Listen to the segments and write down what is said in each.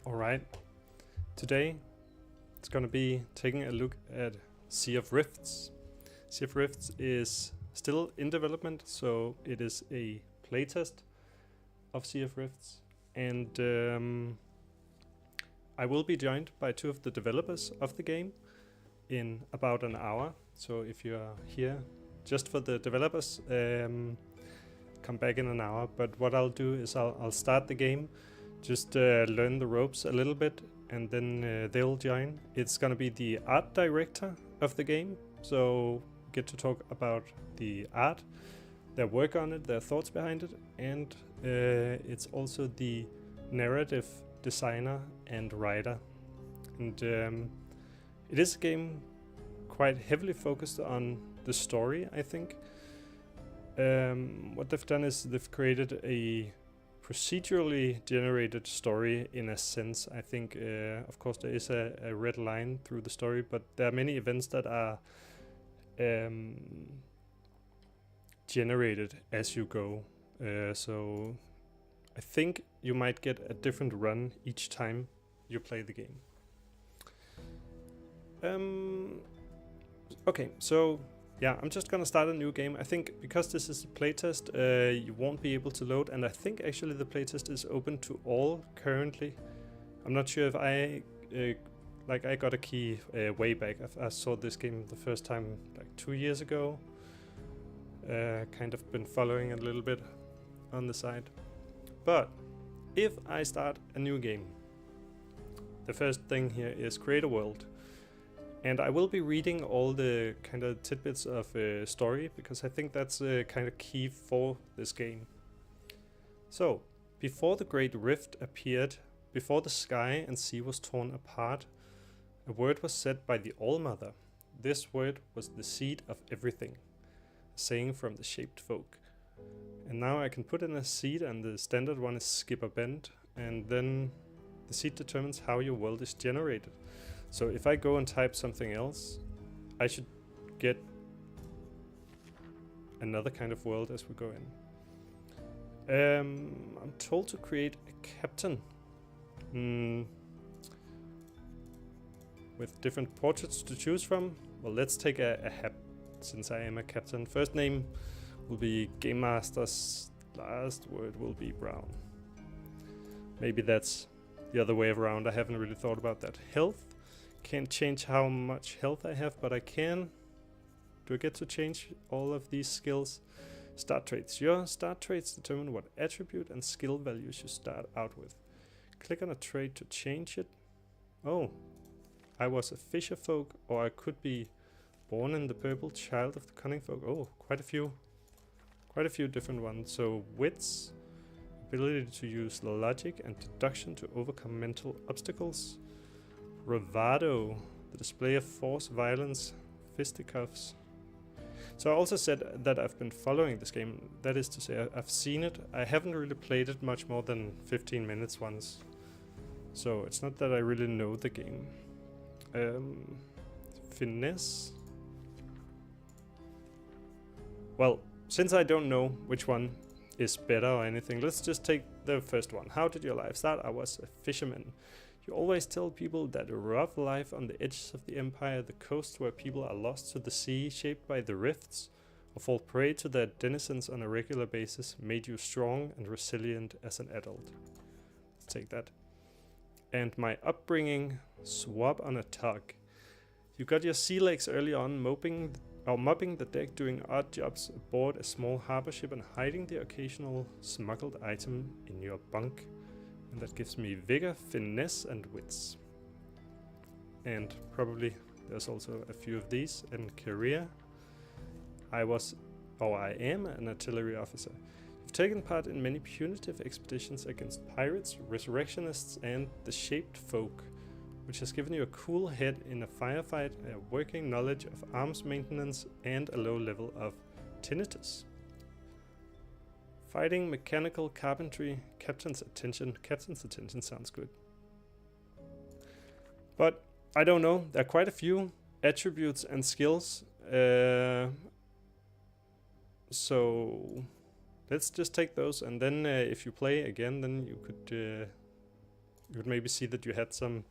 Alright, today it's gonna be taking a look at Sea of Rifts. Sea of Rifts is still in development, so it is a playtest of Sea of Rifts, and I will be joined by two of the developers of the game in about an hour. So if you are here just for the developers, come back in an hour. But what I'll do is I'll start the game, just learn the ropes a little bit, and then they'll join. It's gonna be the art director of the game, so get to talk about the art, their work on it, their thoughts behind it, and it's also the narrative designer and writer. And it is a game quite heavily focused on the story, I think. What they've done is they've created a procedurally generated story in a sense. I think, of course, there is a red line through the story, but there are many events that are generated as you go. So I think you might get a different run each time you play the game. Okay, so yeah, I'm just gonna start a new game. I think because this is a playtest, you won't be able to load, and I think actually the playtest is open to all currently. I'm not sure if I got a key way back. I saw this game the first time like 2 years ago. Kind of been following a little bit on the side. But if I start a new game, the first thing here is create a world. And I will be reading all the kind of tidbits of story, because I think that's kind of key for this game. So, before the Great Rift appeared, before the sky and sea was torn apart, a word was said by the All-Mother. This word was the seed of everything, a saying from the Shaped Folk. And now I can put in a seed, and the standard one is skip or bend, and then the seed determines how your world is generated. So if I go and type something else, I should get another kind of world as we go in. I'm told to create a captain with different portraits to choose from. Well, let's take a hat, since I am a captain. First name will be Game Master's, last word will be Brown. Maybe that's the other way around. I haven't really thought about that. Health. Can't change how much health I have, but I can. Do I get to change all of these skills? Start traits. Your start traits determine what attribute and skill values you start out with. Click on a trait to change it. Oh, I was a fisher folk, or I could be born in the purple, child of the cunning folk. Oh, quite a few different ones. So wits, ability to use logic and deduction to overcome mental obstacles. Bravado, the display of force, violence, fisticuffs. So I also said that I've been following this game. That is to say, I've seen it. I haven't really played it much more than 15 minutes once. So it's not that I really know the game. Finesse. Well, since I don't know which one is better or anything, let's just take the first one. How did your life start? I was a fisherman. You always tell people that a rough life on the edges of the empire, the coast where people are lost to the sea, shaped by the rifts, or fall prey to their denizens on a regular basis, made you strong and resilient as an adult. Let's take that. And my upbringing, swab on a tug. You got your sea legs early on, mopping the deck, doing odd jobs aboard a small harbor ship, and hiding the occasional smuggled item in your bunk. And that gives me vigor, finesse, and wits. And probably there's also a few of these. And career. I am an artillery officer. You've taken part in many punitive expeditions against pirates, resurrectionists, and the Shaped Folk, which has given you a cool head in a firefight, a working knowledge of arms maintenance, and a low level of tinnitus. Fighting, mechanical, carpentry, captain's attention. Captain's attention sounds good. But I don't know, there are quite a few attributes and skills. So let's just take those, and then if you play again, then you could you would maybe see that you had some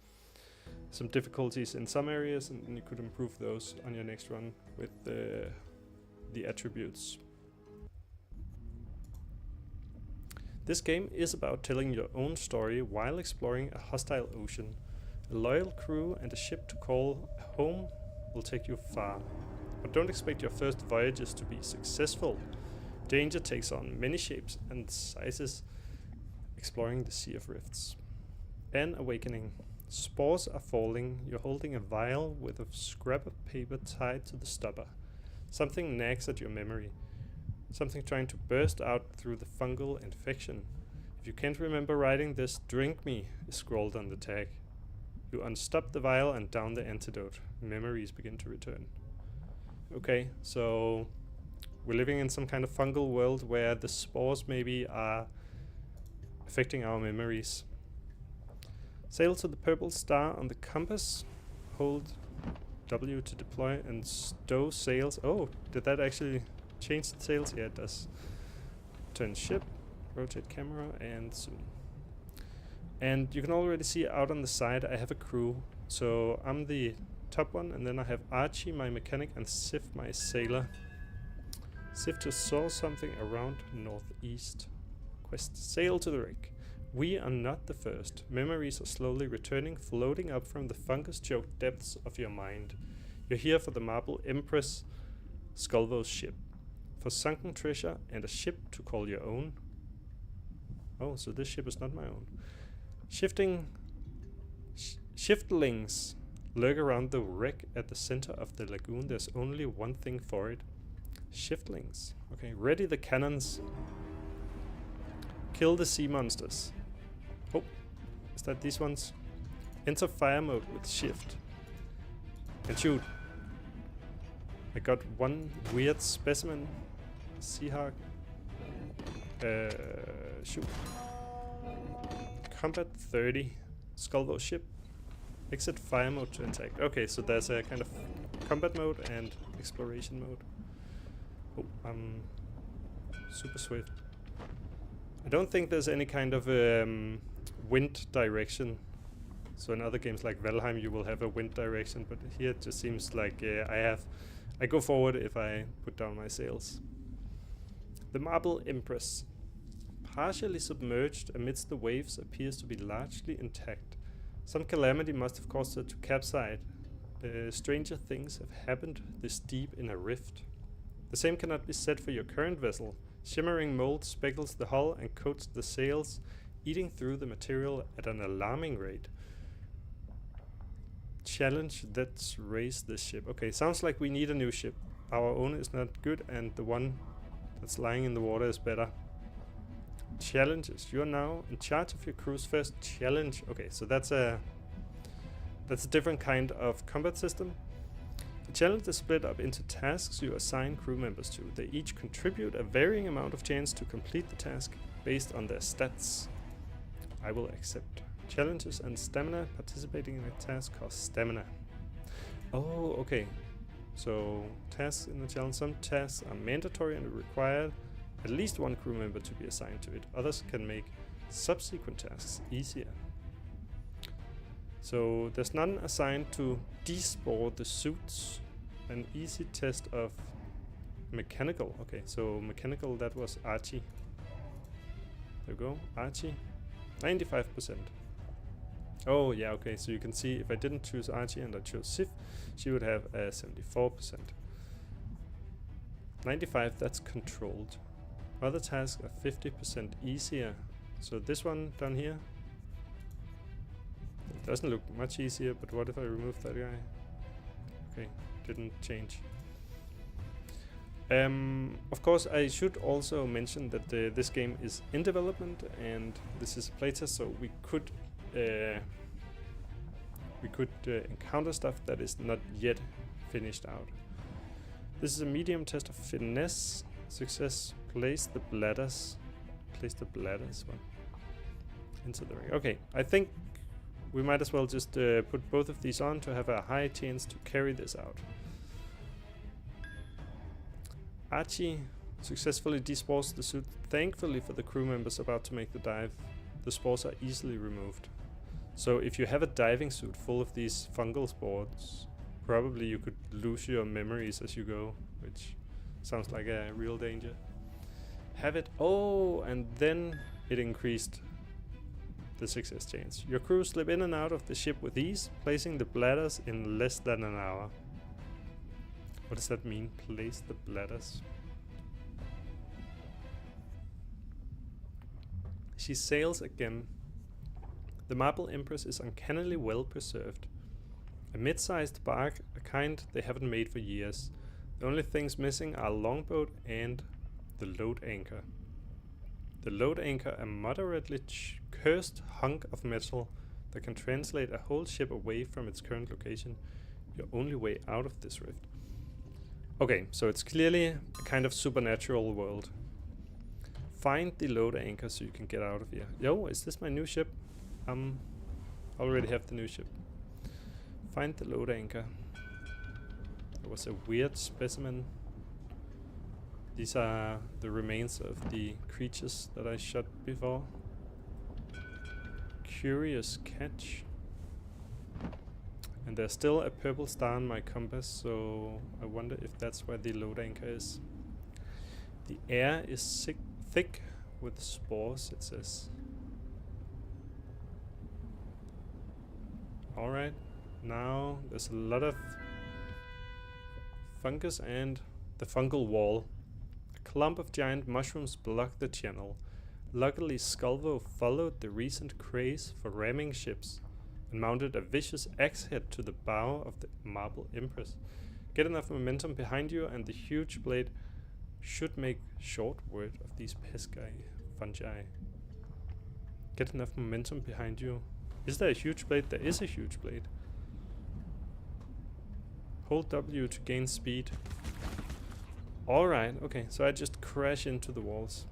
difficulties in some areas, and you could improve those on your next run with the attributes. This game is about telling your own story while exploring a hostile ocean. A loyal crew and a ship to call home will take you far. But don't expect your first voyages to be successful. Danger takes on many shapes and sizes, exploring the Sea of Rifts. An awakening. Spores are falling. You're holding a vial with a scrap of paper tied to the stopper. Something nags at your memory. Something trying to burst out through the fungal infection. If you can't remember writing this, drink me, is scrawled on the tag. You unstop the vial and down the antidote. Memories begin to return. Okay, so we're living in some kind of fungal world where the spores maybe are affecting our memories. Sail to the purple star on the compass. Hold W to deploy and stow sails. Oh, did that actually change the sails? Yeah, it does. Turn ship, rotate camera, and zoom. And you can already see out on the side I have a crew. So I'm the top one, and then I have Archie, my mechanic, and Sif, my sailor. Sif to saw something around northeast. Quest, sail to the wreck. We are not the first. Memories are slowly returning, floating up from the fungus-choked depths of your mind. You're here for the Marble Empress Skulvo's ship. For sunken treasure and a ship to call your own. Oh, so this ship is not my own. Shiftlings lurk around the wreck at the center of the lagoon. There's only one thing for it. Shiftlings. Okay, ready the cannons. Kill the sea monsters. Oh, is that these ones? Enter fire mode with shift. And shoot. I got one weird specimen. Seahawk. Shoot. Combat 30. Skulvo ship. Exit fire mode to attack. Okay, so there's a kind of combat mode and exploration mode. Oh, I'm super swift. I don't think there's any kind of wind direction. So in other games like Valheim you will have a wind direction, but here it just seems like I go forward if I put down my sails. The Marble Empress. Partially submerged amidst the waves, appears to be largely intact. Some calamity must have caused her to capsize. Stranger things have happened this deep in a rift. The same cannot be said for your current vessel. Shimmering mold speckles the hull and coats the sails, eating through the material at an alarming rate. Challenge, let's raise this ship. Okay, sounds like we need a new ship. Our own is not good and the one that's lying in the water is better. Challenges. You are now in charge of your crew's first challenge. Okay, so that's a different kind of combat system. The challenge is split up into tasks you assign crew members to. They each contribute a varying amount of chance to complete the task based on their stats. I will accept. Challenges and stamina. Participating in a task costs stamina. Oh, okay. So, tasks in the challenge. Some tasks are mandatory and require at least one crew member to be assigned to it. Others can make subsequent tasks easier. So, there's none assigned to despore the suits. An easy test of mechanical. Okay, so mechanical, that was Archie. There we go, Archie. 95%. Oh, yeah, okay, so you can see if I didn't choose Archie and I chose Sif, she would have a 74%. 95, that's controlled. Other tasks are 50% easier. So this one down here, it doesn't look much easier, but what if I remove that guy? Okay, didn't change. Of course, I should also mention that this game is in development and this is a playtest, so we could encounter stuff that is not yet finished out. This is a medium test of finesse. Success. Place the bladders. Place the bladders. What? Into the ring. Okay, I think we might as well just put both of these on to have a high chance to carry this out. Archie successfully despores the suit. Thankfully for the crew members about to make the dive, the spores are easily removed. So if you have a diving suit full of these fungal spores, probably you could lose your memories as you go, which sounds like a real danger. Have it. Oh, and then it increased the success chance. Your crew slip in and out of the ship with ease, placing the bladders in less than an hour. What does that mean? Place the bladders. She sails again. The Marble Empress is uncannily well preserved. A mid-sized bark, a kind they haven't made for years. The only things missing are a longboat and the load anchor. The load anchor, a moderately cursed hunk of metal that can translate a whole ship away from its current location. Your only way out of this rift. Okay, so it's clearly a kind of supernatural world. Find the load anchor so you can get out of here. Yo, is this my new ship? I already have the new ship. Find the load anchor. There was a weird specimen. These are the remains of the creatures that I shot before. Curious catch. And there's still a purple star on my compass, so I wonder if that's where the load anchor is. The air is thick with spores, it says. Alright, now there's a lot of fungus and the fungal wall. A clump of giant mushrooms blocked the channel. Luckily, Skulvo followed the recent craze for ramming ships and mounted a vicious axe head to the bow of the Marble Empress. Get enough momentum behind you and the huge blade should make short work of these fungi. Get enough momentum behind you. Is there a huge blade? There is a huge blade. Hold W to gain speed. Alright, okay, so I just crash into the walls.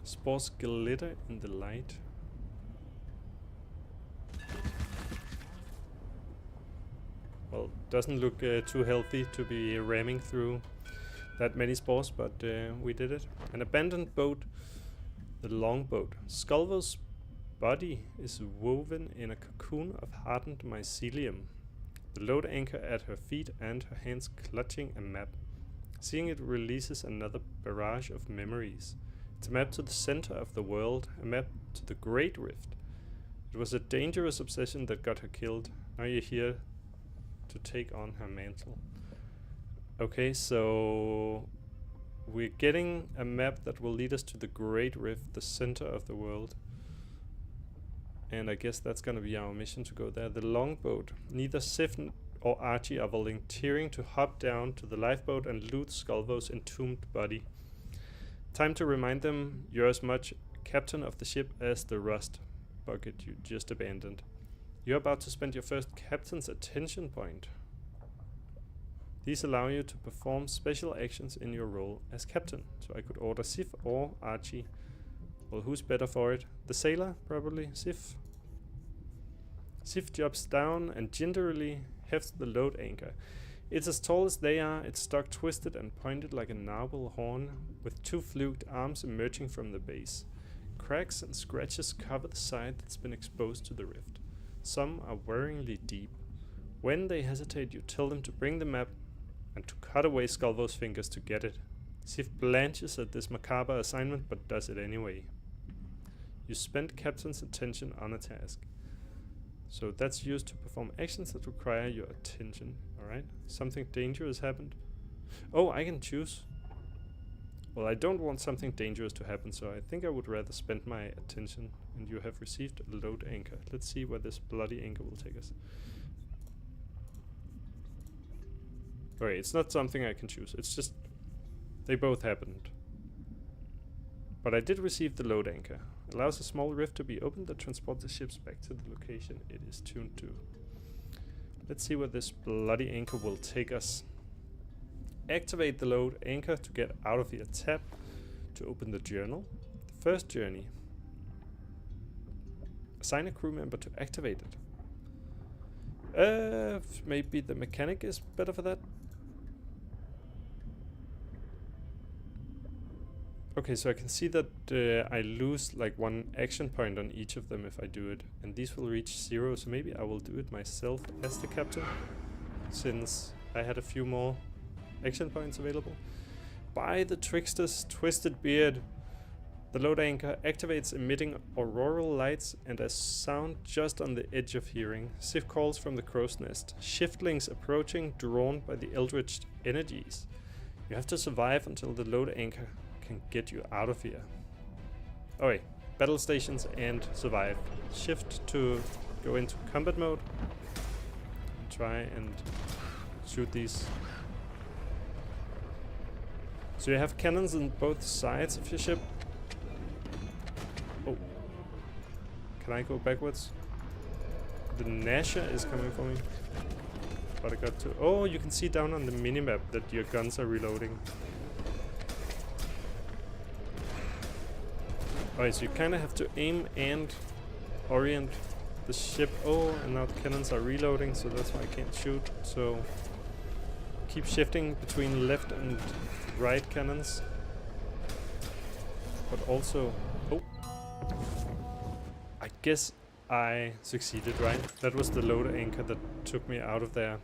Spores glitter in the light. Well, doesn't look too healthy to be ramming through that many spores, but we did it. An abandoned boat, the longboat. Skulvo's body is woven in a cocoon of hardened mycelium. The load anchor at her feet and her hands clutching a map. Seeing it releases another barrage of memories. It's a map to the center of the world, a map to the Great Rift. It was a dangerous obsession that got her killed. Now you're here to take on her mantle. Okay, so we're getting a map that will lead us to the Great Rift, the center of the world. And I guess that's gonna be our mission to go there. The longboat. Neither Sif or Archie are volunteering to hop down to the lifeboat and loot Skulvo's entombed body. Time to remind them you're as much captain of the ship as the rust bucket you just abandoned. You're about to spend your first captain's attention point. These allow you to perform special actions in your role as captain. So I could order Sif or Archie. Well, who's better for it? The sailor, probably. Sif. Sif jumps down and gingerly hefts the load anchor. It's as tall as they are, its stock twisted and pointed like a narwhal horn, with two fluked arms emerging from the base. Cracks and scratches cover the side that's been exposed to the rift. Some are worryingly deep. When they hesitate, you tell them to bring the map and to cut away Skulvo's fingers to get it. Sif blanches at this macabre assignment, but does it anyway. You spend captain's attention on a task. So that's used to perform actions that require your attention. Alright, something dangerous happened. Oh, I can choose. Well, I don't want something dangerous to happen, so I think I would rather spend my attention. And you have received a load anchor. Let's see where this bloody anchor will take us. Okay, it's not something I can choose. It's just they both happened. But I did receive the load anchor. Allows a small rift to be opened that transports the ships back to the location it is tuned to. Let's see where this bloody anchor will take us. Activate the load anchor to get out of here. Tap to open the journal. The first journey. Assign a crew member to activate it. Maybe the mechanic is better for that. Okay, so I can see that I lose like 1 action point on each of them if I do it. And these will reach 0, so maybe I will do it myself as the captain, since I had a few more action points available. By the Trickster's twisted beard, the load anchor activates emitting auroral lights and a sound just on the edge of hearing. Sif calls from the crow's nest. Shiftlings approaching, drawn by the eldritch energies. You have to survive until the load anchor can get you out of here. Oh wait, battle stations and survive. Shift to go into combat mode. And try and shoot these. So you have cannons on both sides of your ship. Oh. Can I go backwards? The Nasher is coming for me. But I got to... Oh, you can see down on the minimap that your guns are reloading. Alright, so you kind of have to aim and orient the ship. Oh, and now the cannons are reloading, so that's why I can't shoot. So keep shifting between left and right cannons. But also... Oh. I guess I succeeded, right? That was the load anchor that took me out of there.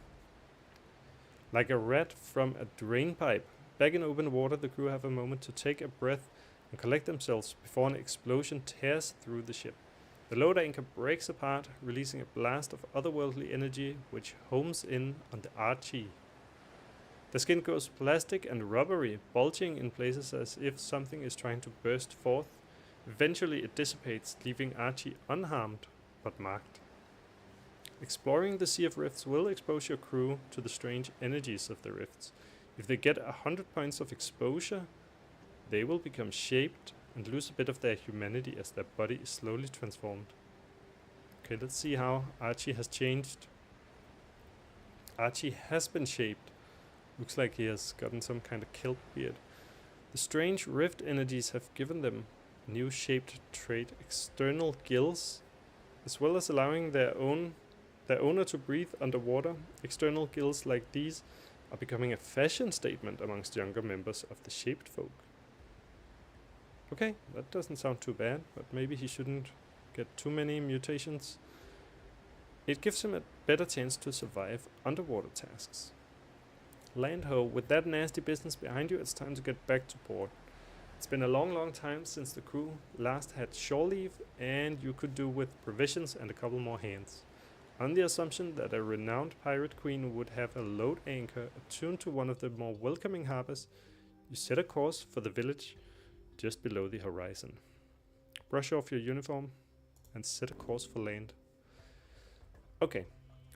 Like a rat from a drain pipe. Back in open water, the crew have a moment to take a breath and collect themselves before an explosion tears through the ship. The load anchor breaks apart, releasing a blast of otherworldly energy which homes in on the Archie. The skin goes plastic and rubbery, bulging in places as if something is trying to burst forth. Eventually it dissipates, leaving Archie unharmed, but marked. Exploring the Sea of Rifts will expose your crew to the strange energies of the rifts. If they get 100 points of exposure, they will become shaped and lose a bit of their humanity as their body is slowly transformed. Okay, let's see how Archie has changed. Archie has been shaped. Looks like he has gotten some kind of kelp beard. The strange rift energies have given them a new shaped trait, external gills, as well as allowing their owner to breathe underwater. External gills like these are becoming a fashion statement amongst younger members of the shaped folk. Okay, that doesn't sound too bad, but maybe he shouldn't get too many mutations. It gives him a better chance to survive underwater tasks. Land ho, with that nasty business behind you, it's time to get back to port. It's been a long time since the crew last had shore leave, and you could do with provisions and a couple more hands. On the assumption that a renowned pirate queen would have a load anchor attuned to one of the more welcoming harbors, you set a course for the village just below the horizon. Brush off your uniform and set a course for land. Okay,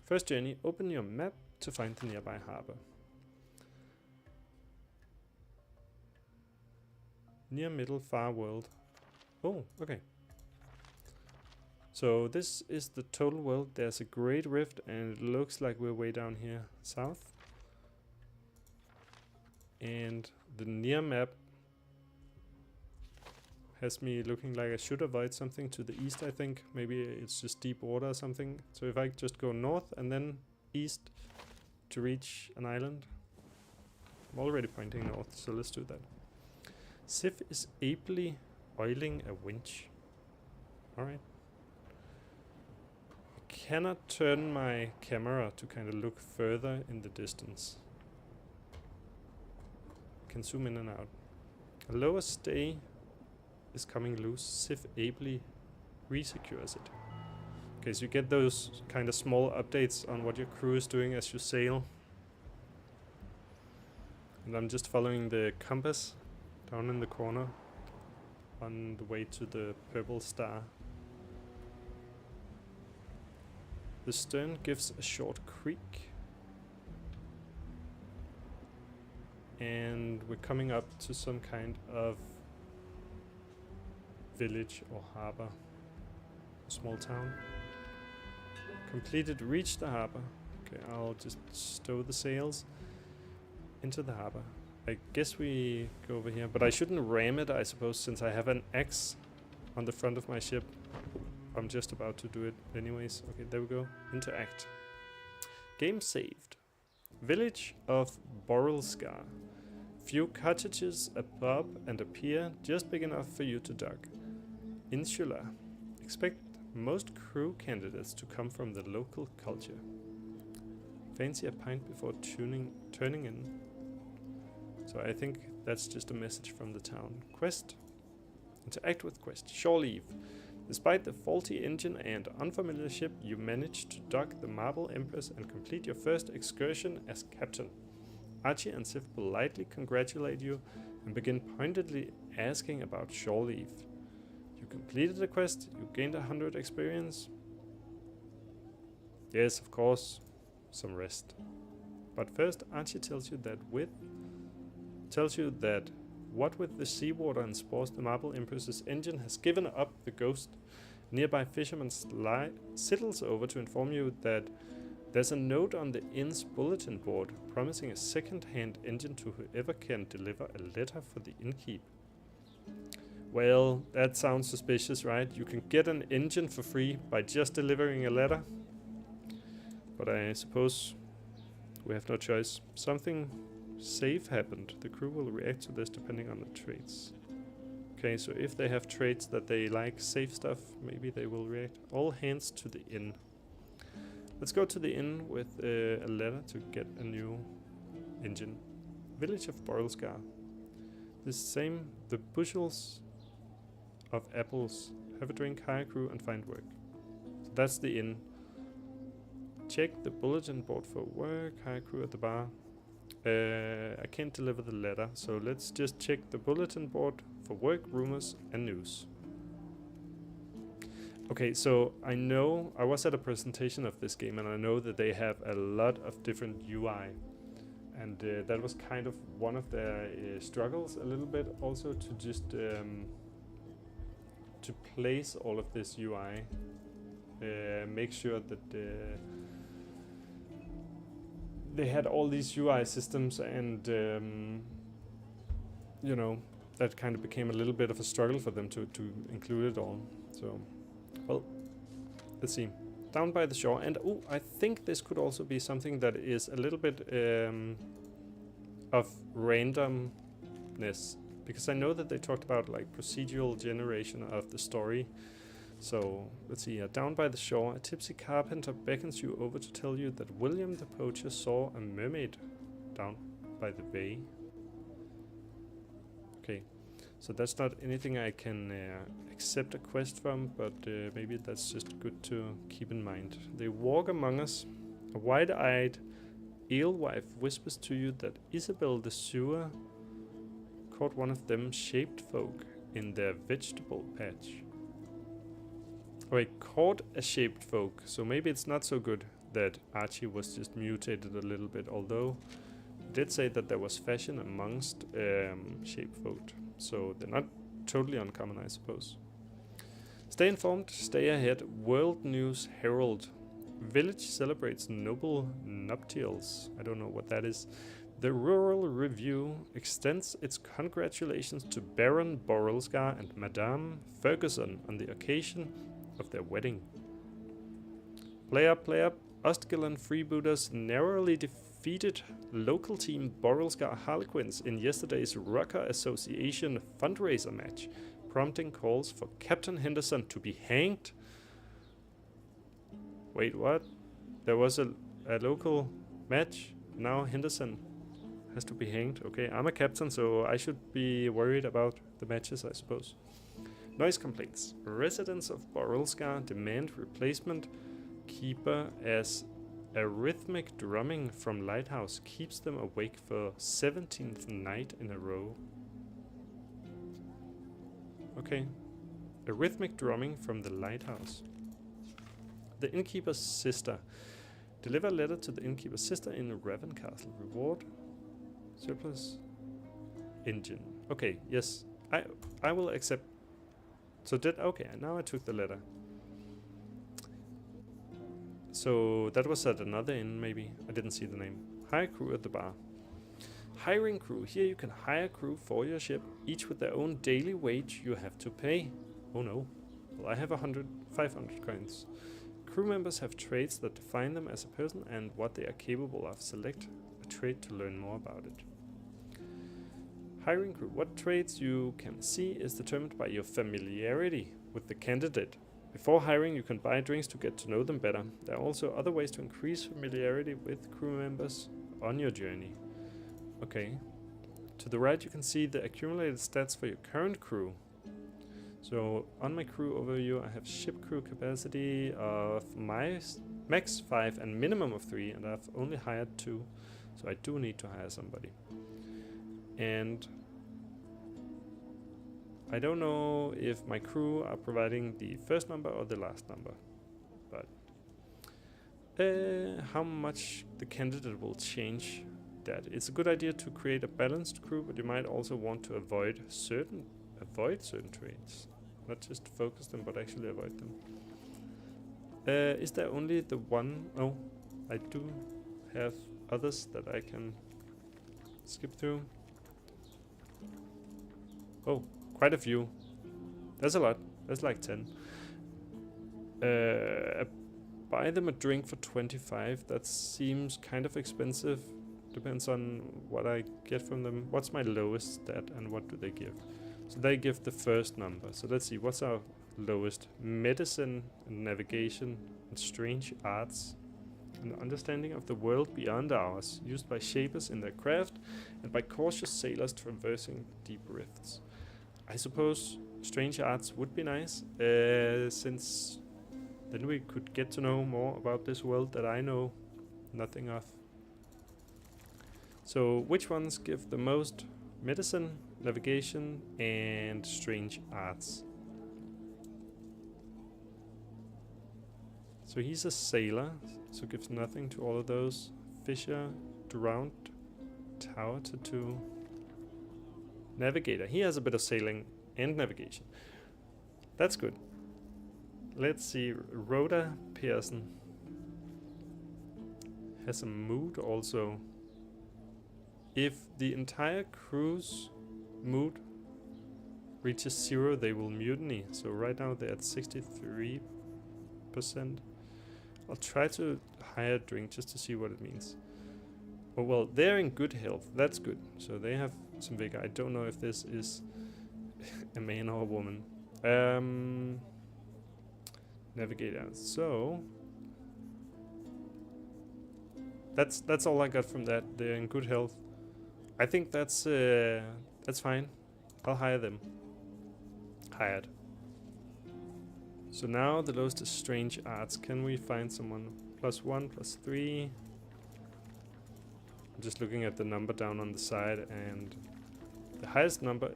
first journey, open your map to find the nearby harbor. Near, middle, far world. Oh, okay. So this is the total world. There's a great rift and it looks like we're way down here south. And the near map has me looking like I should avoid something to the east, I think. Maybe it's just deep water or something. So if I just go north and then east to reach an island. I'm already pointing north, so let's do that. Sif is ably oiling a winch. Alright. I cannot turn my camera to kind of look further in the distance. I can zoom in and out. A lower stay is coming loose. Sif ably resecures it. Okay, so you get those kind of small updates on what your crew is doing as you sail. And I'm just following the compass down in the corner on the way to the purple star. The stern gives a short creak. And we're coming up to some kind of village or harbor. A small town. Completed, reach the harbor. Okay, I'll just stow the sails into the harbor. I guess we go over here, but I shouldn't ram it, I suppose, since I have an axe on the front of my ship. I'm just about to do it anyways. Okay, there we go. Few cottages, a pub and a pier, just big enough for you to dock. Insular. Expect most crew candidates to come from the local culture. Fancy a pint before turning in. So I think that's just a message from the town. Quest. Interact with quest. Shore leave. Despite the faulty engine and unfamiliar ship, you managed to dock the Marble Empress and complete your first excursion as captain. Archie and Sif politely congratulate you and begin pointedly asking about shore leave. You completed the quest, you gained 100 experience. Yes, of course, some rest. But first, Archie tells you that what with the seawater and spores, the Marble Empress's engine has given up the ghost. Nearby fisherman sidles over to inform you that there's a note on the inn's bulletin board promising a second-hand engine to whoever can deliver a letter for the innkeep. Well, that sounds suspicious, right? You can get an engine for free by just delivering a letter. But I suppose we have no choice. Something safe happened. The crew will react to this depending on the traits. Okay, so if they have traits that they like safe stuff, maybe they will react. All hands to the inn. Let's go to the inn with a letter to get a new engine. Village of Borrelsgar. The bushels of apples. Have a drink, hire crew, and find work. So that's the inn. Check the bulletin board for work, hire crew at the bar. I can't deliver the letter, so let's just check the bulletin board for work, rumors, and news. Okay, so I know I was at a presentation of this game, and I know that they have a lot of different UI, and that was kind of one of their struggles a little bit, also to just to place all of this UI, make sure that they had all these UI systems, and you know, that kind of became a little bit of a struggle for them to include it all. So, well, let's see. Down by the shore, and oh, I think this could also be something that is a little bit of randomness, because I know that they talked about like procedural generation of the story. So let's see, down by the shore, a tipsy carpenter beckons you over to tell you that William the Poacher saw a mermaid down by the bay. Okay, so that's not anything I can accept a quest from, but maybe that's just good to keep in mind. They walk among us. A wide-eyed alewife whispers to you that Isabel the Sewer caught one of them shaped folk in their vegetable patch. I caught a shaped folk, so maybe it's not so good that Archie was just mutated a little bit, although it did say that there was fashion amongst shaped folk, so they're not totally uncommon, I suppose. Stay informed, stay ahead. World News Herald. Village celebrates noble nuptials. I don't know what that is. The Rural Review extends its congratulations to Baron Borrelsgar and Madame Ferguson on the occasion of their wedding. Play up, Ostgillan freebooters narrowly defeated local team Borrelsgar Harlequins in yesterday's Rucker Association fundraiser match, prompting calls for Captain Henderson to be hanged. Wait, what? There was a local match, now Henderson has to be hanged. Okay, I'm a captain, so I should be worried about the matches, I suppose. Noise complaints. Residents of Borrelsgar demand replacement keeper as a rhythmic drumming from Lighthouse keeps them awake for 17th night in a row. Okay. A rhythmic drumming from the Lighthouse. The innkeeper's sister. Deliver letter to the innkeeper's sister in Raven Castle. Reward. Surplus. Engine. Okay, yes. I will accept. So okay, now I took the letter. So that was at another inn, maybe. I didn't see the name. Hire crew at the bar. Hiring crew. Here you can hire crew for your ship, each with their own daily wage you have to pay. Oh no. Well, I have 500 coins. Crew members have traits that define them as a person and what they are capable of. Select a trait to learn more about it. Hiring crew. What traits you can see is determined by your familiarity with the candidate. Before hiring, you can buy drinks to get to know them better. There are also other ways to increase familiarity with crew members on your journey. Okay. To the right, you can see the accumulated stats for your current crew. So on my crew overview, I have ship crew capacity of max 5 and minimum of 3, and I've only hired 2. So I do need to hire somebody. And I don't know if my crew are providing the first number or the last number, but how much the candidate will change that. It's a good idea to create a balanced crew, but you might also want to avoid certain traits, not just focus them, but actually avoid them. Is there only the one? Oh, I do have others that I can skip through. Oh, quite a few. That's a lot. That's like 10. Buy them a drink for 25. That seems kind of expensive. Depends on what I get from them. What's my lowest stat and what do they give? So they give the first number. So let's see, what's our lowest? Medicine and navigation and strange arts. An understanding of the world beyond ours, used by shapers in their craft and by cautious sailors traversing deep rifts. I suppose strange arts would be nice, since then we could get to know more about this world that I know nothing of. So which ones give the most? Medicine, navigation, and strange arts. So he's a sailor, so gives nothing to all of those. Fisher, drowned, tower tattoo. Navigator, he has a bit of sailing and navigation. That's good. Let's see, Rhoda Pearson has a mood also. If the entire crew's mood reaches 0, they will mutiny. So right now they're at 63%. I'll try to hire a drink just to see what it means. Oh well, they're in good health. That's good. So they have some vigor. I don't know if this is a man or a woman. Navigator. So that's all I got from that. They're in good health. I think that's fine. I'll hire them. Hired. So now the lowest is strange arts. Can we find someone? +1, +3. I'm just looking at the number down on the side, and the highest number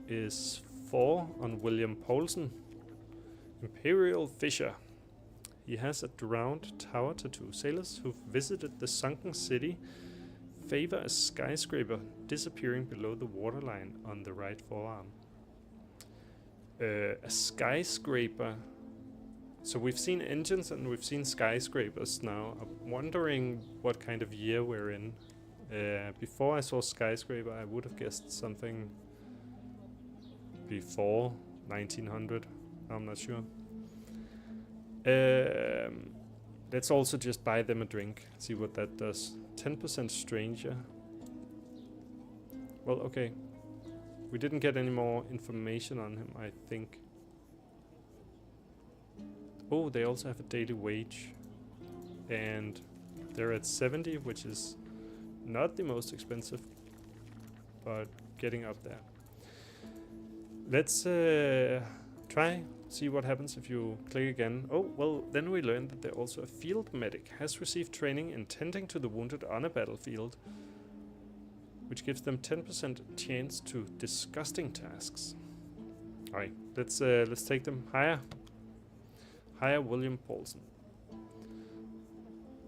is 4 on William Poulsen. Imperial Fisher. He has a drowned tower tattoo. Sailors who've visited the sunken city favor a skyscraper disappearing below the waterline on the right forearm. A skyscraper. So we've seen engines and we've seen skyscrapers now. I'm wondering what kind of year we're in. Before I saw skyscraper, I would have guessed something before 1900. I'm not sure. Let's also just buy them a drink. See what that does. 10% stranger. Well, okay. We didn't get any more information on him, I think. Oh, they also have a daily wage. And they're at 70, which is not the most expensive, but getting up there. Let's try, see what happens if you click again. Oh, well, then we learned that they're also a field medic, has received training in tending to the wounded on a battlefield, which gives them 10% chance to disgusting tasks. Alright, let's take them higher. Hire William Poulsen.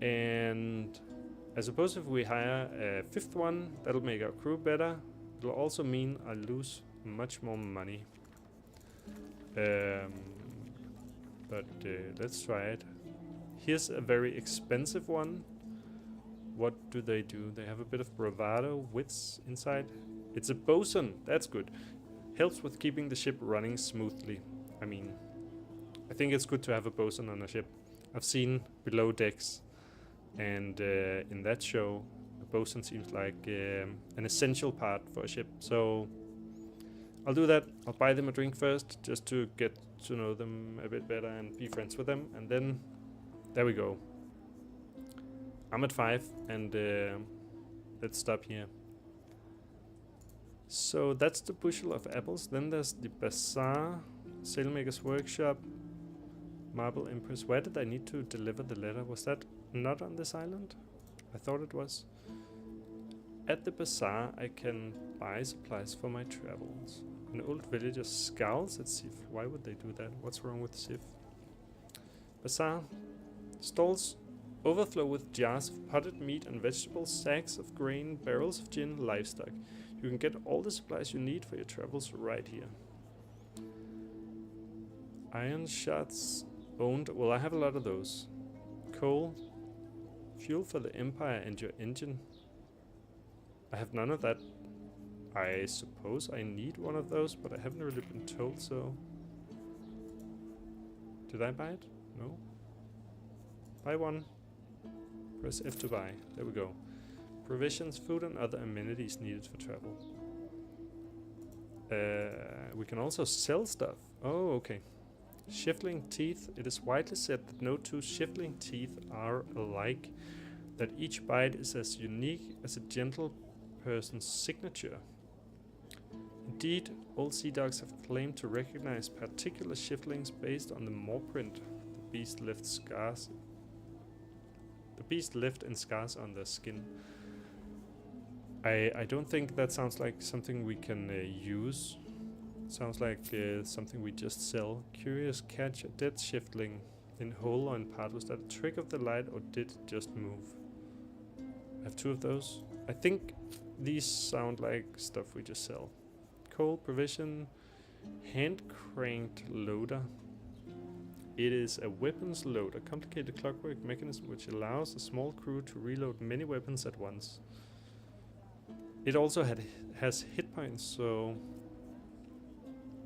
And I suppose if we hire a 5th one, that'll make our crew better. It'll also mean I lose much more money. But let's try it. Here's a very expensive one. What do? They have a bit of bravado, wits inside. It's a bosun, that's good. Helps with keeping the ship running smoothly. I mean, I think it's good to have a bosun on a ship. I've seen Below Decks, and in that show, A bosun seems like an essential part for a ship, so I'll do that. I'll buy them a drink first, just to get to know them a bit better and be friends with them, and then there we go. I'm at 5, and let's stop here. So that's the bushel of apples. Then there's the bazaar, sailmaker's workshop, Marble Empress. Where did I need to deliver the letter? Was that not on this island? I thought it was. At the bazaar I can buy supplies for my travels. An old villager scowls at Sif. Why would they do that? What's wrong with Sif? Bazaar. Stalls overflow with jars of potted meat and vegetables, sacks of grain, barrels of gin, livestock. You can get all the supplies you need for your travels right here. Iron shots owned. Well, I have a lot of those. Coal. Fuel for the Empire and your engine. I have none of that. I suppose I need one of those, but I haven't really been told so. Did I buy it? No. Buy one. Press F to buy. There we go. Provisions, food and other amenities needed for travel. We can also sell stuff. Oh, okay. Shifling teeth. It is widely said that no two shifling teeth are alike, that each bite is as unique as a gentle person's signature. Indeed, old sea dogs have claimed to recognize particular shiflings based on the maw print the beast left scars. The beast left in scars on their skin. I don't think that sounds like something we can use. Sounds like something we just sell. Curious catch, a dead shifling in whole or in part. Was that a trick of the light or did it just move? I have 2 of those. I think these sound like stuff we just sell. Coal, provision, hand-cranked loader. It is a weapons loader, complicated clockwork mechanism which allows a small crew to reload many weapons at once. It also has hit points, so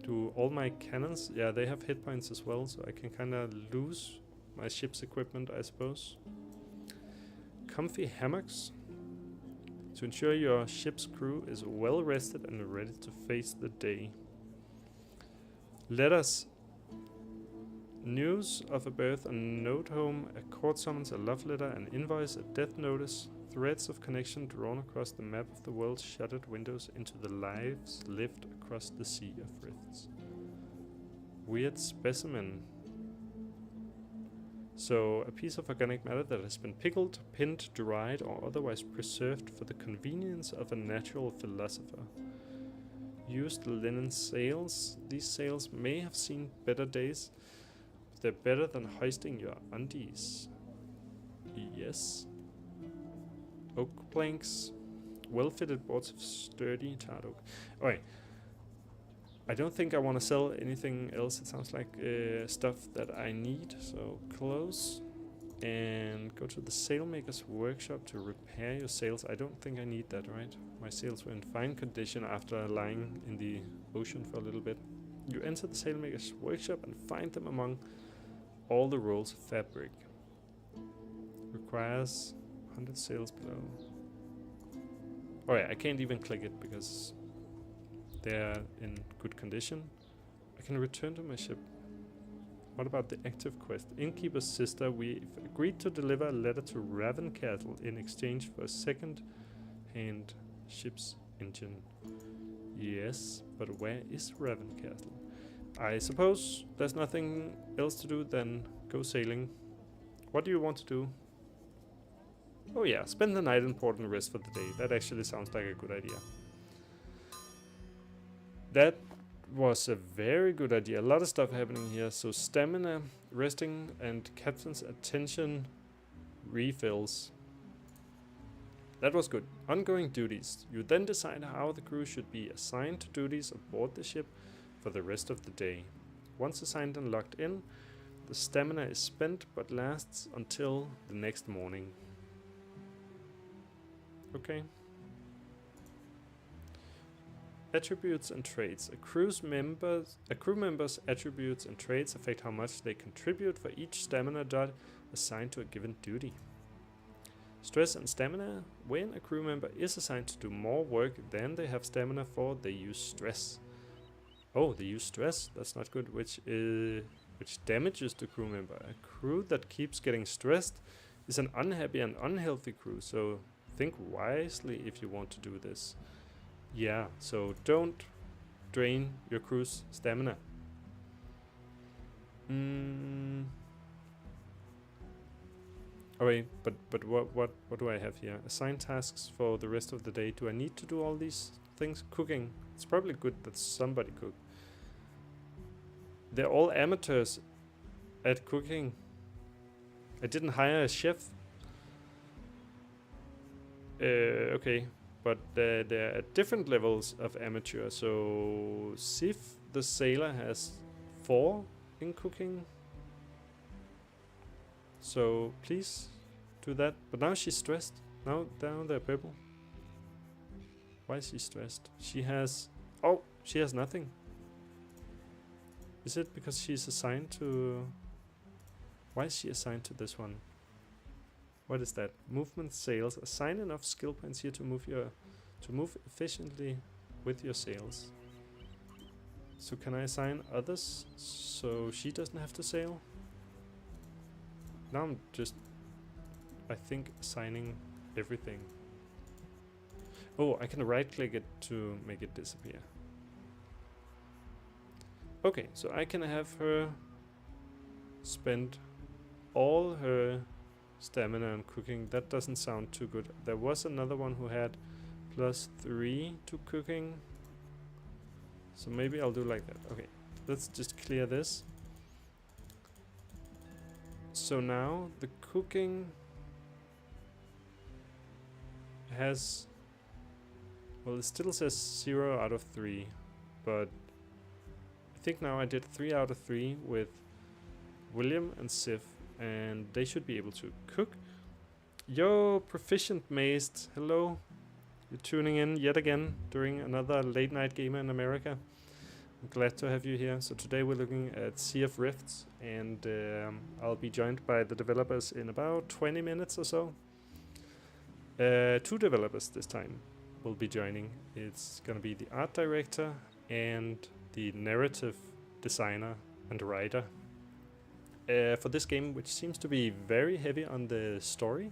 do all my cannons, yeah, they have hit points as well, so I can kind of lose my ship's equipment, I suppose. Comfy hammocks. To ensure your ship's crew is well rested and ready to face the day. Letters. News of a birth, a note home, a court summons, a love letter, an invoice, a death notice. Threads of connection drawn across the map of the world, shuttered windows into the lives lived across the sea of rifts. Weird specimen. So, a piece of organic matter that has been pickled, pinned, dried, or otherwise preserved for the convenience of a natural philosopher. Used linen sails. These sails may have seen better days, but they're better than hoisting your undies. Yes. Oak planks. Well-fitted boards of sturdy tarred oak. Alright. I don't think I want to sell anything else. It sounds like stuff that I need. So close and go to the sailmaker's workshop to repair your sails. I don't think I need that, right? My sails were in fine condition after lying in the ocean for a little bit. You enter the sailmaker's workshop and find them among all the rolls of fabric. Requires 100 sails below. Oh yeah, I can't even click it because they're in good condition. I can return to my ship. What about the active quest? Innkeeper's sister, we've agreed to deliver a letter to Raven Castle in exchange for a second-hand ship's engine. Yes, but where is Raven Castle? I suppose there's nothing else to do than go sailing. What do you want to do? Oh yeah, spend the night in port and rest for the day. That actually sounds like a good idea. That was a very good idea. A lot of stuff happening here. So stamina, resting, and captain's attention refills. That was good. Ongoing duties. You then decide how the crew should be assigned to duties aboard the ship for the rest of the day. Once assigned and locked in, the stamina is spent but lasts until the next morning. Okay. Attributes and traits. A crew member's attributes and traits affect how much they contribute for each stamina dot assigned to a given duty. Stress and stamina. When a crew member is assigned to do more work than they have stamina for, they use stress. Oh, they use stress. That's not good. Which damages the crew member. A crew that keeps getting stressed is an unhappy and unhealthy crew. So think wisely if you want to do this. Yeah. So don't drain your crew's stamina. Okay, but what do I have here? Assign tasks for the rest of the day. Do I need to do all these things? Cooking. It's probably good that somebody cook. They're all amateurs at cooking. I didn't hire a chef. Okay, but they're at different levels of amateur. So Sif the sailor has 4 in cooking. So please do that. But now she's stressed. Now down there, purple. Why is she stressed? She has... Oh, she has nothing. Is it because she's assigned to... Why is she assigned to this one? What is that? Movement sails. Assign enough skill points here to move efficiently with your sails. So can I assign others so she doesn't have to sail? Now I'm just, I think, assigning everything. Oh, I can right click it to make it disappear. Okay, so I can have her spend all her stamina on cooking. That doesn't sound too good. There was another one who had +3 to cooking. So maybe I'll do like that. Okay, let's just clear this. So now the cooking has, well, it still says 0 out of 3, but I think now I did 3 out of 3 with William and Sif, and they should be able to cook. Yo, Proficient Mazed, hello. You're tuning in yet again during another late night gamer in America. I'm glad to have you here. So today we're looking at Sea of Rifts, and I'll be joined by the developers in about 20 minutes or so. 2 developers this time will be joining. It's gonna be the art director and the narrative designer and writer for this game, which seems to be very heavy on the story.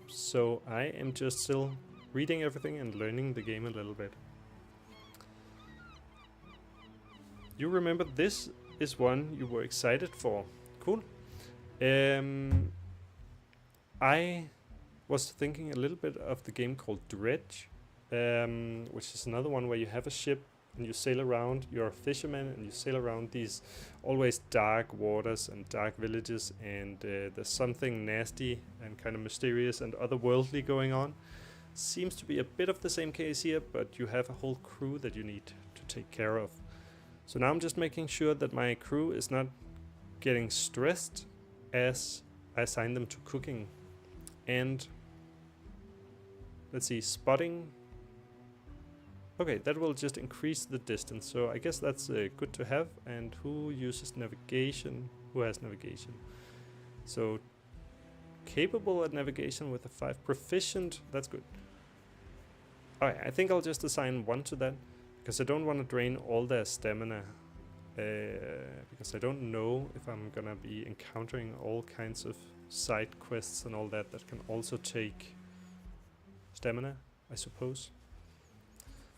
So I am just still reading everything and learning the game a little bit. You remember this is one you were excited for. Cool. I was thinking a little bit of the game called Dredge, which is another one where you have a ship and you sail around. You're a fisherman and you sail around these always dark waters and dark villages, and there's something nasty and kind of mysterious and otherworldly going on. Seems to be a bit of the same case here, but you have a whole crew that you need to take care of. So now I'm just making sure that my crew is not getting stressed as I assign them to cooking. And let's see, spotting. Okay, that will just increase the distance. So I guess that's good to have. And who uses navigation? Who has navigation? So capable at navigation with a 5. Proficient, that's good. Alright, I think I'll just assign 1 to that, because I don't want to drain all their stamina, because I don't know if I'm gonna be encountering all kinds of side quests and all that can also take stamina, I suppose.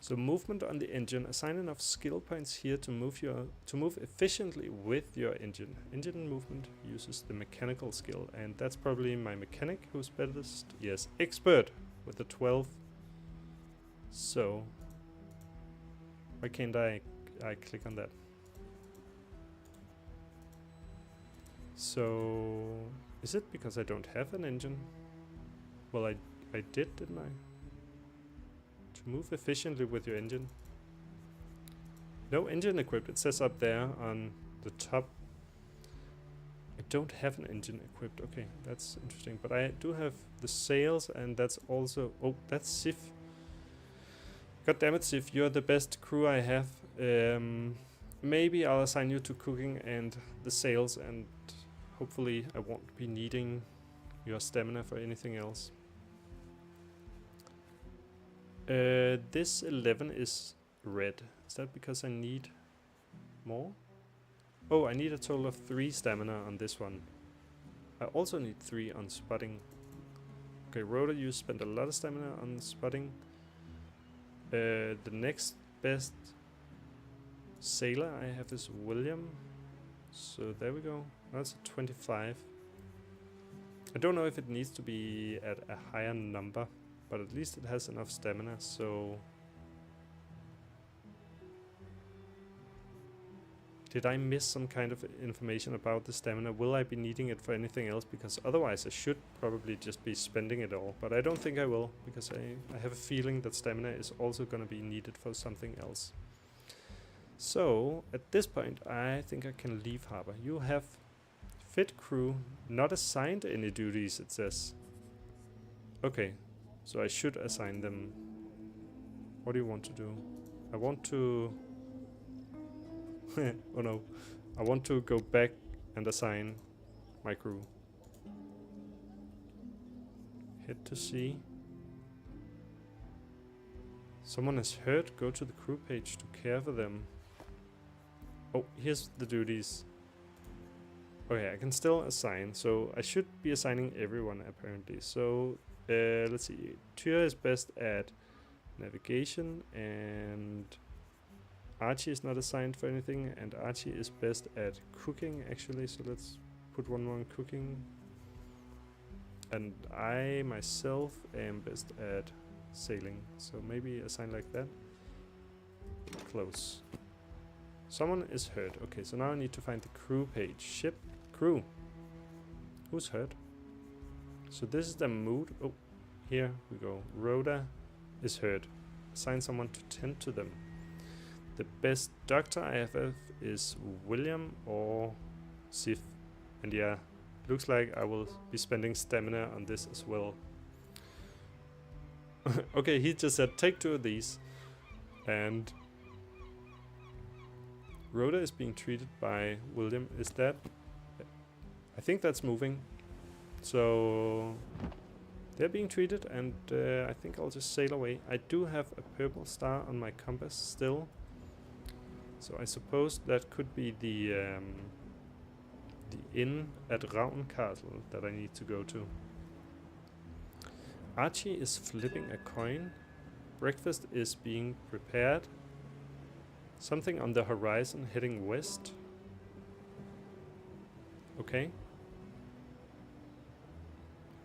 So movement on the engine. Assign enough skill points here to move efficiently with your engine. Engine movement uses the mechanical skill, and that's probably my mechanic who's best. Yes, expert with a 12. So why can't I click on that? So is it because I don't have an engine? Well, I did, didn't I? To move efficiently with your engine. No engine equipped. It says up there on the top. I don't have an engine equipped. Okay, that's interesting. But I do have the sails, and that's also... Oh, that's Sif. God damn it, Sif, you're the best crew I have. Maybe I'll assign you to cooking and the sails, and hopefully I won't be needing your stamina for anything else. This 11 is red. Is that because I need more? Oh, I need a total of 3 stamina on this one. I also need 3 on spotting. Okay, Rhoda, you spent a lot of stamina on spotting. The next best sailor I have is William. So there we go. That's a 25. I don't know if it needs to be at a higher number, but at least it has enough stamina, so... Did I miss some kind of information about the stamina? Will I be needing it for anything else? Because otherwise I should probably just be spending it all. But I don't think I will, because I have a feeling that stamina is also going to be needed for something else. So, at this point, I think I can leave harbor. You have fit crew, not assigned any duties, it says. Okay, so I should assign them. What do you want to do? I want to... oh no. I want to go back and assign my crew. Head to sea. Someone is hurt. Go to the crew page to care for them. Oh, here's the duties. Okay, I can still assign. So I should be assigning everyone apparently. So let's see. Tyra is best at navigation, and Archie is not assigned for anything, and Archie is best at cooking actually, so let's put one more on cooking. And I myself am best at sailing, so maybe assign like that. Close. Someone is hurt. Okay, so now I need to find the crew page. Ship crew. Who's hurt? So this is the mood. Oh, here we go. Rhoda is hurt. Assign someone to tend to them. The best doctor I have is William or Sif. And yeah, looks like I will be spending stamina on this as well. Okay, he just said take 2 of these. And Rhoda is being treated by William. Is that... I think that's moving. So they're being treated, and I think I'll just sail away. I do have a purple star on my compass still. So I suppose that could be the inn at Ravn Castle that I need to go to. Archie is flipping a coin. Breakfast is being prepared. Something on the horizon heading west. Okay.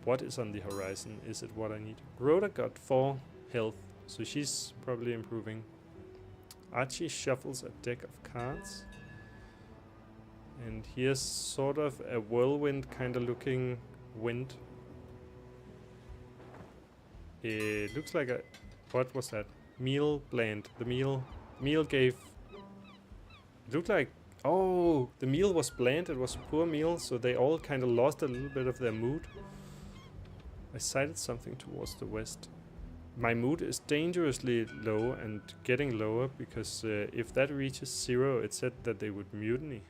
What is on the horizon? Is it what I need? Rhoda got 4 health, so she's probably improving. Archie shuffles a deck of cards. And here's sort of a whirlwind kind of looking wind. It looks like a... What was that? Meal blend. The meal gave... It looked like... Oh, the meal was bland. It was a poor meal, so they all kind of lost a little bit of their mood. I sighted something towards the west. My mood is dangerously low and getting lower because if that reaches 0, it said that they would mutiny.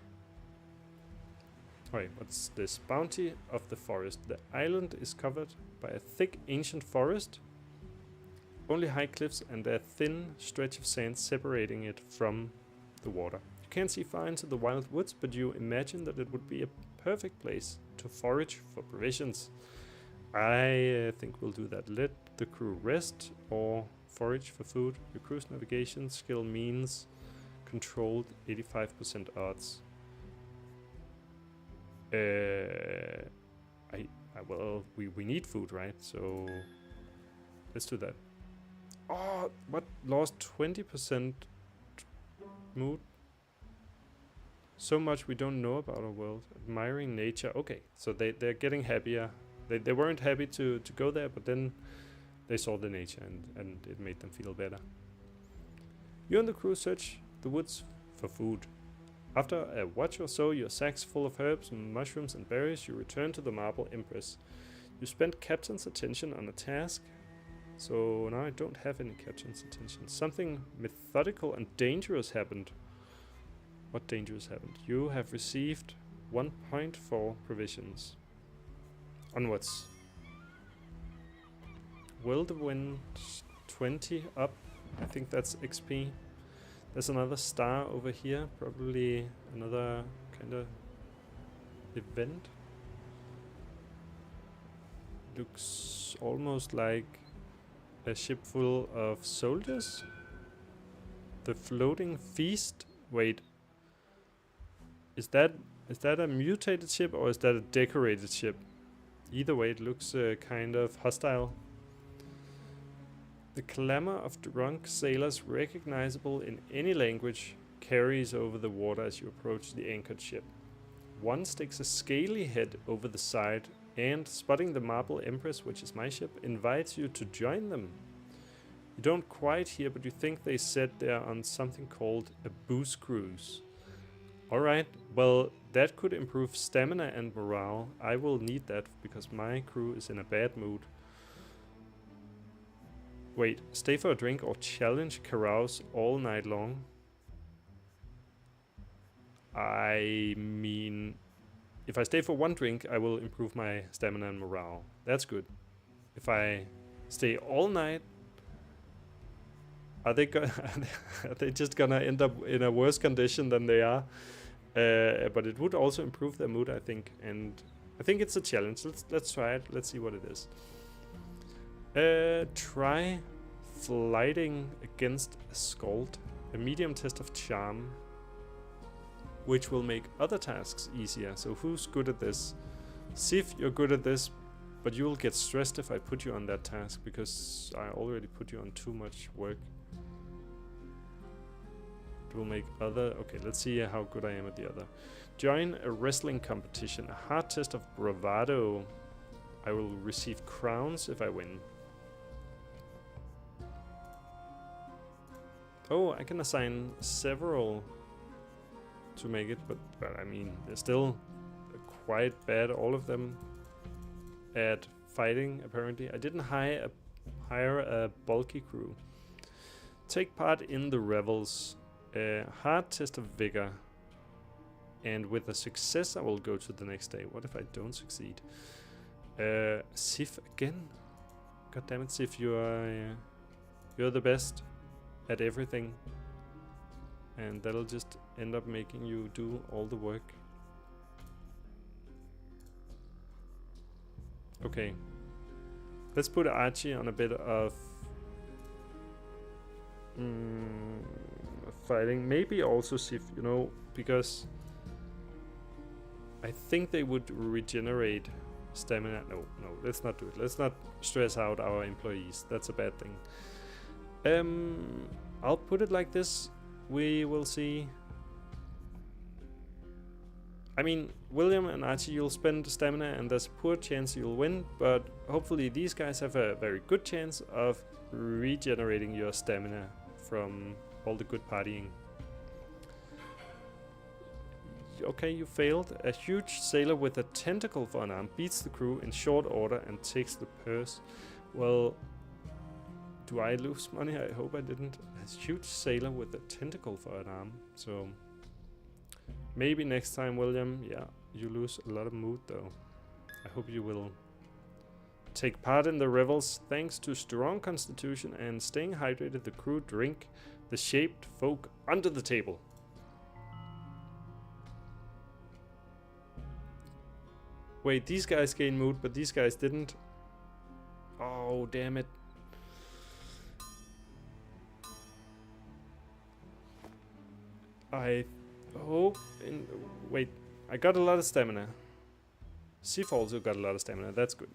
Wait, what's this? Bounty of the forest. The island is covered by a thick ancient forest. Only high cliffs and a thin stretch of sand separating it from the water. You can't see far into the wild woods, but you imagine that it would be a perfect place to forage for provisions. I think we'll do that. Let the crew rest or forage for food. Your crew's navigation skill means controlled 85% odds. Well, we need food, right? So let's do that. Oh, what? Lost 20% mood? So much we don't know about our world. Admiring nature. Okay, so they're getting happier. They weren't happy to go there, but then they saw the nature and it made them feel better. You and the crew search the woods for food. After a watch or so, your sacks full of herbs, mushrooms and berries, you return to the Marble Empress. You spent captain's attention on a task, so now I don't have any captain's attention. Something methodical and dangerous happened. What dangerous happened? You have received 1 point for provisions. Onwards. Whirlwind 20 up. I think that's XP. There's another star over here. Probably another kind of event. Looks almost like a ship full of soldiers. The floating feast. Wait. Is that a mutated ship or is that a decorated ship? Either way, it looks kind of hostile. The clamor of drunk sailors, recognizable in any language, carries over the water as you approach the anchored ship. One sticks a scaly head over the side and, spotting the Marble Empress, which is my ship, invites you to join them. You don't quite hear, but you think they said they're on something called a booze cruise. Alright, well, that could improve stamina and morale. I will need that because my crew is in a bad mood. Wait, stay for a drink or challenge carouse all night long? I mean, if I stay for one drink, I will improve my stamina and morale. That's good. If I stay all night, are they just gonna end up in a worse condition than they are? But it would also improve their mood, I think, and I think it's a challenge. Let's try it. Let's see what it is. Try flighting against a Skald, a medium test of charm, which will make other tasks easier. So who's good at this? Sif, you're good at this, but you will get stressed if I put you on that task because I already put you on too much work. It will make other... Okay, let's see how good I am at the other. Join a wrestling competition, a hard test of bravado. I will receive crowns if I win. Oh, I can assign several to make it, but I mean, they're still quite bad, all of them, at fighting, apparently. I didn't hire a bulky crew. Take part in the revels. Hard test of vigor. And with a success, I will go to the next day. What if I don't succeed? Sif again? God damn it, Sif, you're the best at everything, and that'll just end up making you do all the work. Okay, let's put Archie on a bit of fighting, maybe also Sif, you know, because I think they would regenerate stamina. No, let's not do it. Let's not stress out our employees. That's a bad thing. I'll put it like this. We will see. I mean, William and Archie, you'll spend stamina and there's a poor chance you'll win, but hopefully these guys have a very good chance of regenerating your stamina from all the good partying. Okay, you failed. A huge sailor with a tentacle for an arm beats the crew in short order and takes the purse. Well, do I lose money? I hope I didn't. A huge sailor with a tentacle for an arm. So maybe next time, William. Yeah, you lose a lot of mood though. I hope you will take part in the revels. Thanks to strong constitution and staying hydrated, the crew drink the shaped folk under the table. Wait, these guys gain mood, but these guys didn't. Oh, damn it. I hope... Wait, I got a lot of stamina. Sif also got a lot of stamina, that's good.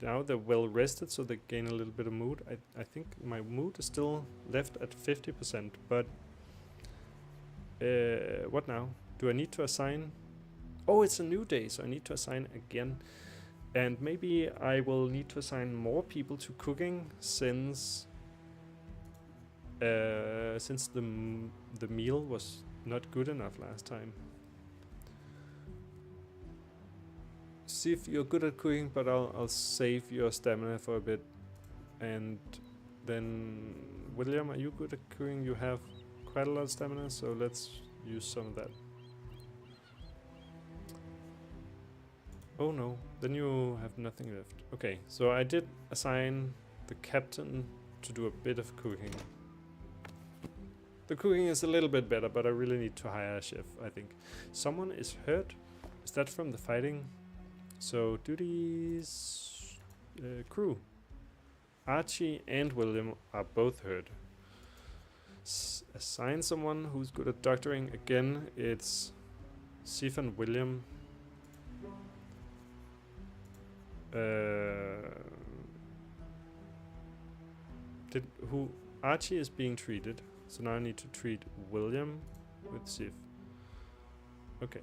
Now they're well rested, so they gain a little bit of mood. I think my mood is still left at 50%, but... what now? Do I need to assign? Oh, it's a new day, so I need to assign again. And maybe I will need to assign more people to cooking since the meal was not good enough last time. See if you're good at cooking, but I'll save your stamina for a bit. And then William, are you good at cooking? You have quite a lot of stamina, so let's use some of that. Oh no, then you have nothing left. Okay, so I did assign the captain to do a bit of cooking. The cooking is a little bit better, but I really need to hire a chef, I think. Someone is hurt. Is that from the fighting? So duties... crew. Archie and William are both hurt. Assign someone who's good at doctoring. Again, it's Sif and William. Archie is being treated, so now I need to treat William with Sif. Okay,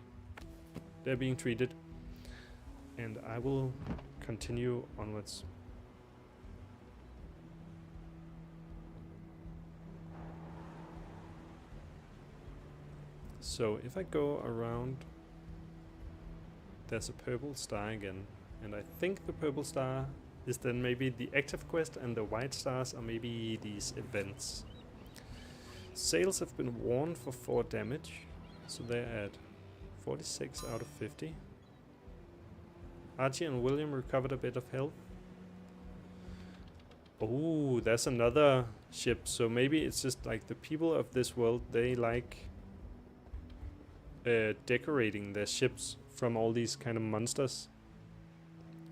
they're being treated, and I will continue onwards. So if I go around, there's a purple star again, and I think the purple star is then maybe the active quest, and the white stars are maybe these events. Sails have been worn for 4 damage, so they're at 46 out of 50. Archie and William recovered a bit of health. Oh, there's another ship, so maybe it's just like the people of this world, they like decorating their ships from all these kind of monsters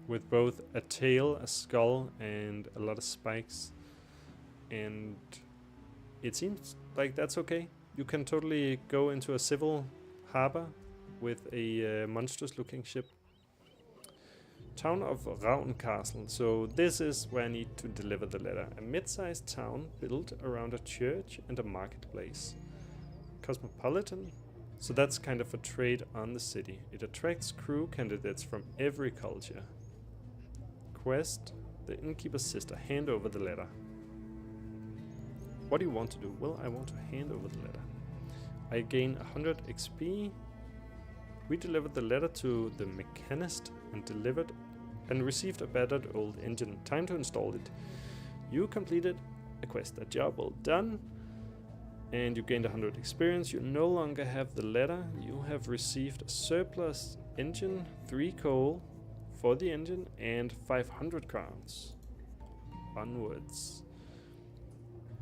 with both a tail, a skull, and a lot of spikes. And it seems like that's okay. You can totally go into a civil harbor with a monstrous looking ship. Town of Ravn Castle. So this is where I need to deliver the letter. A mid-sized town built around a church and a marketplace. Cosmopolitan. So that's kind of a trade on the city. It attracts crew candidates from every culture. Quest. The innkeeper's sister. Hand over the letter. What do you want to do? Well, I want to hand over the letter. I gain 100 XP. We delivered the letter to the mechanist and received a battered old engine. Time to install it. You completed a quest. A job well done. And you gained 100 experience. You no longer have the letter. You have received a surplus engine, 3 coal for the engine, and 500 crowns. Onwards.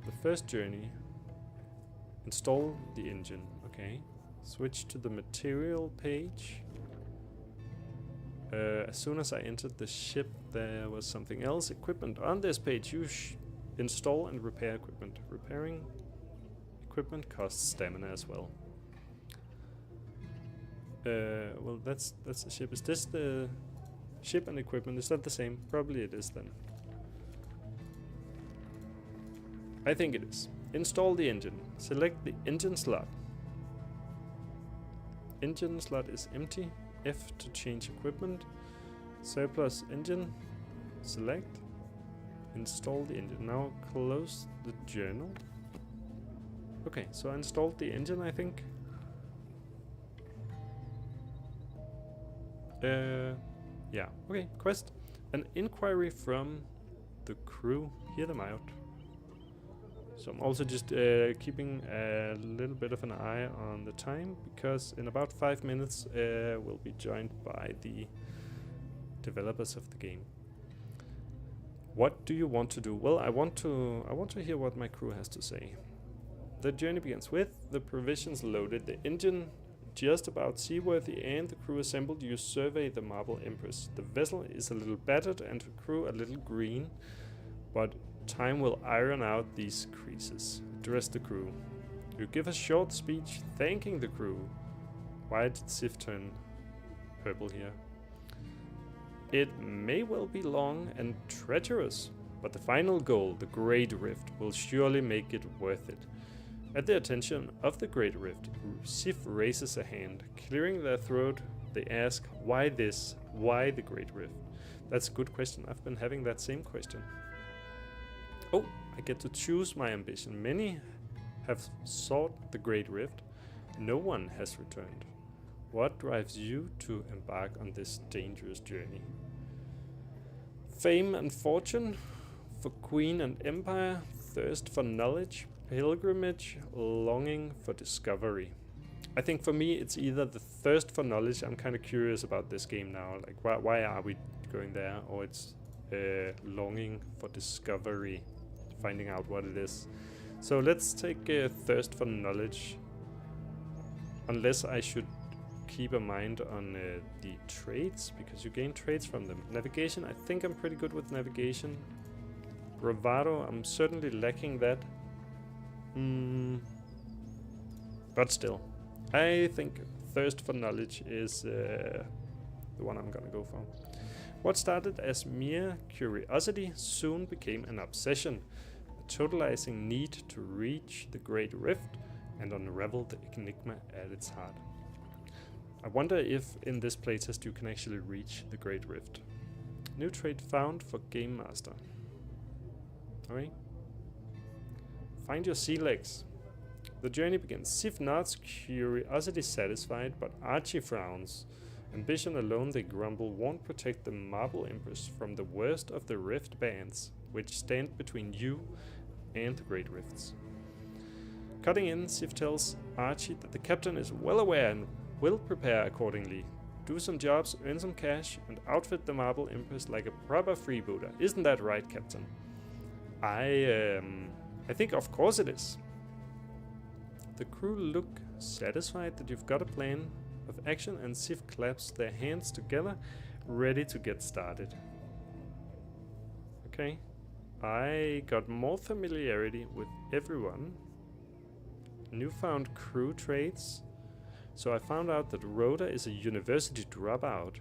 The first journey. Install the engine. Okay. Switch to the material page. As soon as I entered the ship, there was something else. Equipment. On this page, you install and repair equipment. Repairing equipment costs stamina as well. Well, that's the ship. Is this the ship and equipment? Is that the same? Probably it is then. I think it is. Install the engine. Select the engine slot. Engine slot is empty. F to change equipment. Surplus engine. Select. Install the engine. Now close the journal. Okay, so I installed the engine, I think. Yeah, okay, quest. An inquiry from the crew. Hear them out. So I'm also just keeping a little bit of an eye on the time, because in about 5 minutes we'll be joined by the developers of the game. What do you want to do? Well, I want to hear what my crew has to say. The journey begins with the provisions loaded, the engine just about seaworthy, and the crew assembled. You survey the Marble Empress. The vessel is a little battered and the crew a little green, but time will iron out these creases. Address the crew. You give a short speech thanking the crew. Why did Sif turn purple here? It may well be long and treacherous, but the final goal, the Great Rift, will surely make it worth it. At the attention of the Great Rift, Sif raises a hand. Clearing their throat, they ask, why this? Why the Great Rift? That's a good question. I've been having that same question. Oh, I get to choose my ambition. Many have sought the Great Rift. No one has returned. What drives you to embark on this dangerous journey? Fame and fortune? For queen and empire? Thirst for knowledge? Pilgrimage? Longing for discovery? I think for me it's either the thirst for knowledge. I'm kind of curious about this game now. Like, why are we going there? Or it's longing for discovery, finding out what it is. So let's take thirst for knowledge. Unless I should keep a mind on the traits, because you gain traits from them. Navigation, I think I'm pretty good with navigation. Bravado, I'm certainly lacking that. But still, I think thirst for knowledge is the one I'm gonna go for. What started as mere curiosity soon became an obsession, a totalizing need to reach the Great Rift and unravel the enigma at its heart. I wonder if in this playtest you can actually reach the Great Rift. New trait found for Game Master. Alright. Find your sea legs. The journey begins. Sif nods, curiosity satisfied, but Archie frowns. Ambition alone, they grumble, won't protect the Marble Empress from the worst of the rift bands, which stand between you and the Great Rifts. Cutting in, Sif tells Archie that the captain is well aware and will prepare accordingly. Do some jobs, earn some cash, and outfit the Marble Empress like a proper freebooter. Isn't that right, Captain? I think of course it is. The crew look satisfied that you've got a plan of action, and Sif claps their hands together, ready to get started. Okay. I got more familiarity with everyone. Newfound crew traits. So I found out that Rhoda is a university dropout.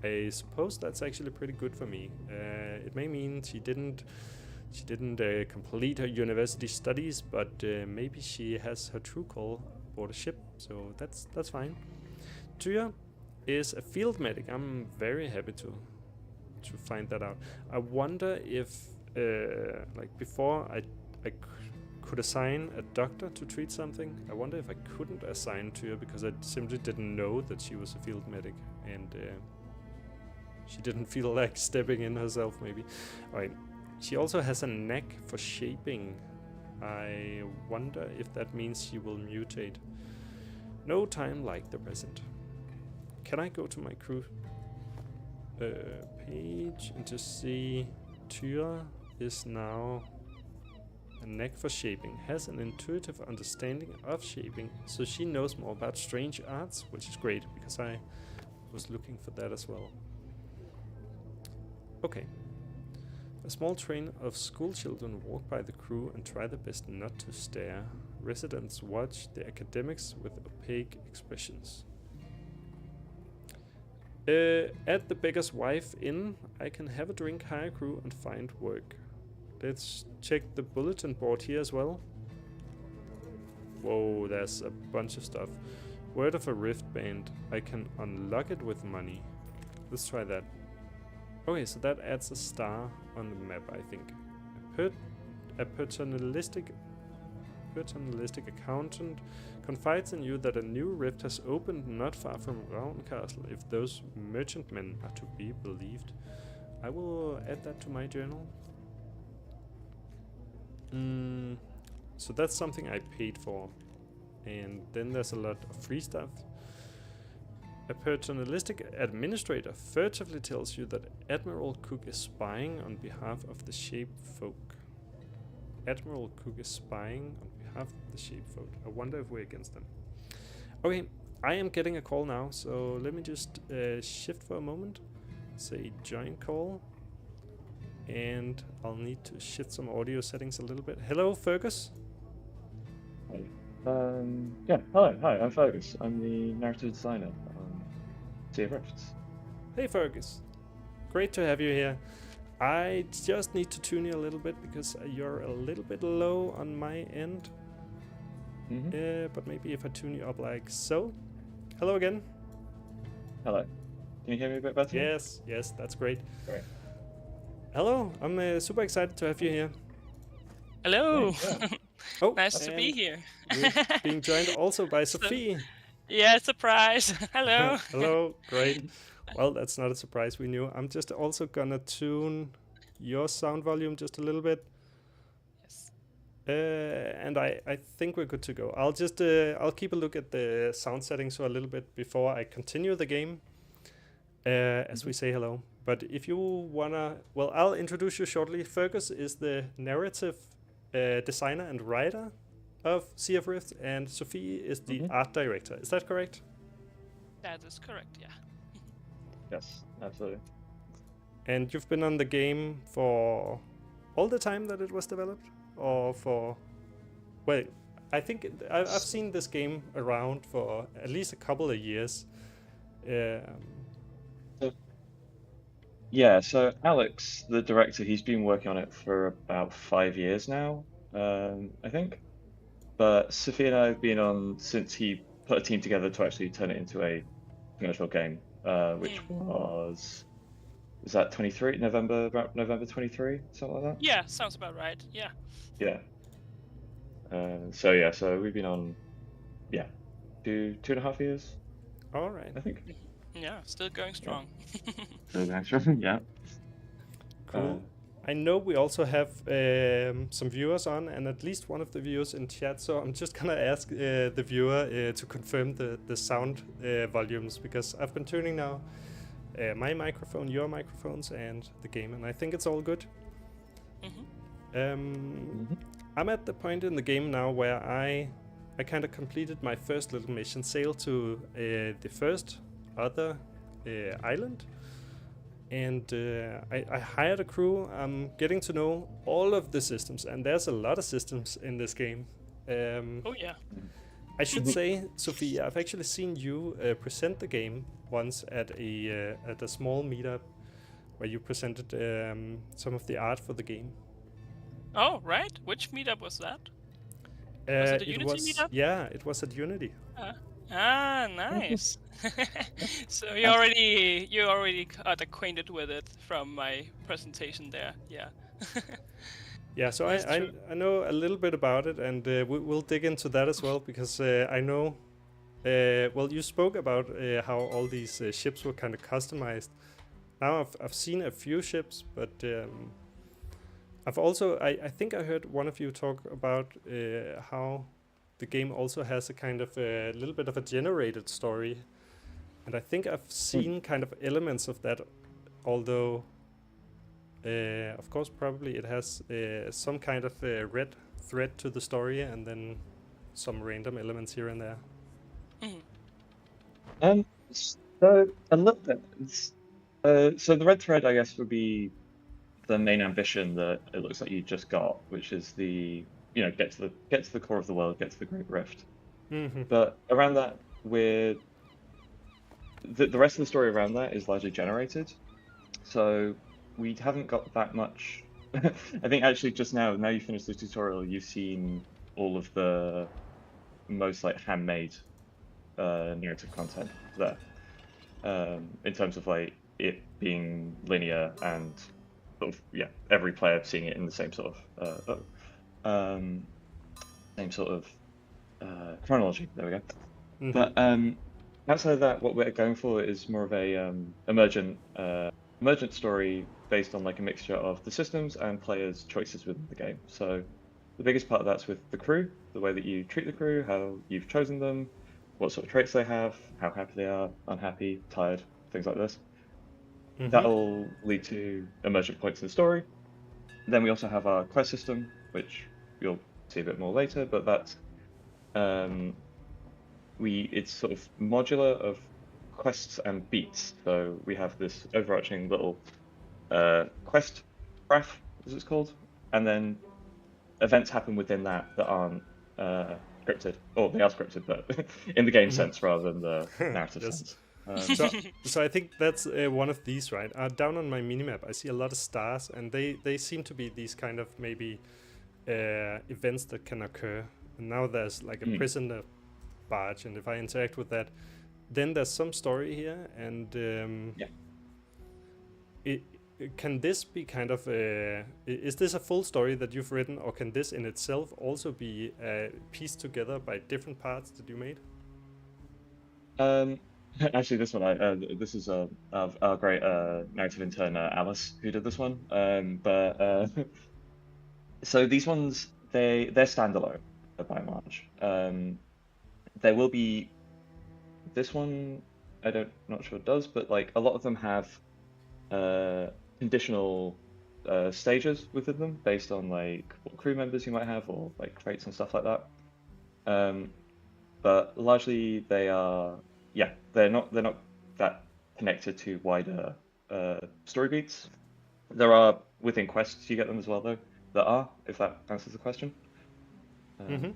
I suppose that's actually pretty good for me. It may mean she didn't complete her university studies, but maybe she has her true call aboard a ship, so that's fine. Tyr is a field medic. I'm very happy to find that out. I wonder if like before I could assign a doctor to treat something. I wonder if I couldn't assign Tyr because I simply didn't know that she was a field medic, and she didn't feel like stepping in herself maybe. Alright. She also has a knack for shaping. I wonder if that means she will mutate. No time like the present. Can I go to my crew page and just see Tyr is now a knack for shaping, has an intuitive understanding of shaping, so she knows more about strange arts, which is great because I was looking for that as well. Okay. A small train of school children walk by the crew and try their best not to stare. Residents watch the academics with opaque expressions. At the Beggar's Wife Inn, I can have a drink, hire crew, and find work. Let's check the bulletin board here as well. Whoa, there's a bunch of stuff. Word of a rift band. I can unlock it with money. Let's try that. Okay, so that adds a star on the map, I think. A paternalistic accountant confides in you that a new rift has opened not far from Ravncastle, if those merchantmen are to be believed. I will add that to my journal. So that's something I paid for. And then there's a lot of free stuff. A paternalistic administrator furtively tells you that Admiral Cook is spying on behalf of the Shape Folk. Admiral Cook is spying on behalf of the Shape Folk. I wonder if we're against them. Okay, I am getting a call now, so let me just shift for a moment. Say join call. And I'll need to shift some audio settings a little bit. Hello, Fergus? Hi. Yeah, hello, hi, I'm Fergus. I'm the narrative designer on Sea of Rifts. Hey, Fergus. Great to have you here. I just need to tune you a little bit because you're a little bit low on my end. But maybe if I tune you up like so. Hello again. Hello. Can you hear me a bit better? Yes, that's great. Great. Hello, I'm super excited to have you here. Hello. Yeah. Oh, Nice to be and here. we're being joined also by Sophie. Yeah, surprise. Hello. Hello, great. Well, that's not a surprise, we knew. I'm just also gonna tune your sound volume just a little bit. Yes. And I think we're good to go. I'll keep a look at the sound settings for a little bit before I continue the game, as we say hello. But if you wanna, well, I'll introduce you shortly. Fergus is the narrative designer and writer of Sea of Rift, and Sophie is the art director. Is that correct? That is correct, yeah. Yes, absolutely. And you've been on the game for all the time that it was developed? Or for... Well, I think I've seen this game around for at least a couple of years. Yeah, so Alex, the director, he's been working on it for about 5 years now, I think. But Sophie and I have been on since he put a team together to actually turn it into a commercial game, which was that 23 November, about November 23, something like that. Yeah, sounds about right. Yeah. Yeah. So we've been on, 2.5 years, All right. I think. Yeah, still going strong. Yeah. Cool. I know we also have some viewers on, and at least one of the viewers in chat. So I'm just gonna ask the viewer to confirm the sound volumes, because I've been tuning now my microphone, your microphones, and the game, and I think it's all good. I'm at the point in the game now where I kind of completed my first little mission, sail to the first other island. And I hired a crew. I'm getting to know all of the systems, and there's a lot of systems in this game. Oh yeah. I should say, Sophia, I've actually seen you present the game once at a small meetup where you presented some of the art for the game. Oh, right. Which meetup was that? Was it a Unity meetup? Yeah, it was at Unity. Nice. So you already got acquainted with it from my presentation there. Yeah. Yeah, so I know a little bit about it, and we'll dig into that as well, because I know. Well, you spoke about how all these ships were kind of customized. Now I've seen a few ships, but I've also I think I heard one of you talk about how the game also has a kind of a little bit of a generated story, and I think I've seen kind of elements of that, although of course probably it has some kind of red thread to the story, and then some random elements here and there. So a little bit. So the red thread, I guess, would be the main ambition that it looks like you just got, which is the get to the core of the world, get to the Great Rift. But around that, the rest of the story around that is largely generated. So we haven't got that much. I think actually just now you finished the tutorial, you've seen all of the most like handmade narrative content there, in terms of like it being linear and sort of, every player seeing it in the same sort of chronology. There we go. But outside of that, what we're going for is more of a emergent story based on like a mixture of the systems and players' choices within the game. So the biggest part of that's with the crew, the way that you treat the crew, how you've chosen them, what sort of traits they have, how happy they are, unhappy, tired, things like this. That'll lead to emergent points in the story. Then we also have our quest system, which you'll see a bit more later, but that's it's sort of modular of quests and beats. So we have this overarching little quest graph, as it's called, and then events happen within that aren't scripted, or they are scripted, but in the game sense rather than the narrative sense. So I think that's one of these, right? Down on my minimap, I see a lot of stars, and they seem to be these kind of maybe events that can occur. And now there's like a prisoner barge, and if I interact with that, then there's some story here, and can this be kind of is this a full story that you've written, or can this in itself also be pieced together by different parts that you made? Actually, this one, this is our great narrative intern Alice who did this one. So these ones, they're standalone by and large. There will be this one. Not sure it does, but like a lot of them have conditional stages within them based on like what crew members you might have or like traits and stuff like that. But largely they are, they're not that connected to wider story beats. There are within quests you get them as well though. There are, if that answers the question. Yeah.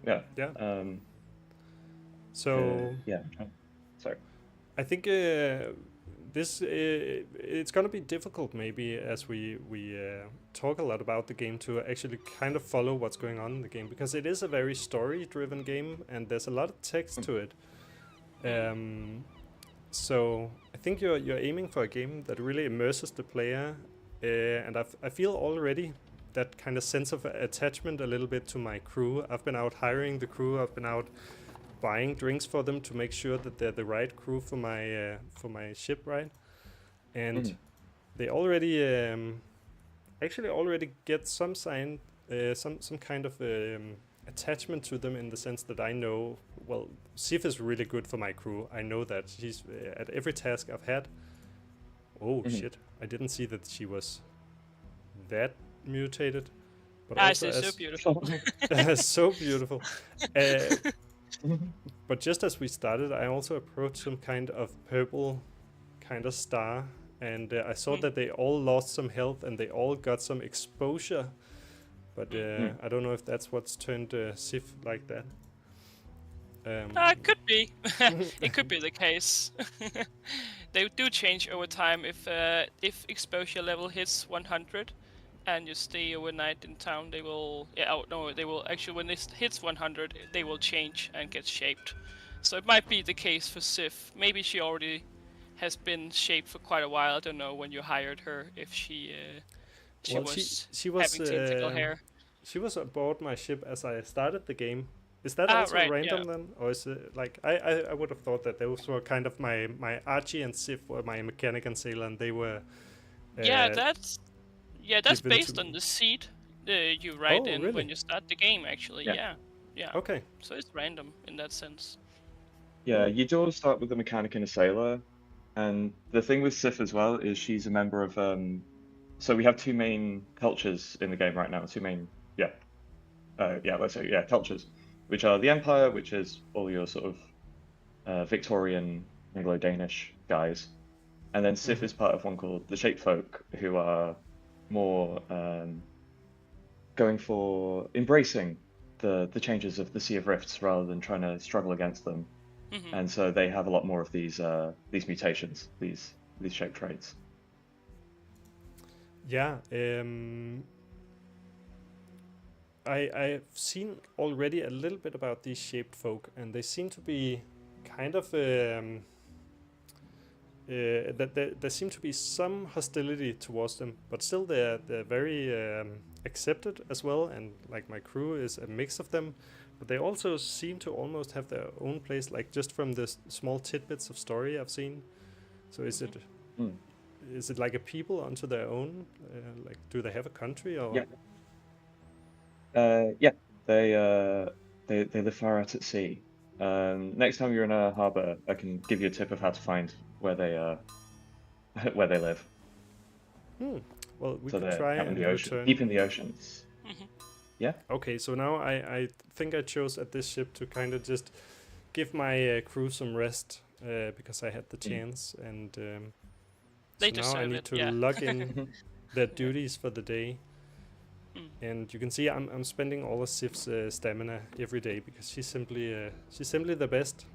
Yeah. Yeah. Sorry. I think this it's gonna be difficult maybe as we talk a lot about the game to actually kind of follow what's going on in the game, because it is a very story-driven game and there's a lot of text to it. So I think you're aiming for a game that really immerses the player, and I feel already that kind of sense of attachment a little bit to my crew. I've been out hiring the crew. I've been out buying drinks for them to make sure that they're the right crew for my ship, right? And they already actually already get some sign, some kind of attachment to them, in the sense that I know, well, Sif is really good for my crew. I know that she's at every task I've had. Oh shit! I didn't see that she was that mutated. But also so beautiful. so beautiful. But just as we started, I also approached some kind of purple kind of star, and I saw that they all lost some health and they all got some exposure. But I don't know if that's what's turned Sif like that. It could be. It could be the case. They do change over time. If exposure level hits 100 and you stay overnight in town, they will... they will actually, when it hits 100, they will change and get shaped. So it might be the case for Sif. Maybe she already has been shaped for quite a while. I don't know when you hired her, if she was having tentacle hair. She was aboard my ship as I started the game. Is that also random then? Or is it like... I would have thought that those were kind of my Archie and Sif were my mechanic and sailor, and they were... that's based on the seed you write in really? when you start the game, actually. Yeah. Okay. So it's random in that sense. Yeah, you do always start with a mechanic and a sailor. And the thing with Sif as well is she's a member of... so we have two main cultures in the game right now. Two main... cultures. Which are the Empire, which is all your sort of Victorian Anglo-Danish guys. And then Sif is part of one called the Shape Folk, who are more going for embracing the changes of the Sea of Rifts rather than trying to struggle against them. And so they have a lot more of these mutations, these shape traits. Yeah, I've seen already a little bit about these shaped folk, and they seem to be kind of that there seem to be some hostility towards them, but still they're very accepted as well. And like my crew is a mix of them, but they also seem to almost have their own place, like just from the small tidbits of story I've seen. So is it like a people unto their own? Like, do they have a country or? Yeah. They live far out at sea. Next time you're in a harbour, I can give you a tip of how to find where they live. Well, we so could try and return. Deep in the oceans. Yeah. Okay, so now I think I chose at this ship to kind of just give my crew some rest because I had the chance, and so now I need to log in their duties for the day. And you can see I'm spending all of Sif's stamina every day because she's simply the best.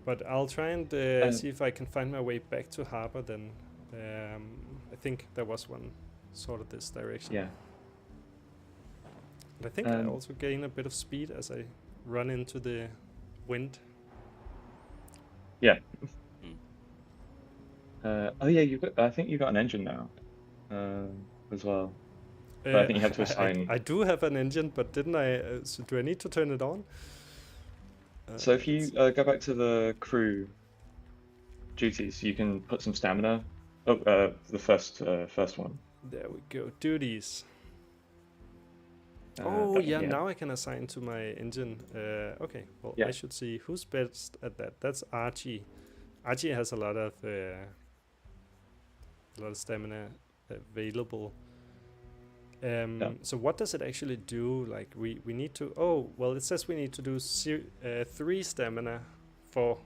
But I'll try and see if I can find my way back to harbor. Then I think there was one sort of this direction. Yeah. And I think I also gain a bit of speed as I run into the wind. Yeah. I think you got an engine now. As well. But I think you have to assign... I do have an engine, but didn't I... so do I need to turn it on? So if you go back to the crew duties, you can put some stamina. The first one. There we go. Duties. Oh yeah, now I can assign to my engine. Okay, well I should see who's best at that. That's Archie. Archie has a lot of stamina available. So what does it actually do? Like we need to. Oh well, it says we need to do 3 stamina for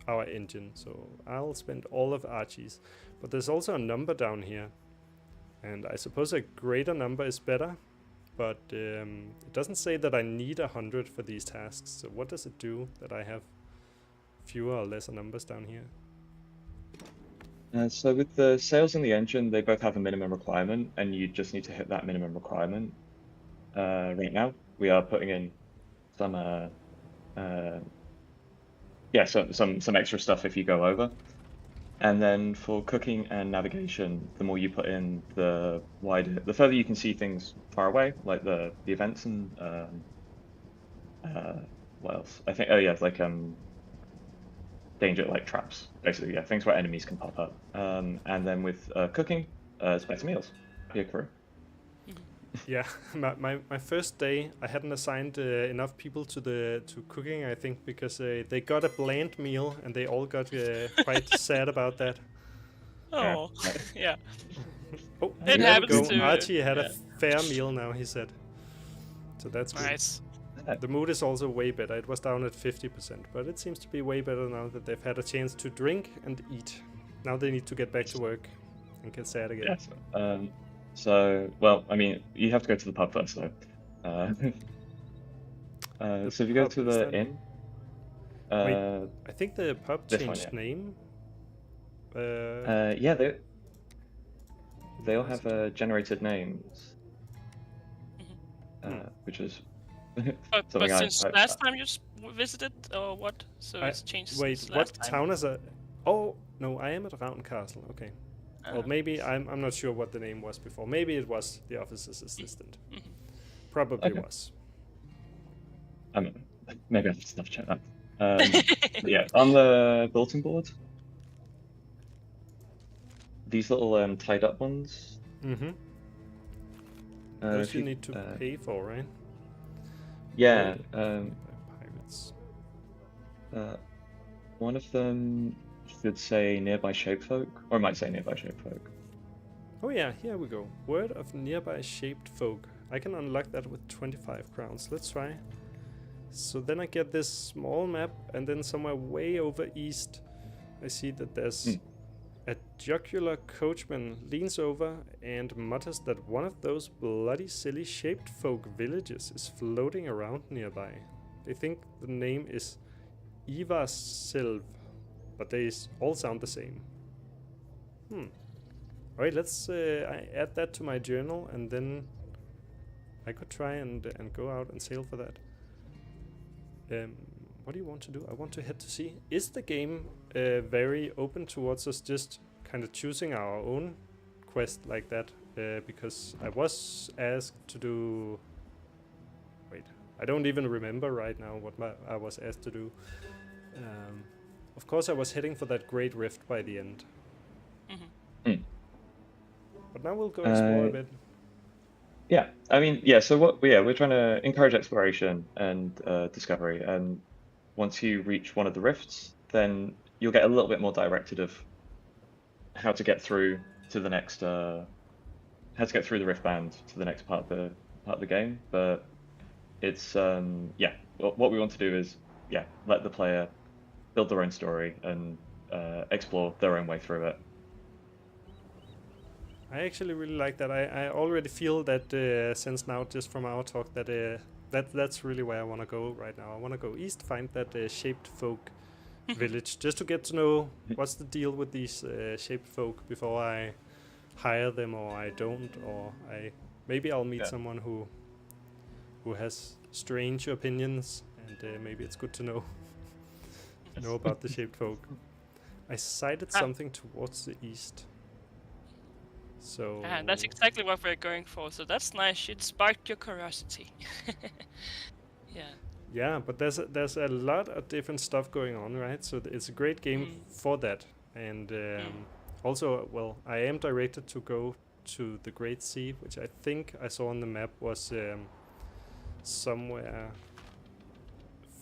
our engine. So I'll spend all of Archie's. But there's also a number down here, and I suppose a greater number is better. But it doesn't say that I need 100 for these tasks. So what does it do that I have fewer or lesser numbers down here? So with the sails and the engine, they both have a minimum requirement, and you just need to hit that minimum requirement. Right now, we are putting in some some extra stuff if you go over. And then for cooking and navigation, the more you put in, the further you can see things far away, like the events and what else? I think danger, like traps, basically, things where enemies can pop up. And then with cooking, it's better meals for your crew. Yeah, my first day I hadn't assigned enough people to cooking, I think, because they got a bland meal and they all got quite sad about that. Oh, yeah. Oh, it happens to Archie had a fair meal now, he said. So that's nice. Good. The mood is also way better. It was down at 50%, but it seems to be way better now that they've had a chance to drink and eat. Now they need to get back to work and get sad again. Yes. So, well, I mean, you have to go to the pub first, though. So if you go to the inn... Wait, I think the pub changed name. Yeah, they all have generated names, which is but since last time you visited, or what? So it's changed. Wait, what town is it? Oh no, I am at Ravn Castle. Okay. Well, maybe I'm not sure what the name was before. Maybe it was the officer's assistant. Probably was. Maybe I have to stuff check that. Yeah, on the bulletin board, these little tied up ones. Those you need to pay for, right? Yeah. Pirates. One of them should say nearby shaped folk, or it might say nearby shaped folk. Oh yeah, here we go. Word of nearby shaped folk. I can unlock that with 25 crowns. Let's try. So then I get this small map, and then somewhere way over east, I see that there's a jocular coachman leans over and mutters that one of those bloody silly shaped folk villages is floating around nearby. They think the name is Ivarsilv, but they all sound the same. Alright, let's I add that to my journal, and then I could try and go out and sail for that. What do you want to do? I want to head to sea. Is the game very open towards us just kind of choosing our own quest like that? Because I was asked to do... Wait, I don't even remember right now what I was asked to do. Of course I was heading for that Great Rift by the end. But now we'll go explore a bit. Yeah, I mean, yeah, so we're trying to encourage exploration and discovery, and once you reach one of the rifts, then you'll get a little bit more directed of how to get through to the next how to get through the rift band to the next part of the game. But it's what we want to do is let the player build their own story and explore their own way through it. I actually really like that. I already feel that since now, just from our talk, that that's really where I want to go right now. I want to go east, find that shaped folk village, just to get to know what's the deal with these shaped folk before I hire them, or I don't, or maybe I'll meet someone who has strange opinions, and maybe it's good to know about the shaped folk. I sighted something towards the east. So and that's exactly what we're going for. So that's nice. It sparked your curiosity. Yeah, but there's a lot of different stuff going on, right? So it's a great game for that. And also, well, I am directed to go to the Great Sea, which I think I saw on the map was somewhere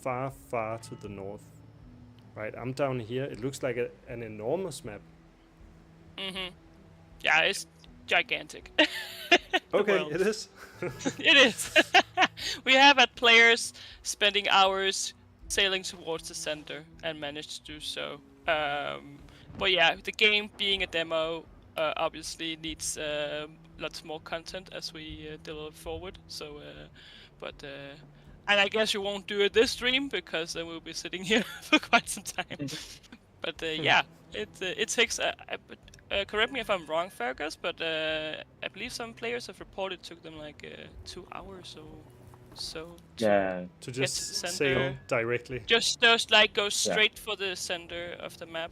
far, far to the north. Right, I'm down here. It looks like an enormous map. Mm-hmm. Yeah, it's gigantic. Okay, it is. It is. We have had players spending hours sailing towards the center and managed to do so. But yeah, the game being a demo obviously needs lots more content as we develop forward. So, and I guess you won't do it this stream because then we'll be sitting here for quite some time. But yeah, it takes. Correct me if I'm wrong, Fergus, but I believe some players have reported it took them like 2 hours or so. To just sail directly. Just like go straight for the center of the map.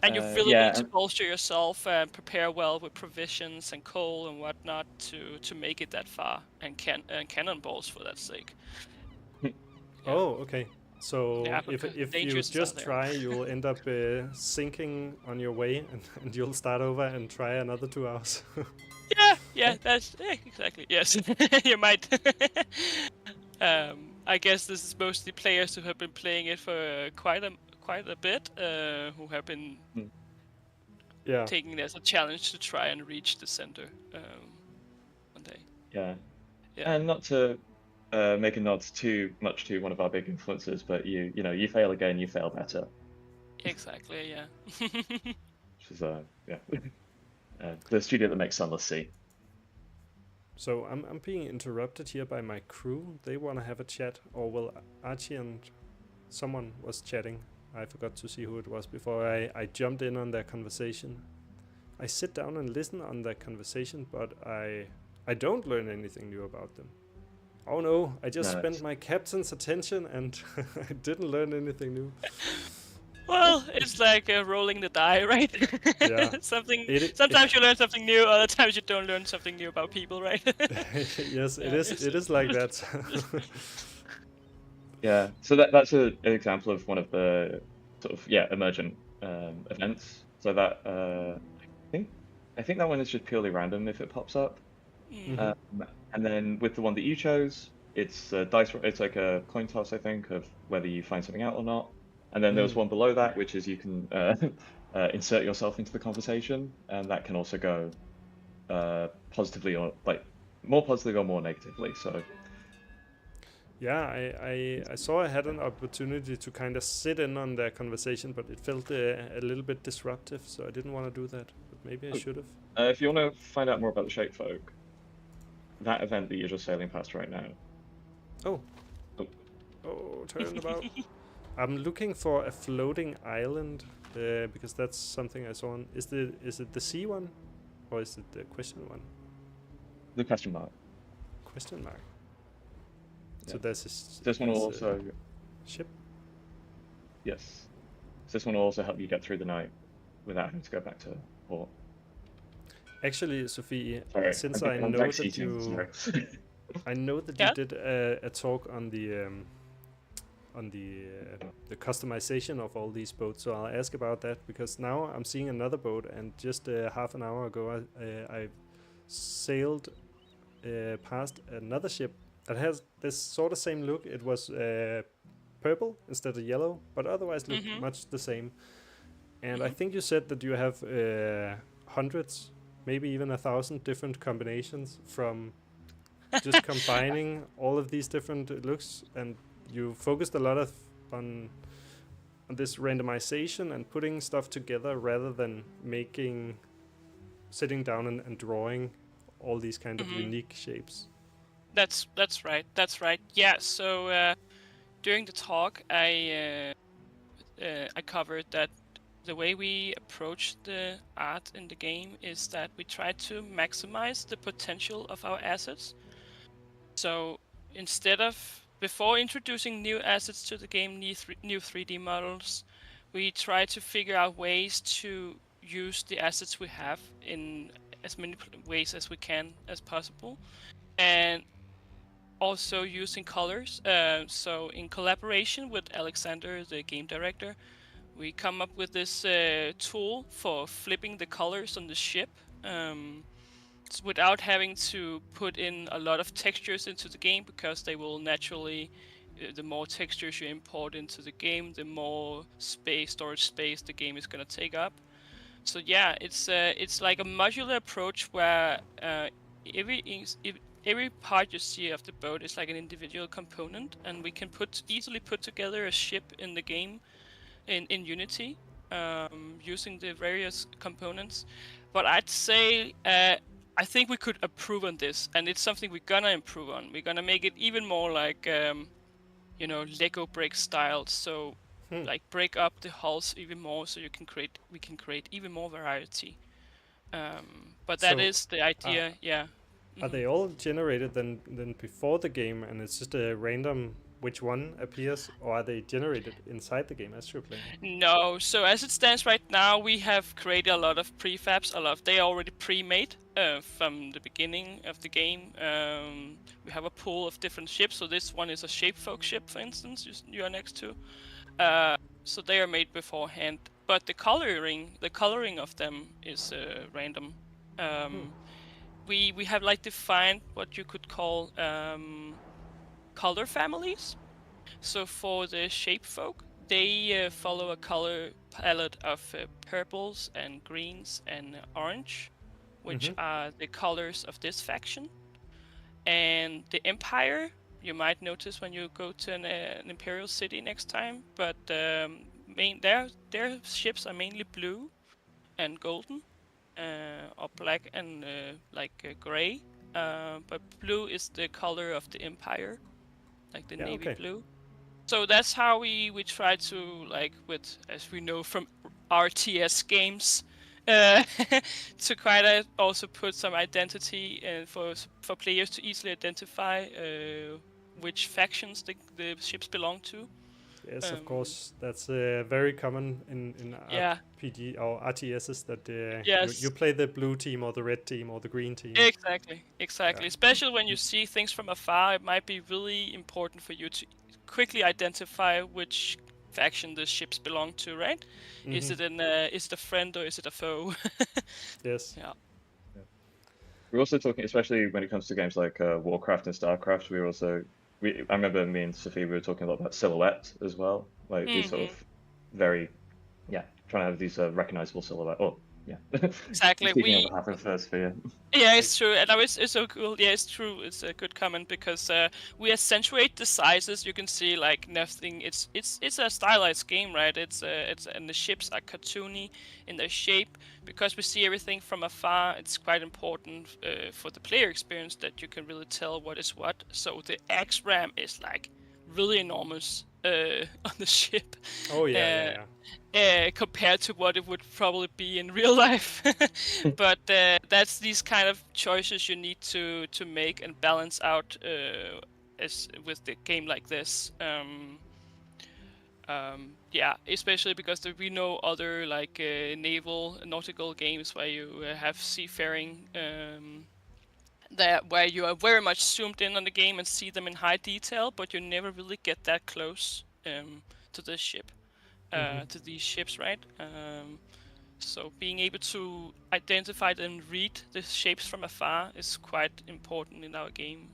And you really need to bolster yourself and prepare well with provisions and coal and whatnot to make it that far, and cannonballs for that sake. Oh, okay. So if you just try, you'll end up sinking on your way, and you'll start over and try another 2 hours. That's exactly. Yes, you might. I guess this is mostly players who have been playing it for quite a bit, who have been taking it as a challenge to try and reach the center one day. Yeah. And not to make a nod too much to one of our big influencers, but you you fail again, you fail better. Exactly. Yeah. Which is the studio that makes Sunless Sea. So I'm being interrupted here by my crew. They want to have a chat, or well, Archie and someone was chatting. I forgot to see who it was before I jumped in on their conversation. I sit down and listen on their conversation, but I don't learn anything new about them. Oh no, I just spent my captain's attention and I didn't learn anything new. Well, it's like rolling the die, right? Yeah. Sometimes you learn something new, other times you don't learn something new about people, right? Yes, it is like that. Yeah, so that's an example of one of the sort of emergent events. So that I think that one is just purely random if it pops up. Mm-hmm. And then with the one that you chose, it's dice. It's like a coin toss, I think, of whether you find something out or not. And then there's one below that, which is you can insert yourself into the conversation, and that can also go positively or more positively or more negatively. So. Yeah, I saw I had an opportunity to kind of sit in on their conversation, but it felt a little bit disruptive, so I didn't want to do that. But maybe I should have. If you want to find out more about the Shape Folk, that event that you're just sailing past right now. Oh, turn about. I'm looking for a floating island because that's something I saw on. Is it the sea one, or is it the question one? The question mark. Question mark. Yeah. So this one will also ship. Yes, this one will also help you get through the night without having to go back to port. Actually, Sophie, sorry, since I know that you, I know that you did a talk on the customization of all these boats, so I'll ask about that because now I'm seeing another boat, and just half an hour ago I sailed past another ship that has this sort of same look. It was purple instead of yellow, but otherwise looked much the same. And I think you said that you have hundreds, maybe even 1,000 different combinations from just combining all of these different looks, and you focused a lot on this randomization and putting stuff together rather than sitting down and drawing all these kind of unique shapes. That's right. Yeah. So during the talk, I covered that the way we approach the art in the game is that we try to maximize the potential of our assets. So before introducing new assets to the game, new 3D models, we try to figure out ways to use the assets we have in as many ways as we can as possible, and also using colors. So in collaboration with Alexander, the game director, we come up with this tool for flipping the colors on the ship. Without having to put in a lot of textures into the game, because they will naturally, the more textures you import into the game, the more storage space the game is going to take up. So yeah, it's like a modular approach where every part you see of the boat is like an individual component, and we can easily put together a ship in the game in Unity using the various components. But I'd say I think we could improve on this, and it's something we're gonna improve on. We're gonna make it even more like Lego brick style. So like break up the hulls even more, so we can create even more variety. But that is the idea, yeah. Are they all generated then before the game, and it's just a random which one appears, or are they generated inside the game as you're playing? No, so as it stands right now, we have created a lot of prefabs. They are already pre-made from the beginning of the game. We have a pool of different ships. So this one is a Shapefolk ship, for instance, you are next to. So they are made beforehand, but the coloring of them is random. We have like defined what you could call color families. So for the Shapefolk, they follow a color palette of purples and greens and orange, which are the colors of this faction. And the Empire, you might notice when you go to an Imperial city next time, but their ships are mainly blue and golden, or black and gray. But blue is the color of the Empire, like the navy blue. So that's how we try to, like, with, as we know from RTS games, to kind of also put some identity for players to easily identify which factions the ships belong to. Yes, of course. That's very common in RPG or RTSs that you play the blue team or the red team or the green team. Exactly. Yeah. Especially when you see things from afar, it might be really important for you to quickly identify which faction the ships belong to, right? Is it a friend or is it a foe? Yes. Yeah. We're also talking, especially when it comes to games like Warcraft and Starcraft. I remember me and Sophie, we were talking a lot about silhouette as well, like these sort of very, trying to have these recognizable silhouette. Oh, yeah. Exactly. Speaking on behalf of First Sphere. Yeah, it's true, and it's so cool. Yeah, it's true. It's a good comment because we accentuate the sizes. You can see like nothing. It's a stylized game, right? And the ships are cartoony in their shape because we see everything from afar. It's quite important for the player experience that you can really tell what is what. So the X-Ram is like really enormous on the ship. Oh yeah. Compared to what it would probably be in real life. But that's these kind of choices you need to make and balance out as with the game like this. Especially because we know other like nautical games where you have seafaring where you are very much zoomed in on the game and see them in high detail, but you never really get that close to this ship. To these ships, right? So being able to identify and read the shapes from afar is quite important in our game,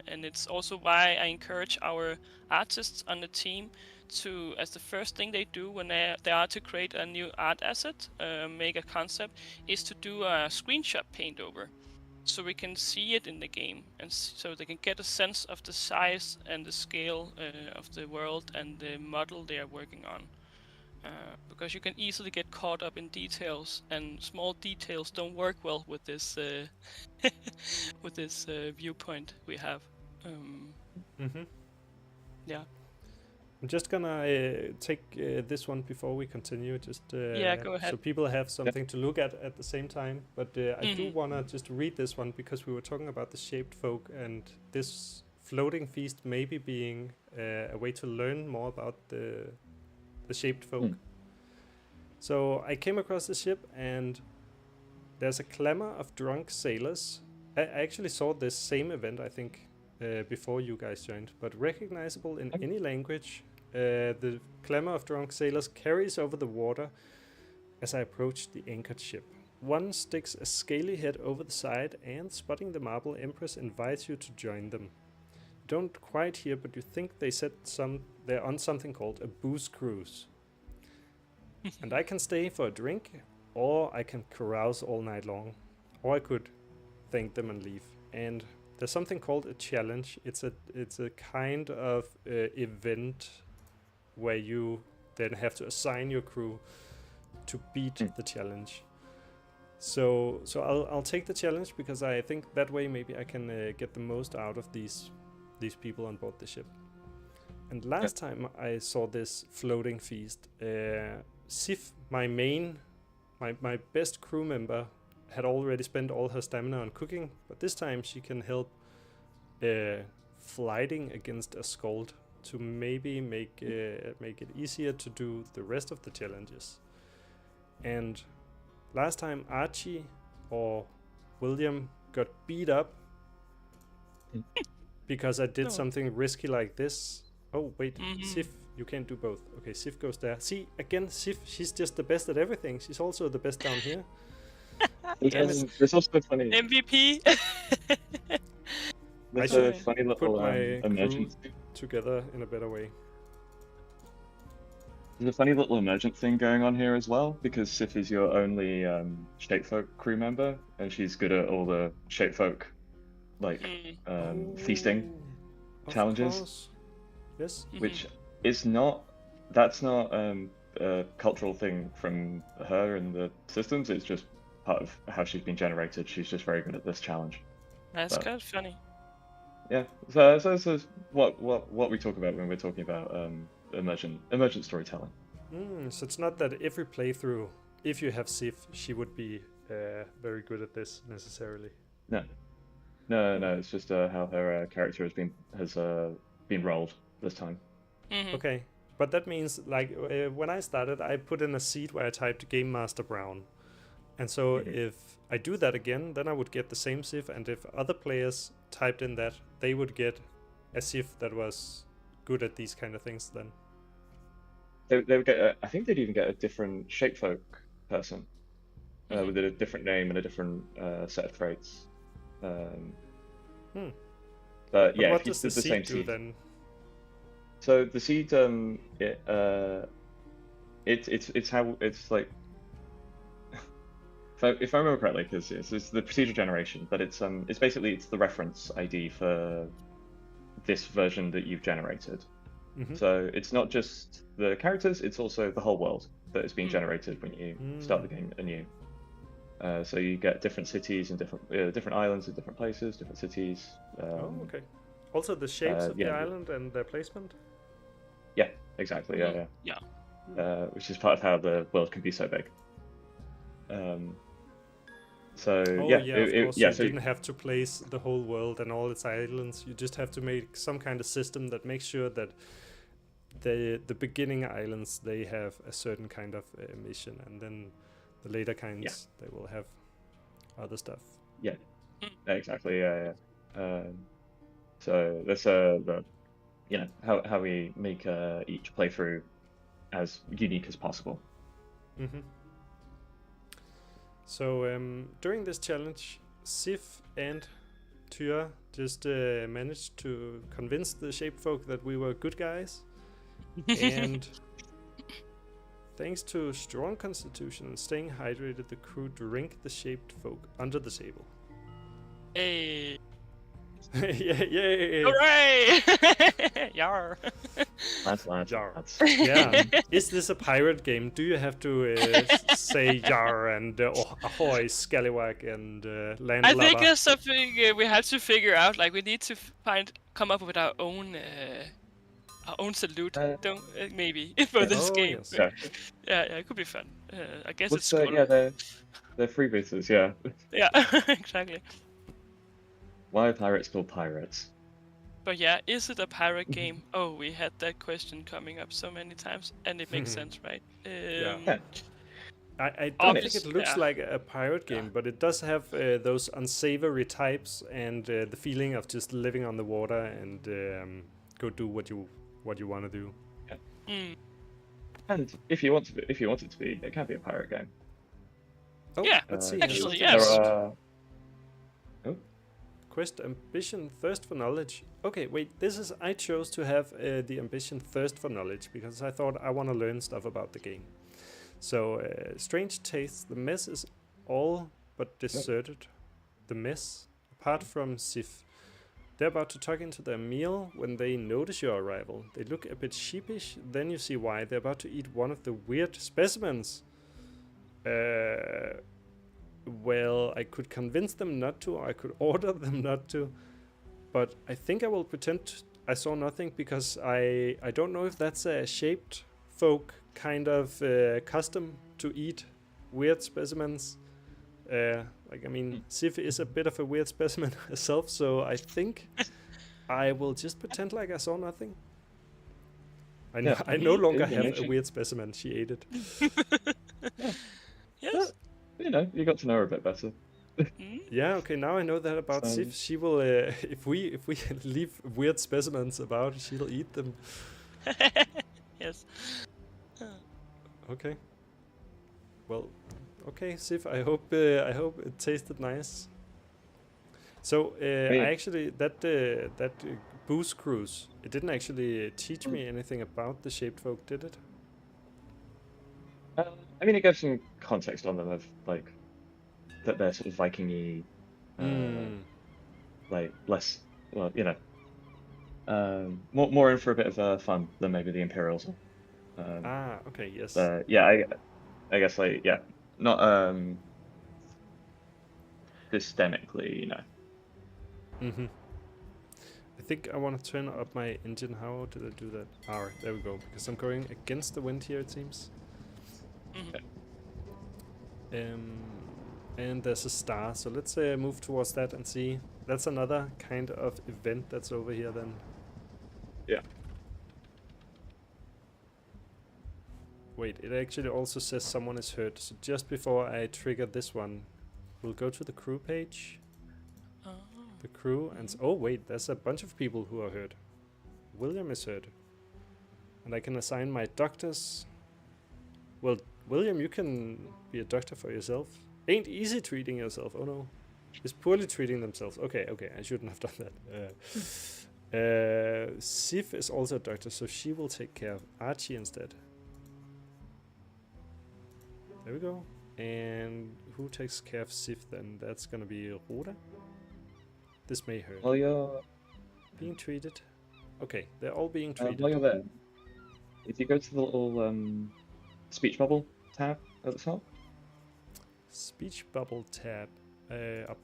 and it's also why I encourage our artists on the team to, as the first thing they do when they are to create a new art asset, make a concept, is to do a screenshot paint over, so we can see it in the game, and so they can get a sense of the size and the scale of the world and the model they are working on. Because you can easily get caught up in details, and small details don't work well with this with this viewpoint we have. Yeah. I'm just gonna take this one before we continue. Just go ahead. So people have something to look at the same time. But I do wanna just read this one because we were talking about the shaped folk and this floating feast maybe being a way to learn more about the shaped folk. So I came across the ship and there's a clamor of drunk sailors. I actually saw this same event, I think, before you guys joined, but recognizable in any language, The clamor of drunk sailors carries over the water as I approach the anchored ship. One sticks a scaly head over the side, and spotting the Marble Empress invites you to join them. You don't quite hear, but you think they're on something called a booze cruise. And I can stay for a drink, or I can carouse all night long, or I could thank them and leave. And there's something called a challenge. It's a kind of event where you then have to assign your crew to beat the challenge. So I'll take the challenge, because I think that way maybe I can get the most out of these people on board the ship. And last time I saw this floating feast, Sif, my best crew member, had already spent all her stamina on cooking, but this time she can help flighting against a Skald to maybe make it easier to do the rest of the challenges. And last time Archie or William got beat up because I did something risky like this. Oh wait, Sif, you can't do both. Okay, Sif goes there. See, again, Sif, she's just the best at everything. She's also the best down here. It's also funny. MVP. There's a funny little put my emergent crew together in a better way. There's a funny little emergent thing going on here as well, because Sif is your only Shapefolk crew member, and she's good at all the Shapefolk feasting challenges. Yes. Which is not. That's not a cultural thing from her and the systems. It's just part of how she's been generated. She's just very good at this challenge. That's kind of funny. Yeah. So what we talk about when we're talking about emergent storytelling. So it's not that every playthrough, if you have Sif, she would be very good at this necessarily. No. It's just how her character has been rolled this time. Okay, but that means when I started, I put in a seed where I typed Game Master Brown, and so if I do that again, then I would get the same Sif, and if other players typed in that, they would get a Sif that was good at these kind of things. Then they would get. I think they'd even get a different Shapefolk person with a different name and a different set of traits. But yeah, what if you does did the same seed then? So the seed, it's how it's like. If I remember correctly, because it's the procedural generation, but it's basically the reference ID for this version that you've generated. So it's not just the characters; it's also the whole world that is being generated when you start the game anew. So you get different cities and different islands in different places, different cities. Okay. Also the shapes of the island and their placement. Yeah, exactly. Yeah. Which is part of how the world can be so big. So you didn't have to place the whole world and all its islands. You just have to make some kind of system that makes sure that the beginning islands, they have a certain kind of mission, and then the later kinds they will have other stuff. Yeah, exactly. Yeah. So that's how we make each playthrough as unique as possible. So during this challenge, Sif and Tyr just managed to convince the Shapefolk that we were good guys, and thanks to strong constitution and staying hydrated, the crew drink the shaped folk under the table. Hey! Yay! Hooray! Yar! Yar. Yeah. Is this a pirate game? Do you have to say yar and ahoy, scallywag, and land I lava? think it's something we have to figure out. Like, we need to come up with our own salute. Maybe for this game. Yes. Yeah, it could be fun. I guess What's it's cool. they're freebooters. Yeah. Yeah, exactly. Why are pirates called pirates? But yeah, is it a pirate game? Oh, we had that question coming up so many times, and it makes sense, right? I don't think it looks like a pirate game, but it does have those unsavory types and the feeling of just living on the water and go do what you want to do. And if you want it to be, it can be a pirate game. Oh, Yeah, let's see. actually, There yes. are. Oh, Quest, ambition, thirst for knowledge. Okay, wait. I chose to have the ambition, thirst for knowledge because I thought I want to learn stuff about the game. So, strange tastes. The mess is all but deserted. The mess, apart from Sif. They're about to tuck into their meal when they notice your arrival. They look a bit sheepish, then you see why. They're about to eat one of the weird specimens. Well, I could convince them not to, or I could order them not to. But I think I will pretend I saw nothing because I don't know if that's a shaped folk kind of custom to eat weird specimens. Sif is a bit of a weird specimen herself, so I think I will just pretend like I saw nothing. I no longer have a weird specimen. She ate it. Yes. You got to know her a bit better. Yeah, okay, now I know that about Sif. She will, if we leave weird specimens about, she'll eat them. Yes. Okay. Well, okay, Sif. I hope it tasted nice. So I actually that booze cruise, it didn't actually teach me anything about the shaped folk, did it? It gave some context on them of like that they're sort of Viking-y, like less, well, more in for a bit of fun than maybe the Imperials. Okay, yes. Yeah, I guess not systemically, Mm-hmm. I think I want to turn up my engine. How did I do that? There we go. Because I'm going against the wind here, it seems. And there's a star, so let's move towards that and see. That's another kind of event that's over here then. Yeah. Wait, it actually also says someone is hurt. So just before I trigger this one, we'll go to the crew page. The crew, and oh wait, there's a bunch of people who are hurt. William is hurt. And I can assign my doctors. Well, William, you can be a doctor for yourself. Ain't easy treating yourself. Oh no. Is poorly treating themselves. Okay, I shouldn't have done that. Sif is also a doctor, so she will take care of Archie instead. There we go. And who takes care of Sif then? That's gonna be Rhoda. This may hurt. Well, you're being treated. Okay, they're all being treated. While you're there, if you go to the little speech bubble tab at the top. Speech bubble tab. Up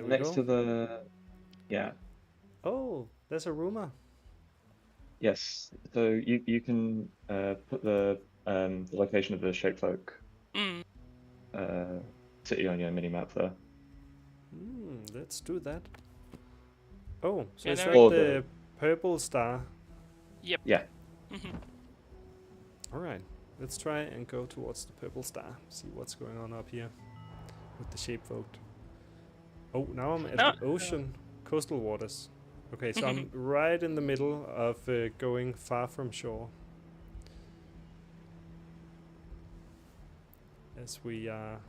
next to the... Yeah. Oh, there's a rumor. Yes. So you can put the location of the shape folk city on your mini map there. Let's do that. Oh, so Yeah, is there that we the purple star? Yep. Yeah. Alright, let's try and go towards the purple star. See what's going on up here with the shape folk. Oh, now I'm at the ocean, coastal waters. Okay, so I'm right in the middle of going far from shore. As we are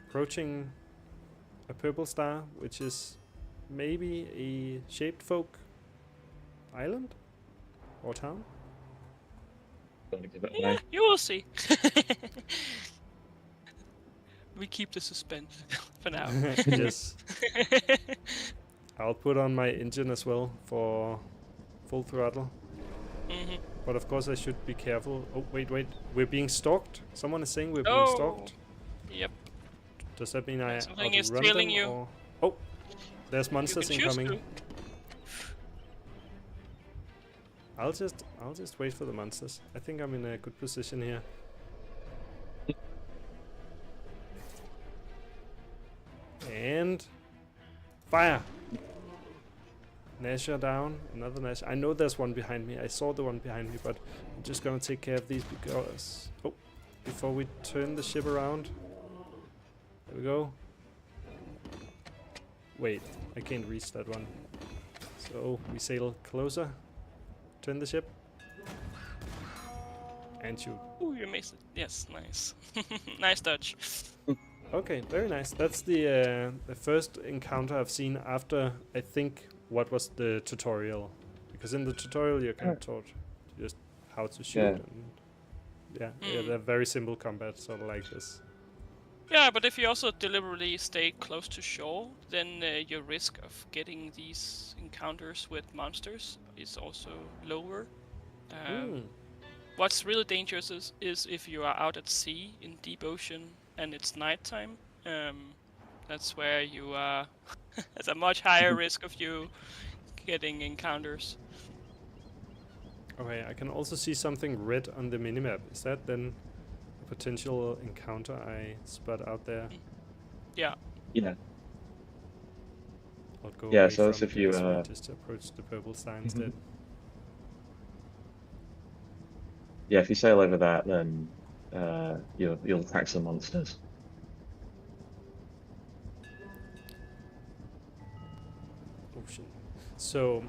approaching a purple star, which is maybe a shaped folk island or town. Yeah, you will see. We keep the suspense for now. Yes. I'll put on my engine as well for full throttle. But of course I should be careful. Oh, wait. We're being stalked? Someone is saying we're being stalked? Yep. Does that mean I Something is outrun tailing them, you. or... Oh, there's monsters incoming. I'll just wait for the monsters. I think I'm in a good position here. And fire! Nasher down, another Nasher. I know there's one behind me. I saw the one behind me, but I'm just gonna take care of these because... Oh, before we turn the ship around. There we go. Wait, I can't reach that one. So we sail closer. Turn the ship. and shoot. Ooh, you missed it. Yes, nice. Nice dodge. Okay, very nice. That's the first encounter I've seen after, I think, what was the tutorial. Because in the tutorial you're kind of taught just how to shoot. Yeah. And yeah, they're very simple combat, sort of like this. Yeah, but if you also deliberately stay close to shore, then your risk of getting these encounters with monsters is also lower. What's really dangerous is if you are out at sea in deep ocean and it's nighttime. That's where you are. There's a much higher risk of you getting encounters. Okay, I can also see something red on the minimap. Is that then a potential encounter I spot out there? Yeah. Yeah. I'll go Yeah, away so that's from if you, this one, just approach the purple sign instead. Yeah, if you sail over that, then you'll attack some monsters. Ocean. So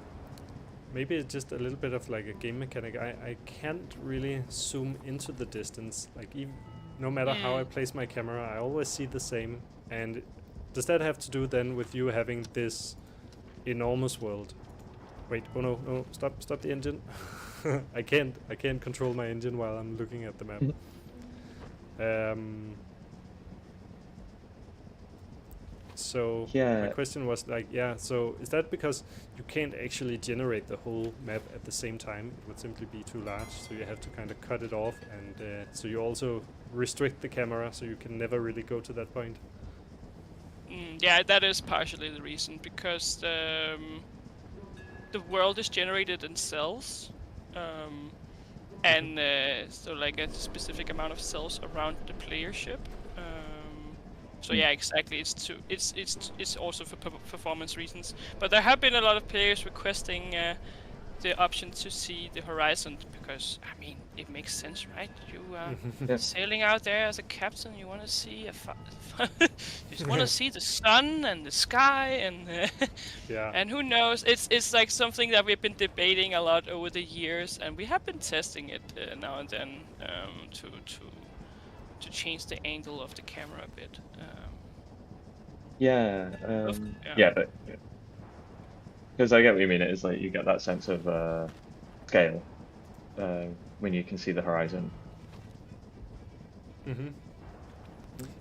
maybe it's just a little bit of like a game mechanic. I can't really zoom into the distance. Like even no matter how I place my camera, I always see the same. And does that have to do then with you having this enormous world? Wait, oh no, stop the engine. I can't control my engine while I'm looking at the map. So Yeah. my question was like, so is that because you can't actually generate the whole map at the same time? It would simply be too large, so you have to kind of cut it off, and so you also restrict the camera, so you can never really go to that point. Yeah, that is partially the reason, because the world is generated in cells, and so like a specific amount of cells around the player ship. So yeah, exactly. It's also for performance reasons. But there have been a lot of players requesting the option to see the horizon, because I mean it makes sense, right? You sailing out there as a captain, you want to see you just want to see the sun and the sky, and and who knows? It's like something that we've been debating a lot over the years, and we have been testing it now and then to change the angle of the camera a bit. But because I get what you mean. It is like you get that sense of scale when you can see the horizon.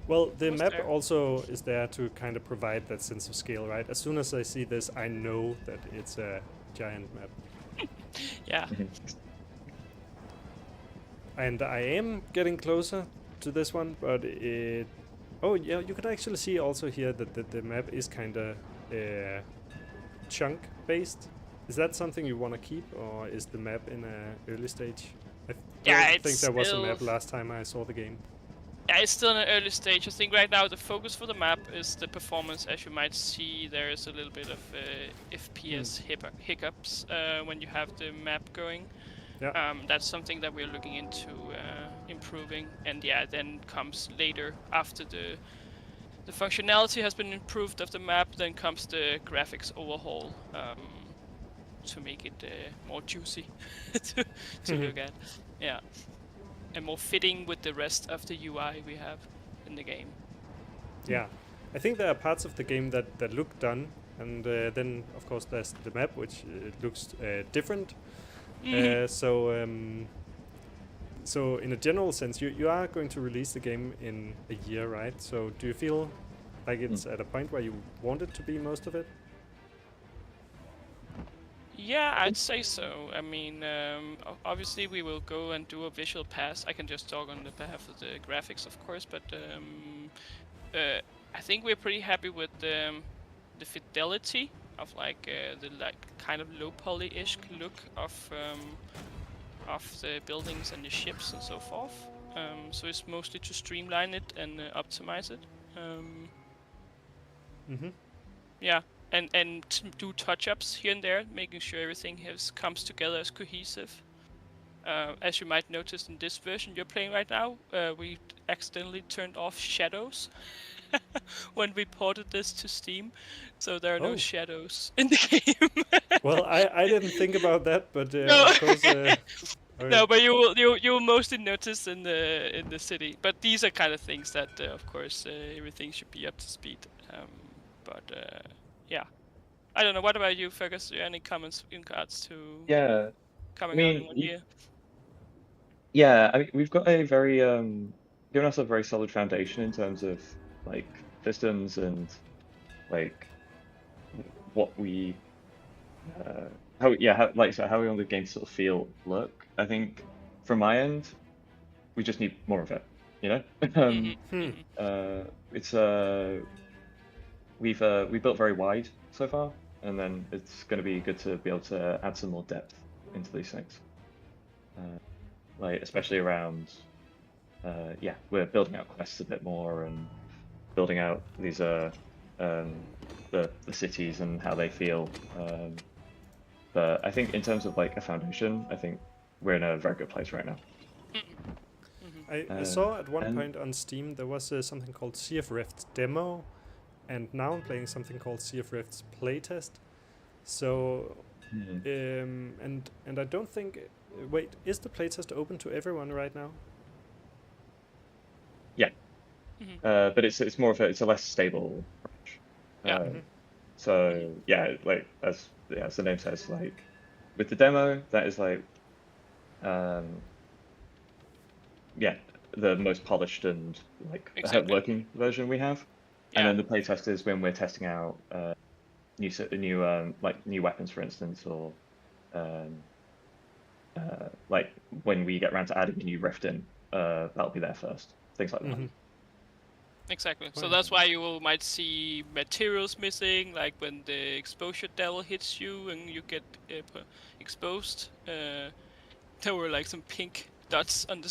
Well, the map also is there to kind of provide that sense of scale, right? As soon as I see this, I know that it's a giant map. Yeah. And I am getting closer to this one, but it... Oh, yeah, you can actually see also here that the map is kind of chunk-based. Is that something you want to keep, or is the map in an early stage? I don't think there was a map last time I saw the game. Yeah, it's still in an early stage. I think right now the focus for the map is the performance. As you might see, there is a little bit of FPS hiccups when you have the map going. Yeah. That's something that we're looking into improving, and then comes later after the functionality has been improved of the map. Then comes the graphics overhaul to make it more juicy to look at. Yeah. And more fitting with the rest of the UI we have in the game. Yeah, I think there are parts of the game that look done, and then of course there's the map, which looks different. So in a general sense, you are going to release the game in a year, right? So do you feel like it's at a point where you want it to be most of it? Yeah, I'd say so. I mean, obviously we will go and do a visual pass. I can just talk on the behalf of the graphics, of course, but I think we're pretty happy with the fidelity of the kind of low poly-ish look of the buildings and the ships and so forth. So it's mostly to streamline it and optimize it. Yeah. And do touch-ups here and there, making sure everything comes together as cohesive. As you might notice in this version you're playing right now, we accidentally turned off shadows when we ported this to Steam, so there are no shadows in the game. Well, I didn't think about that, but of course Okay. No, but you will mostly notice in the city. But these are kind of things that, of course, everything should be up to speed. Yeah, I don't know. What about you, Fergus? Any comments in regards to Yeah, I coming out in mean, 1 year? yeah, I mean, we've got a very given us a very solid foundation in terms of like systems and like what we how we want the game to sort of feel, look. I think from my end, we just need more of it, you know. It's we built very wide so far, and then it's going to be good to be able to add some more depth into these things, like especially around we're building out quests a bit more and building out these the cities and how they feel. But I think in terms of like a foundation, I think we're in a very good place right now. I saw at one point on Steam there was something called Sea of Rifts demo, and now I'm playing something called Sea of Rifts playtest. So, and I don't think. Wait, is the playtest open to everyone right now? Yeah, but it's more of it's a less stable approach. Yeah. So yeah, like as the name says, like with the demo, that is like the most polished and like working version we have. And then the playtest is when we're testing out new weapons, for instance, or like when we get around to adding a new rift in, that'll be there first. Things like that. Exactly. So that's why you might see materials missing, like when the exposure devil hits you and you get exposed. There were like some pink dots on the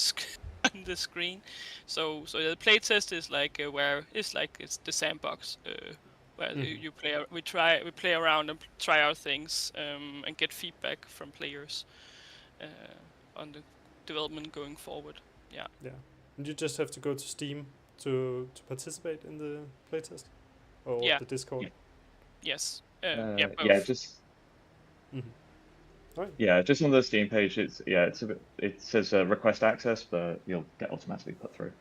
on the screen. So the playtest is like it's the sandbox where we play around and try out things and get feedback from players on the development going forward. Yeah. And you just have to go to Steam to participate in the playtest or the Discord. Yes. Just. Right. Yeah, just on the Steam page, it says request access, but you'll get automatically put through.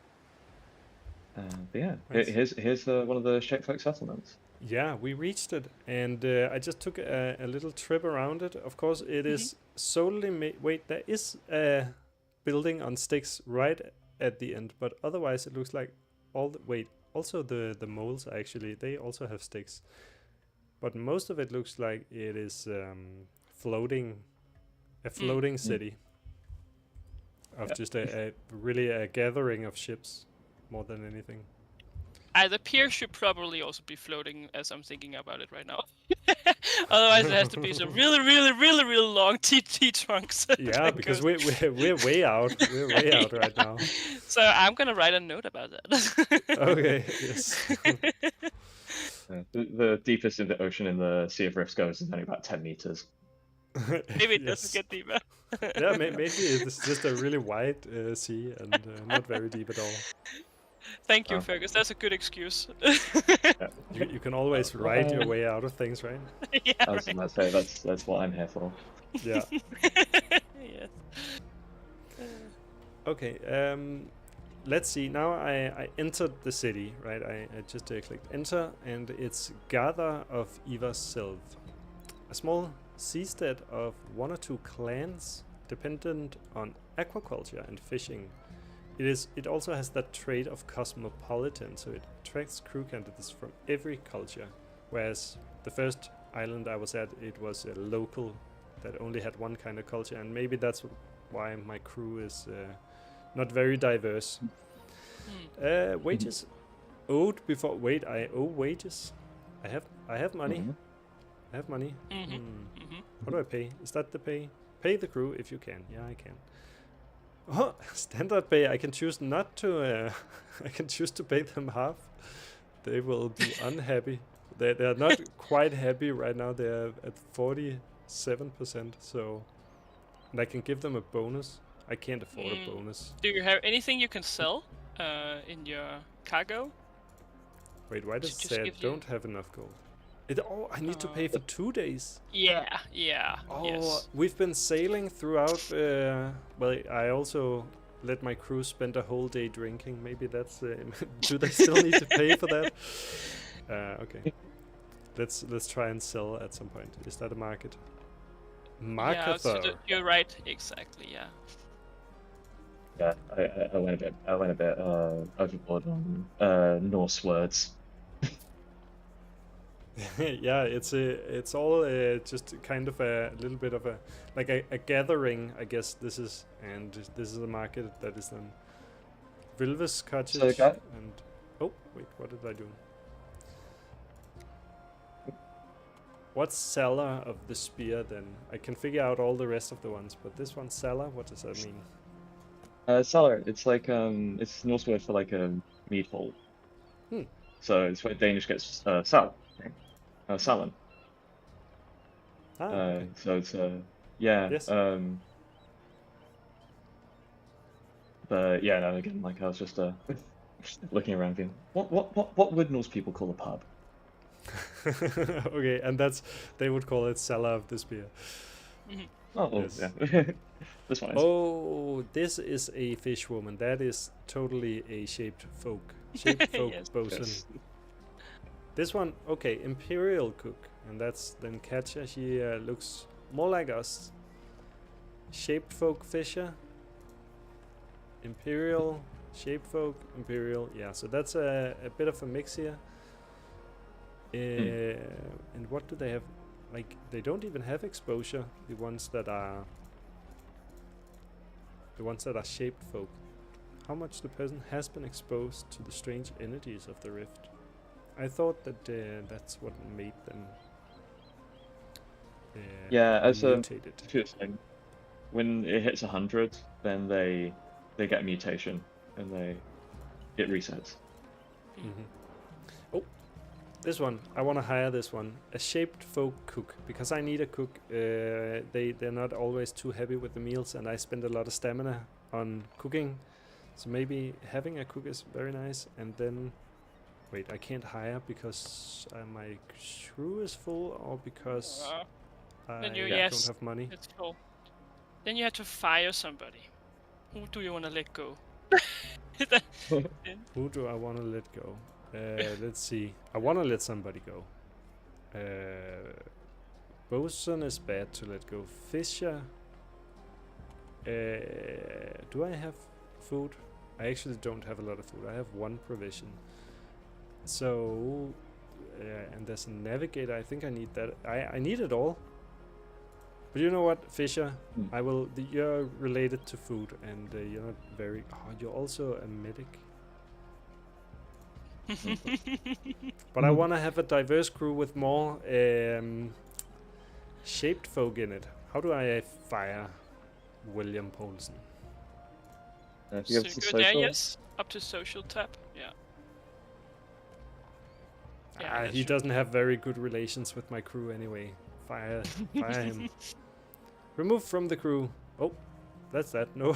But yeah, nice. Here's one of the Shapefolk settlements. Yeah, we reached it, and I just took a little trip around it. Of course, it is solely wait, there is a building on sticks right at the end, but otherwise it looks like also the moles actually, they also have sticks. But most of it looks like it is floating city of just a really a gathering of ships more than anything. The pier should probably also be floating as I'm thinking about it right now. Otherwise it has to be some really long T trunks. Yeah, because we're way out. We're way out right now. So I'm gonna write a note about that. Okay, yes. The deepest in the ocean in the Sea of Rifts goes is only about 10 meters. Maybe it doesn't get deeper. Yeah, maybe it's just a really wide sea and not very deep at all. Thank you, Fergus. That's a good excuse. You can always ride your way out of things, right? Yeah, I was gonna say that's what I'm here for. Yeah. Yes. Okay. Let's see. Now I entered the city, right? I just clicked enter, and it's Gather of Ivarselv, a small seastead of 1 or 2 clans dependent on aquaculture and fishing. It also has that trait of cosmopolitan, so it attracts crew candidates from every culture. Whereas the first island I was at, it was a local that only had one kind of culture, and maybe that's why my crew is not very diverse. Wages owed before. Wait, I owe wages. I have money. I have money. How do I pay? Is that the pay? Pay the crew if you can. Yeah, I can. Oh, standard pay. I can choose not to. I can choose to pay them half. They will be unhappy. They're not quite happy right now. They're at 47%. So, and I can give them a bonus. I can't afford a bonus. Do you have anything you can sell in your cargo? Wait, why does it say I don't have enough gold? I need to pay for 2 days. Yeah. Oh, Yes. we've been sailing throughout. Well, I also let my crew spend a whole day drinking. Maybe that's. Do they still need to pay for that? Okay. Let's try and sell at some point. Is that a market? Yeah, so Marketer. you're right. Exactly. Yeah. Yeah, I went a bit overboard on Norse words. Yeah, it's all just kind of a little bit of a like a gathering, I guess. This is a market that is then Vilves Cottage So, and oh wait, what did I do? What's seller of the spear then? I can figure out all the rest of the ones, but this one seller, what does that mean? cellar. It's like it's Norse word for like a meat hole. So it's where Danish gets sal, salmon. Okay. So it's yeah. Yes. But yeah, no, again, like I was just looking around, being what would Norse people call a pub? Okay, and they would call it seller of the spear. Oh, Yes. yeah. This one is. Oh, this is a fish woman. That is totally a shaped folk. Shaped folk Yes. bosun. Yes. This one, okay, imperial cook, and that's then Katja. She looks more like us. Shaped folk fisher. Imperial, shaped folk, imperial. Yeah, so that's a bit of a mix here. And what do they have? Like, they don't even have exposure. The ones that are shaped folk. How much the person has been exposed to the strange energies of the rift. I thought that that's what made them. Yeah, as a mutated. thing, when it hits 100, then they get a mutation and it resets. Oh, this one. I want to hire this one. A shaped folk cook, because I need a cook. They're not always too happy with the meals, and I spend a lot of stamina on cooking. So maybe having a cook is very nice. And then, wait, I can't hire because my crew is full, or because I Then you don't have money. It's cool. Then you have to fire somebody. Who do you want to let go? Who do I want to let go? Let's see. I want to let somebody go. Bosun is bad to let go. Fisher. Do I have food? I actually don't have a lot of food. I have 1 provision. So, and there's a navigator. I think I need that. I need it all. But you know what, Fisher? I will. You're related to food, and you're not very. Oh, you're also a medic. But I want to have a diverse crew with more shaped folk in it. How do I fire William Poulsen? If you So go to go social, there, yes. Up to social tab. Yeah. Yeah, He doesn't have very good relations with my crew anyway. Fire him. Remove from the crew. Oh, that's that. No,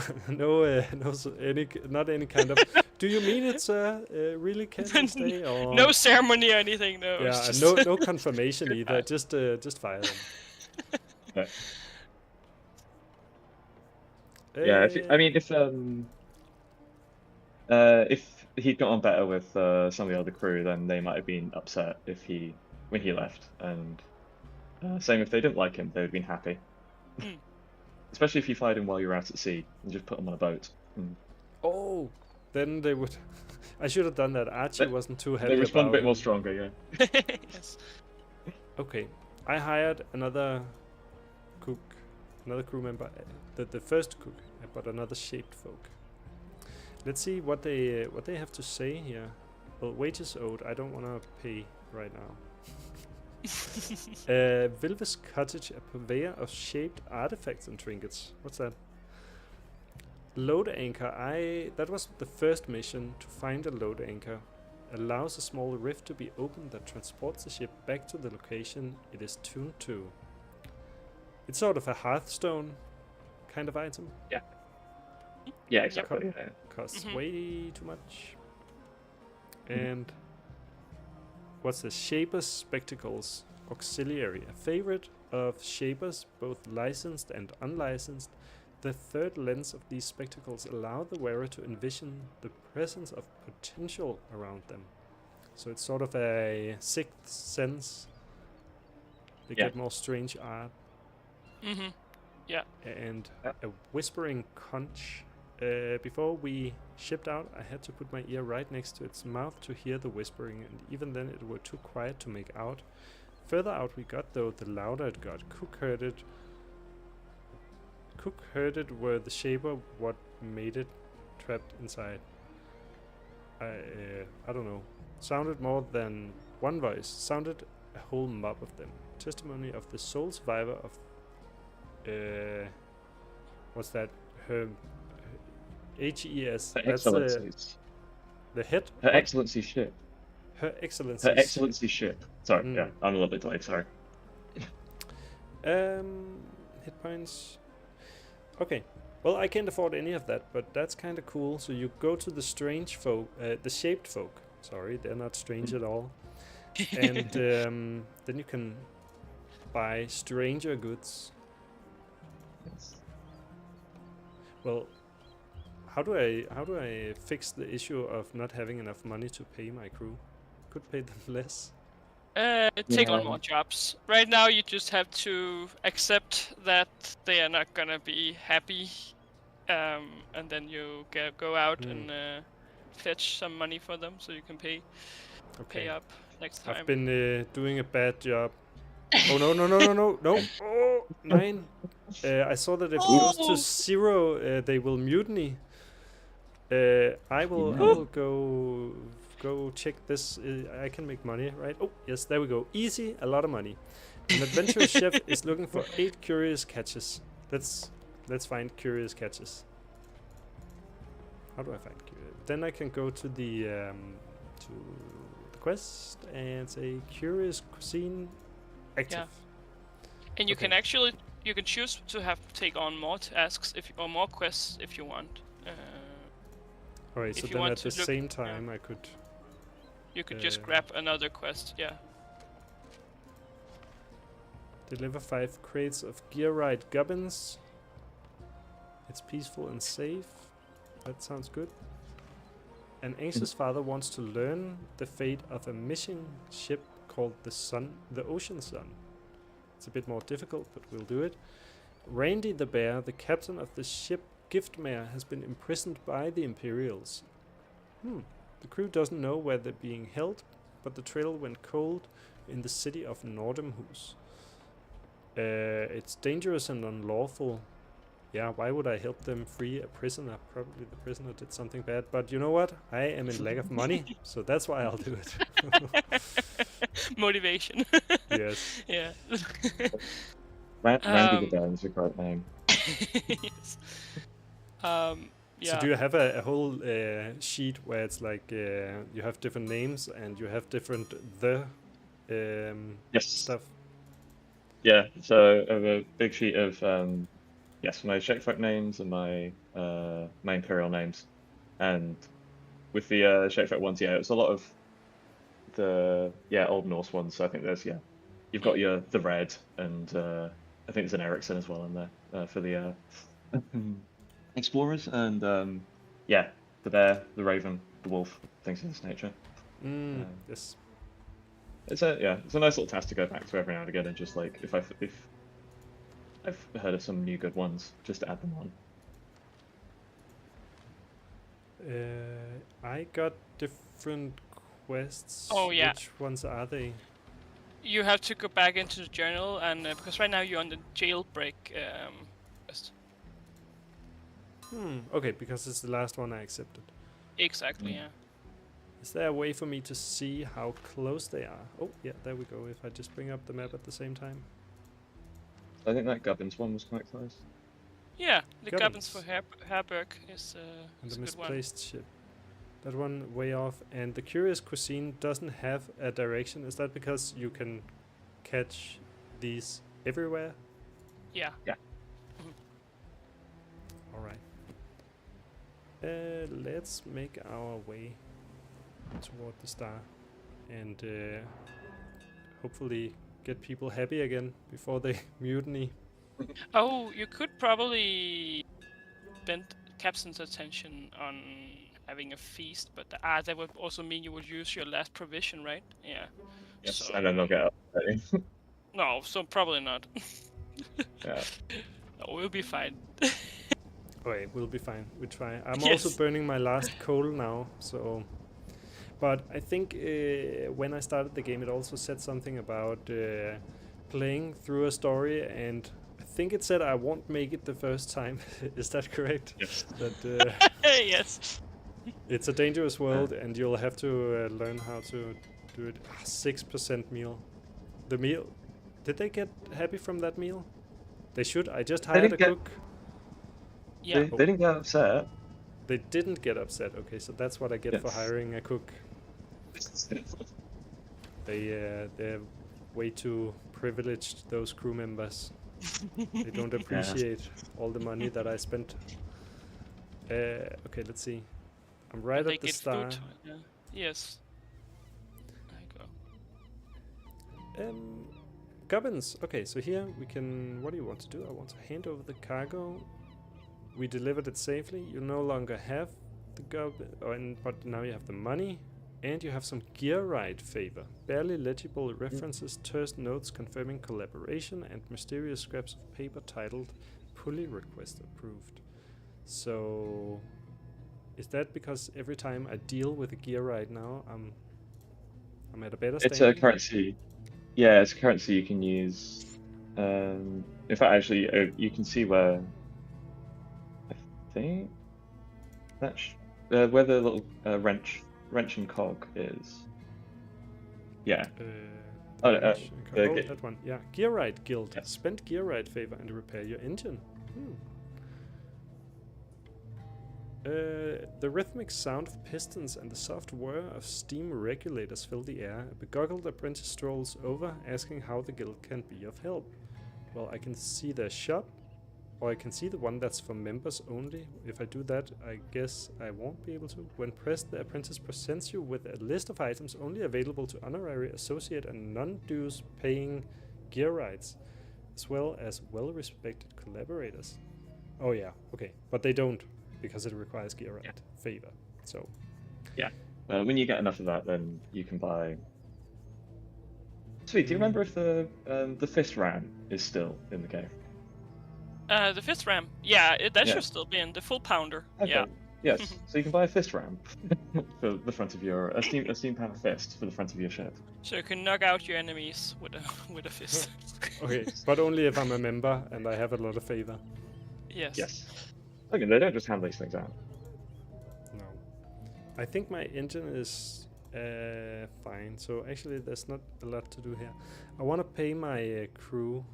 not any kind of. Do you mean it, sir? Really, can you stay? Or no ceremony or anything. No. yeah, it's just no confirmation either. Just fire them. yeah. Yeah, if he'd got on better with some of the other crew, then they might have been upset when he left, and same if they didn't like him, they would have been happy. Especially if you fired him while you were out at sea and just put him on a boat. Oh, then they would. I should have done that. Archie wasn't too happy. They respond a about bit more him. stronger, yeah. yes. Okay, I hired another cook, another crew member, the first cook, but another shaped folk. Let's see what they have to say here. Well, wages owed. I don't want to pay right now. Vilves Cottage, a purveyor of shaped artifacts and trinkets. What's that? Load anchor. That was the first mission, to find a load anchor. Allows a small rift to be opened that transports the ship back to the location it is tuned to. It's sort of a Hearthstone kind of item. Yeah. Yeah, exactly. Costs way too much. And what's this? Shaper's Spectacles Auxiliary. A favorite of Shapers, both licensed and unlicensed. The third lens of these spectacles allow the wearer to envision the presence of potential around them. So it's sort of a sixth sense. They get more strange art. Mm-hmm. Yeah. And a whispering conch. Before we shipped out, I had to put my ear right next to its mouth to hear the whispering, and even then it were too quiet to make out. Further out we got, though, the louder it got. Cook heard it were the Shaper what made it trapped inside. I don't know. Sounded more than one voice. Sounded a whole mob of them. Testimony of the sole survivor of what's that? Her HES. Her That's Excellencies. the head. Her Excellency ship. Her Excellency. Her Excellency ship. Sorry, yeah, I'm a little bit delayed. Sorry. Hit points. Okay. Well, I can't afford any of that, but that's kind of cool. So you go to the strange folk, the shaped folk. Sorry, they're not strange at all. And then you can buy stranger goods. Yes. Well, how do I fix the issue of not having enough money to pay my crew? Could pay them less. Take on more jobs. Right now, you just have to accept that they are not gonna be happy, and then you go out and fetch some money for them so you can pay up next time. I've been doing a bad job. Oh no! Oh, 9. I saw that if it goes to 0, they will mutiny. I will go check this. I can make money, right? Oh yes, there we go. Easy, a lot of money. An adventurous chef is looking for 8 curious catches. Let's find curious catches. How do I find curious? Then I can go to the quest and say curious cuisine active. Yeah. And you can actually choose to take on more tasks or more quests if you want. Alright, so then at the same time I could. You could just grab another quest, yeah. Deliver 5 crates of gear-ride gubbins. It's peaceful and safe. That sounds good. An anxious father wants to learn the fate of a missing ship called the Ocean Sun. It's a bit more difficult, but we'll do it. Randy the Bear, the captain of the ship Giftmare, has been imprisoned by the Imperials. The crew doesn't know where they're being held, but the trail went cold in the city of Nordemhus. It's dangerous and unlawful. Yeah, why would I help them free a prisoner? Probably the prisoner did something bad, but you know what? I am in lack of money, so that's why I'll do it. Motivation. Yes. Yeah. Randy the Bear is a great name. Yes. Yeah. So do you have a whole sheet where it's like you have different names and you have different stuff? Yeah, so I have a big sheet of my Shakefolk names and my Imperial names, and with the Shakefolk ones, it's a lot of the Old Norse ones. So I think there's you've got the Red, and I think there's an Ericsson as well in there for the Explorers, and the Bear, the Raven, the Wolf, things of this nature. Yes. It's a nice little task to go back to every now and again, and just like if I've heard of some new good ones, just to add them on. I got different quests. Oh yeah. Which ones are they? You have to go back into the journal, and because right now you're on the jailbreak quest. Okay, because it's the last one I accepted. Exactly, yeah. Is there a way for me to see how close they are? Oh, yeah, there we go. If I just bring up the map at the same time. I think that Gubbins one was quite close. Yeah, the Gubbins for Herberg is and a the good one. misplaced ship. That one way off. And the Curious Cuisine doesn't have a direction. Is that because you can catch these everywhere? Yeah. Yeah. Alright. Let's make our way toward the star. and hopefully get people happy again before they mutiny. Oh, you could probably spend Captain's attention on having a feast, but that would also mean you would use your last provision, right? Yeah. Yes, So- and then they'll get up. No, so probably not. Yeah. No, we'll be fine. Okay, we'll be fine. We try. I'm Yes. also burning my last coal now, so. But I think when I started the game, it also said something about playing through a story, and I think it said I won't make it the first time. Is that correct? Yes. That Yes. it's a dangerous world, and you'll have to learn how to do it. 6% meal. The meal. Did they get happy from that meal? They should. I just hired a didn't get- cook. Yeah. They didn't get upset. They didn't get upset. Okay, so that's what I get for Yes. hiring a cook. They're way too privileged, those crew members. They don't appreciate all the money that I spent. Okay, let's see. I'm right And they at the get star. food. Yeah. Yes. There you go. Gubbins. Okay, so here we can. What do you want to do? I want to hand over the cargo. We delivered it safely. You no longer have the goblin, but now you have the money, and you have some gear ride favor. Barely legible references, terse notes confirming collaboration, and mysterious scraps of paper titled "Pulley request approved." So, is that because every time I deal with a gear ride now, I'm at a better It's a standing? currency. Yeah, it's a currency you can use. In fact, actually, you can see where. I think that's where the little wrench and cog is. Yeah. Wrench and the oh, ge- that one. Yeah, Gear Ride Guild. Yes. Spend Gear Ride favor and repair your engine. The rhythmic sound of pistons and the soft whir of steam regulators fill the air. A beguiled apprentice strolls over, asking how the guild can be of help. Well, I can see their shop, or I can see the one that's for members only. If I do that, I guess I won't be able to. When pressed, the apprentice presents you with a list of items only available to honorary, associate, and non-dues paying gear rides, as well as well-respected collaborators. Oh yeah, okay, but they don't, because it requires gear ride favor. So when you get enough of that, then you can buy. Sweet. Do you remember if the fist ram is still in the game? The fist ram. Yeah, that Yeah. should still be in the full pounder. Okay. Yeah. Yes. So you can buy a fist ram for the front of your a steam power fist for the front of your ship. So you can knock out your enemies with a fist. okay, but only if I'm a member and I have a lot of favor. Yes. Yes. Okay, they don't just hand these things out. No. I think my engine is fine, so actually there's not a lot to do here. I want to pay my crew,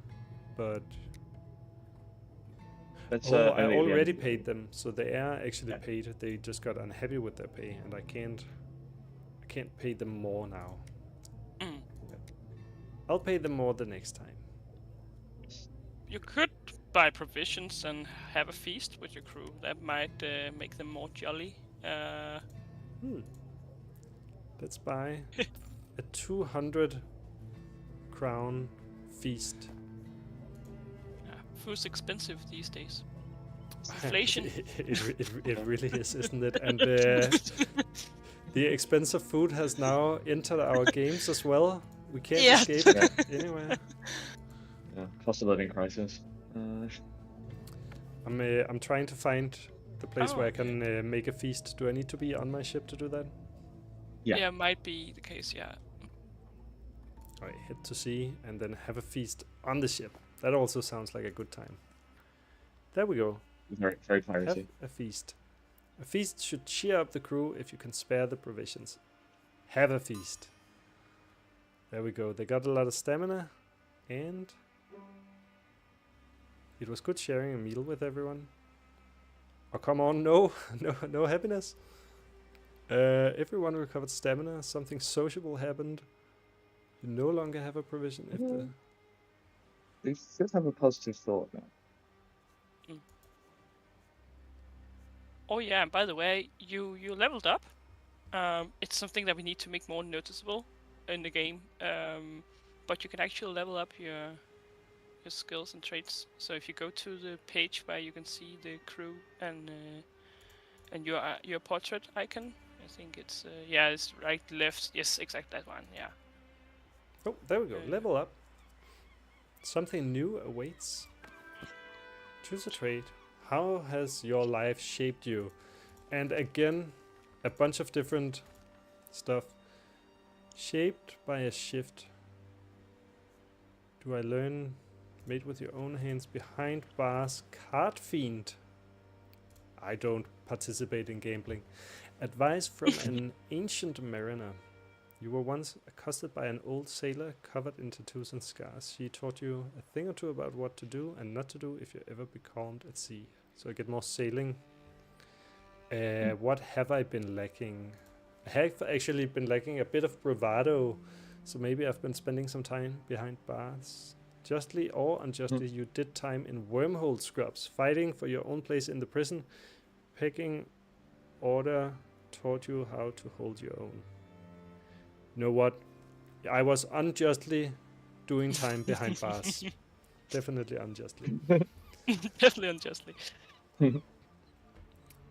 but That's, I only at the already end. paid them, so they are actually Yeah. paid. They just got unhappy with their pay, and I can't pay them more now. Mm. I'll pay them more the next time. You could buy provisions and have a feast with your crew. That might make them more jolly. Let's buy a 200 crown feast. Food's expensive these days. It's inflation. it really is, isn't it? And the expensive food has now entered our games as well. We can't Yes. escape it anywhere. Yeah, cost of living crisis. I'm trying to find the place Oh, where I can make a feast. Do I need to be on my ship to do that? Yeah. Yeah, might be the case. Yeah. I head to sea and then have a feast on the ship. That also sounds like a good time. There we go. Very, very Have piracy. a feast. A feast should cheer up the crew if you can spare the provisions. Have a feast. There we go. They got a lot of stamina, and it was good sharing a meal with everyone. Oh, come on, no, no happiness. Everyone recovered stamina. Something sociable happened. You no longer have a provision. If the They should have a positive thought now. Oh yeah, and by the way, you leveled up. It's something that we need to make more noticeable. in the game, but you can actually level up your skills and traits. So if you go to the page where you can see the crew and your portrait icon, I think it's it's right, left. Yes, exactly that one. Yeah. Oh, there we go. Level up. Something new awaits. Choose a trait. How has your life shaped you? And again, a bunch of different stuff. Shaped by a shift. Do I learn made with your own hands behind bars? Card fiend. I don't participate in gambling. Advice from an ancient mariner. You were once accosted by an old sailor covered in tattoos and scars. She taught you a thing or two about what to do and not to do if you ever becalmed at sea. So I get more sailing. What have I been lacking? I have actually been lacking a bit of bravado. So maybe I've been spending some time behind bars. Justly or unjustly, you did time in wormhole scrubs, fighting for your own place in the prison. Pecking order taught you how to hold your own. You know what? I was unjustly doing time behind bars. Definitely unjustly. Definitely unjustly. Oh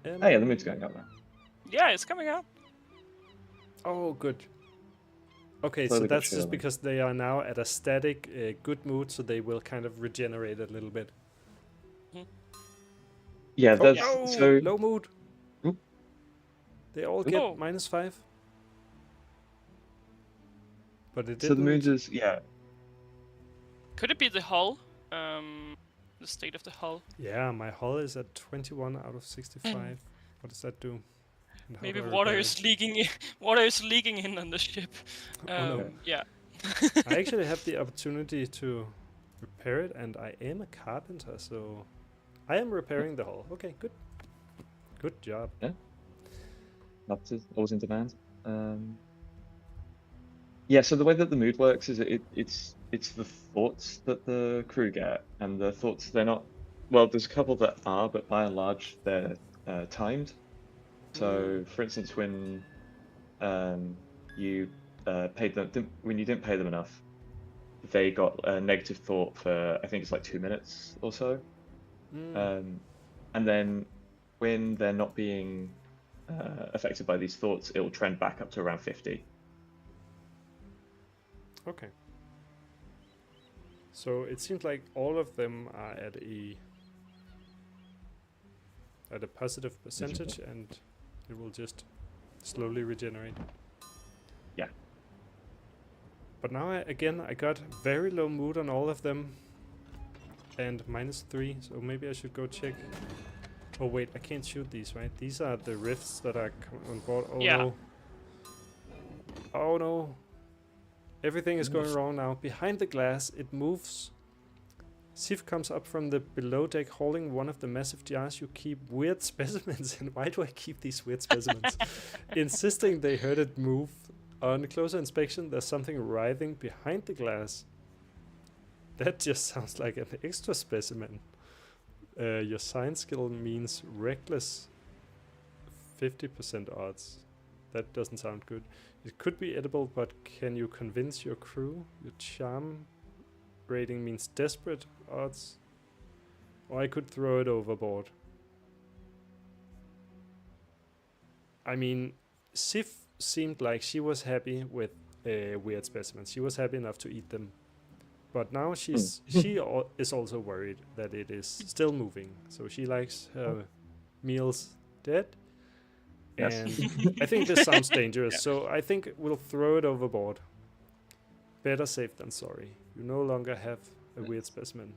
yeah, the mood's going up now. Yeah, it's coming up. Oh, good. Okay, so that's just because they are now at a static, good mood, so they will kind of regenerate a little bit. Yeah, that's so low mood. Oop. They all get -5. But it didn't. So the mood is Could it be the hull? The state of the hull. Yeah, my hull is at 21 out of 65. What does that do? Maybe water is leaking in. Water is leaking in on the ship. No. Yeah. I actually have the opportunity to repair it, and I am a carpenter, so I am repairing the hull. Okay, good. Good job. Yeah. That's always in demand. Yeah, so the way that the mood works is it's the thoughts that the crew get, and the thoughts, they're not, well, there's a couple that are, but by and large they're timed. So for instance, when you paid them, when you didn't pay them enough, they got a negative thought for, I think it's like 2 minutes or so. And then when they're not being affected by these thoughts, it will trend back up to around 50. Okay. So it seems like all of them are at a positive percentage, and it will just slowly regenerate. Yeah. But now I got very low mood on all of them, and -3. So maybe I should go check. Oh wait, I can't shoot these, right? These are the rifts that are on board. Oh no. Oh no. Everything is going wrong now. Behind the glass, it moves. Sif comes up from the below deck holding one of the massive jars you keep weird specimens in. Why do I keep these weird specimens? Insisting they heard it move. On closer inspection, there's something writhing behind the glass. That just sounds like an extra specimen. Your science skill means reckless 50% odds. That doesn't sound good. It could be edible, but can you convince your crew? Your charm rating means desperate odds. Or I could throw it overboard. I mean, Sif seemed like she was happy with weird specimens. She was happy enough to eat them. But now she is also worried that it is still moving. So she likes her meals dead. Yes. And I think this sounds dangerous, so I think we'll throw it overboard. Better safe than sorry. You no longer have a weird specimen.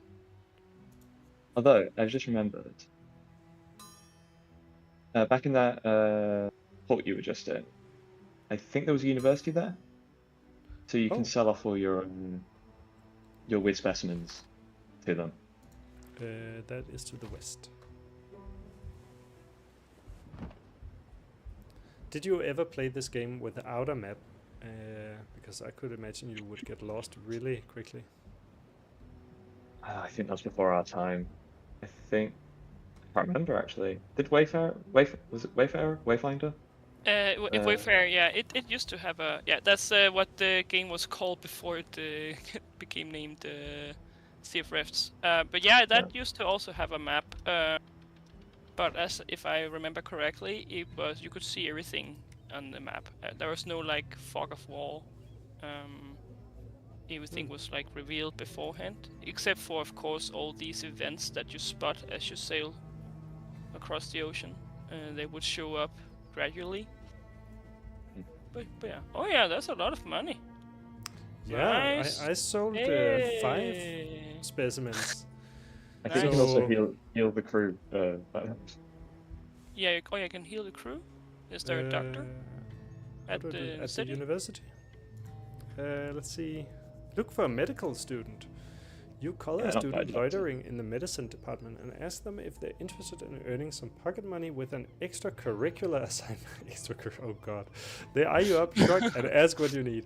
Although, I've just remembered, back in that port you were just in, I think there was a university there. So you can sell off all your weird specimens to them. That is to the west. Did you ever play this game without a map? Because I could imagine you would get lost really quickly. I think that was before our time. I can't remember actually. Did Wayfarer? Was it Wayfarer? Wayfinder? If Wayfarer, yeah, it used to have a That's what the game was called before it became named Sea of Rifts. But yeah, that used to also have a map. But as if I remember correctly, you could see everything on the map. There was no like fog of war. Everything was like revealed beforehand, except for of course all these events that you spot as you sail across the ocean. They would show up gradually. But yeah, oh yeah, that's a lot of money. Yeah, Nice. I sold 5 specimens. I think you can also heal the crew. Yeah, you can heal the crew. Is there a doctor at the university? Let's see. Look for a medical student. You call a student loitering in the medicine department and ask them if they're interested in earning some pocket money with an extracurricular assignment. Oh god. They eye you up, shrug, and ask what you need.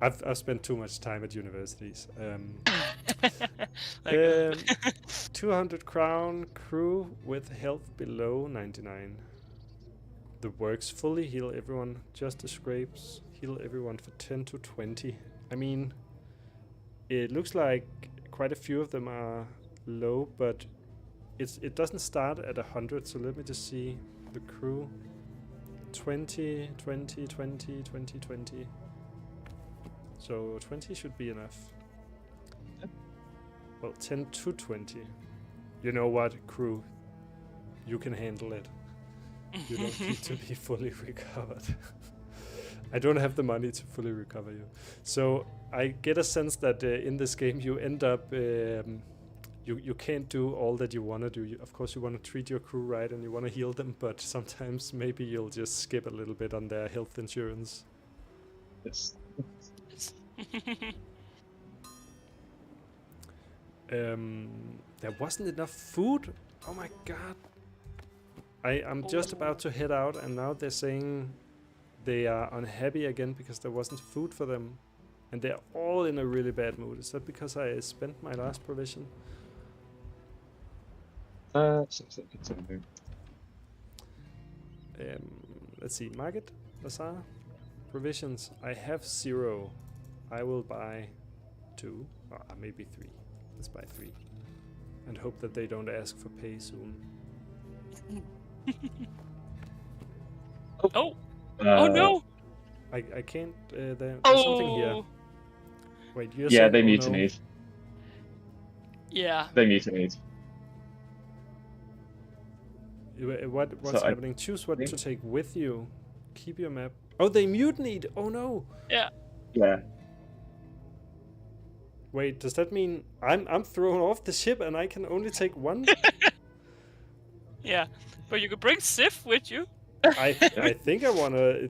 I've spent too much time at universities. 200 crown crew with health below 99. The works fully heal everyone. Just the scrapes heal everyone for 10 to 20. I mean, it looks like quite a few of them are low, but it doesn't start at 100. So let me just see the crew. 20, 20, 20, 20, 20. So 20 should be enough. Well, 10 to 20. You know what, crew? You can handle it. You don't need to be fully recovered. I don't have the money to fully recover you. So I get a sense that in this game you end up... you can't do all that you want to do. Of course you want to treat your crew right and you want to heal them, but sometimes maybe you'll just skip a little bit on their health insurance. Yes. There wasn't enough food? Oh my god. I'm just about to head out and now they're saying they are unhappy again because there wasn't food for them. And they're all in a really bad mood. Is that because I spent my last provision? Let's see, market, bazaar, provisions. I have 0. I will buy 2, or maybe 3. Let's buy 3. And hope that they don't ask for pay soon. Oh no! I can't, there's something here. Wait, you're yeah, saying, they mutinied. No. Yeah. They mutinied. What's happening? Choose what to take with you. Keep your map. Oh, they mutinied! Oh no! Yeah. Yeah. Wait, does that mean I'm thrown off the ship and I can only take 1? Yeah, but you could bring Sif with you. I think I wanna.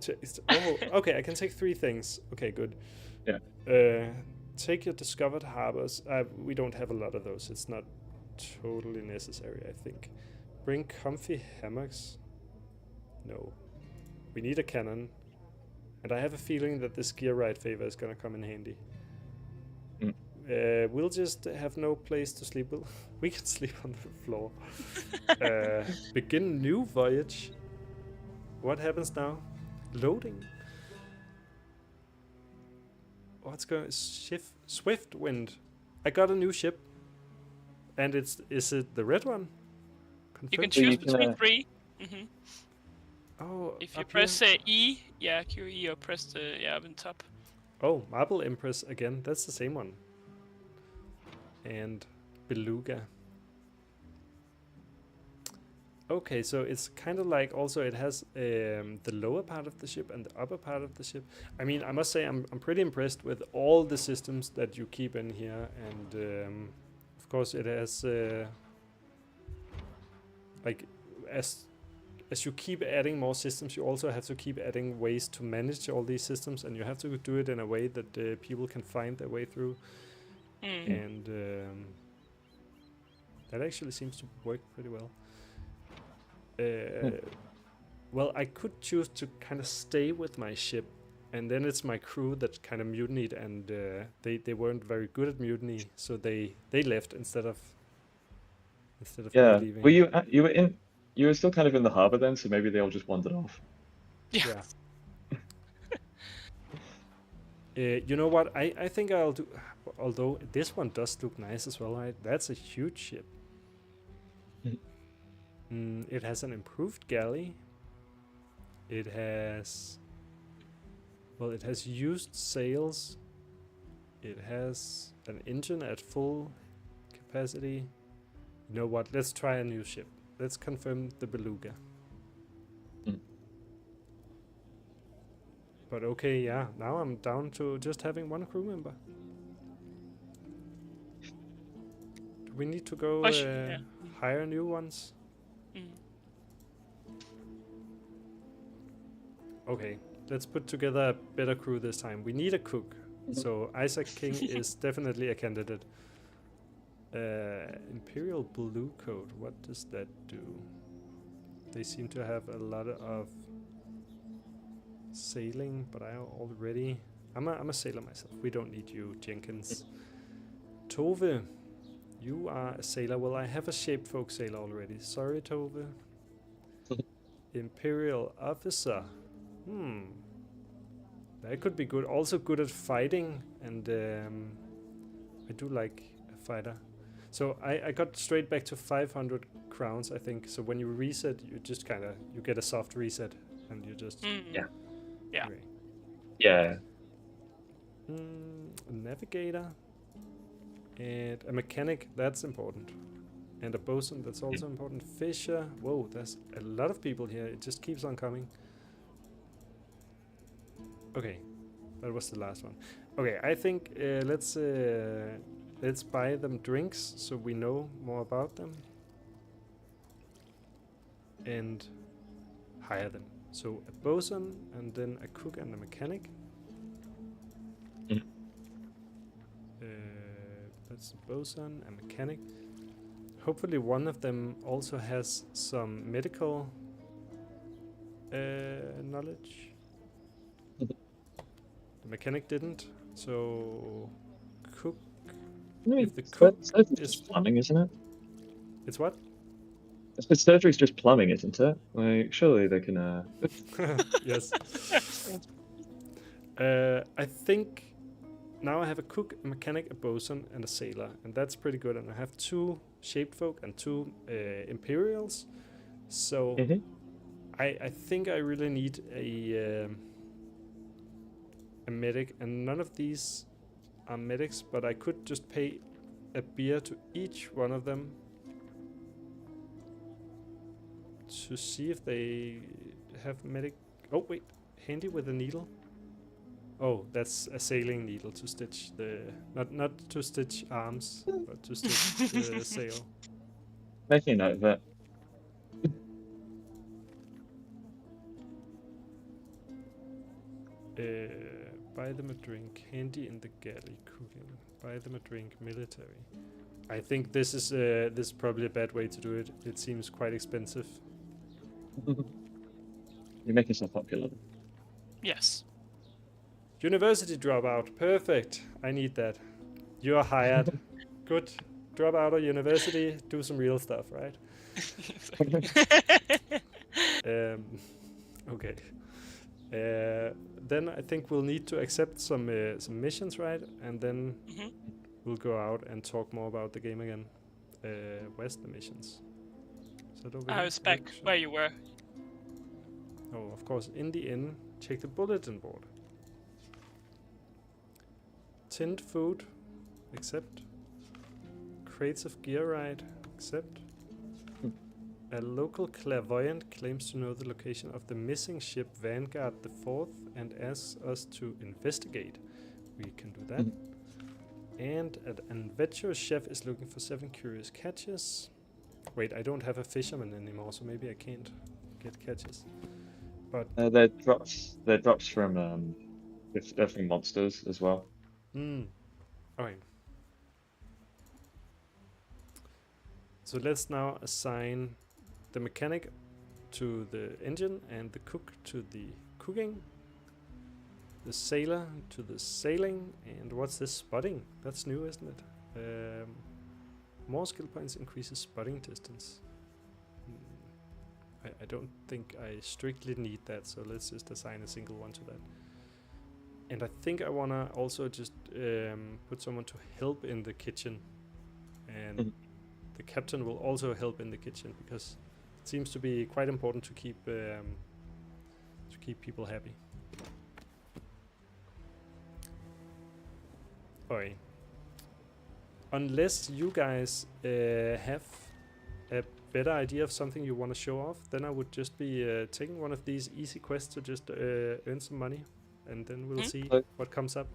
Oh, okay. I can take 3 things. Okay, good. Yeah. Take your discovered harbors. We don't have a lot of those. It's not totally necessary, I think. Bring comfy hammocks. No. We need a cannon, and I have a feeling that this gear ride favor is gonna come in handy. We'll just have no place to sleep. We can sleep on the floor. Begin new voyage. What happens now? Loading. What's going? Swift wind. I got a new ship. And is it the red one? Confirm? You can choose between 3. Mm-hmm. Oh, if you press E, QE, or press the up in top. Oh, Marble Empress again. That's the same one. And Beluga. Okay, so it's kind of like also it has the lower part of the ship and the upper part of the ship. I mean, I must say I'm pretty impressed with all the systems that you keep in here, and of course it has like as you keep adding more systems, you also have to keep adding ways to manage all these systems, and you have to do it in a way that people can find their way through. And that actually seems to work pretty well. Well, I could choose to kind of stay with my ship, and then it's my crew that kind of mutinied, and they weren't very good at mutiny, so they left instead of me leaving. Well, you were still kind of in the harbor then, so maybe they all just wandered off. Yeah. You know what? I think I'll do. Although this one does look nice as well, right? That's a huge ship. It has an improved galley. It has. Well, it has used sails. It has an engine at full capacity. You know what? Let's try a new ship. Let's confirm the Beluga. But okay, yeah. Now I'm down to just having one crew member. Do we need to go hire new ones? Okay, let's put together a better crew this time. We need a cook. So Isaac King is definitely a candidate. Imperial Blue Coat, what does that do? They seem to have a lot of sailing, but I already... I'm a sailor myself. We don't need you, Jenkins. Tove, you are a sailor. Well, I have a Shapefolk sailor already. Sorry, Tove. Imperial Officer. That could be good. Also good at fighting, and I do like a fighter. So I got straight back to 500 crowns, I think. So when you reset, you just kind of you get a soft reset, and you just Yeah. Yeah. A navigator and a mechanic. That's important, and a bosun. That's also important. Fisher. Whoa, there's a lot of people here. It just keeps on coming. Okay, that was the last one. Okay, I think let's buy them drinks so we know more about them and hire them. So a bosun and then a cook and a mechanic. That's a bosun, a mechanic. Hopefully one of them also has some medical knowledge. The mechanic didn't, so cook. If the cook is plumbing, isn't it? It's what? The surgery's just plumbing, isn't it? Like, surely they can. Yes. I think now I have a cook, a mechanic, a bosun, and a sailor, and that's pretty good. And I have 2 Shapefolk and 2 Imperials. So I think I really need a medic, and none of these are medics, but I could just pay a beer to each one of them to see if they have medic. Oh wait, handy with a needle. Oh, that's a sailing needle to stitch the not to stitch arms, but to stitch the sail. Making note of that. Buy them a drink. Handy in the galley. Cooking. Buy them a drink. Military. I think this is probably a bad way to do it. It seems quite expensive. You make yourself popular. Yes. University dropout. Perfect. I need that. You are hired. Good. Drop out of university. Do some real stuff, right? Okay. Then I think we'll need to accept some missions, right? And then we'll go out and talk more about the game again. Where's the missions? I was back where you were. Oh, of course. In the inn, check the bulletin board. Tinned food, accept. Crates of gear right, accept. A local clairvoyant claims to know the location of the missing ship Vanguard the 4th and asks us to investigate. We can do that. And an adventurous chef is looking for 7 curious catches. Wait, I don't have a fisherman anymore, so maybe I can't get catches. But they're drops from different monsters as well. Okay. So let's now assign the mechanic to the engine and the cook to the cooking, the sailor to the sailing, and what's this? Spotting. That's new, isn't it? More skill points increases spotting distance. I don't think I strictly need that, so let's just assign a single one to that. And I think I wanna also just put someone to help in the kitchen, and the captain will also help in the kitchen because it seems to be quite important to keep people happy. Alright. Unless you guys have a better idea of something you want to show off, then I would just be taking one of these easy quests to just earn some money, and then we'll see what comes up.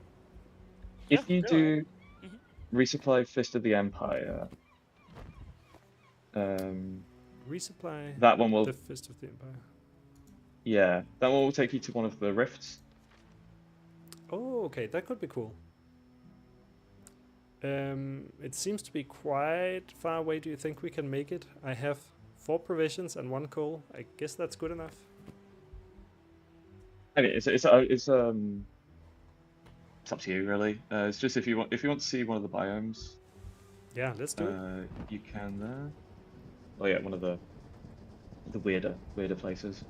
If you do resupply Fist of the Empire, resupply that one will the Fist of the Empire. Yeah, that one will take you to one of the rifts. Oh, okay, that could be cool. It seems to be quite far away. Do you think we can make it? I have 4 provisions and 1 coal. I guess that's good enough. I mean, it's up to you really. It's just if you want to see one of the biomes. Yeah, let's do it. You can there. Oh yeah, one of the weirder places.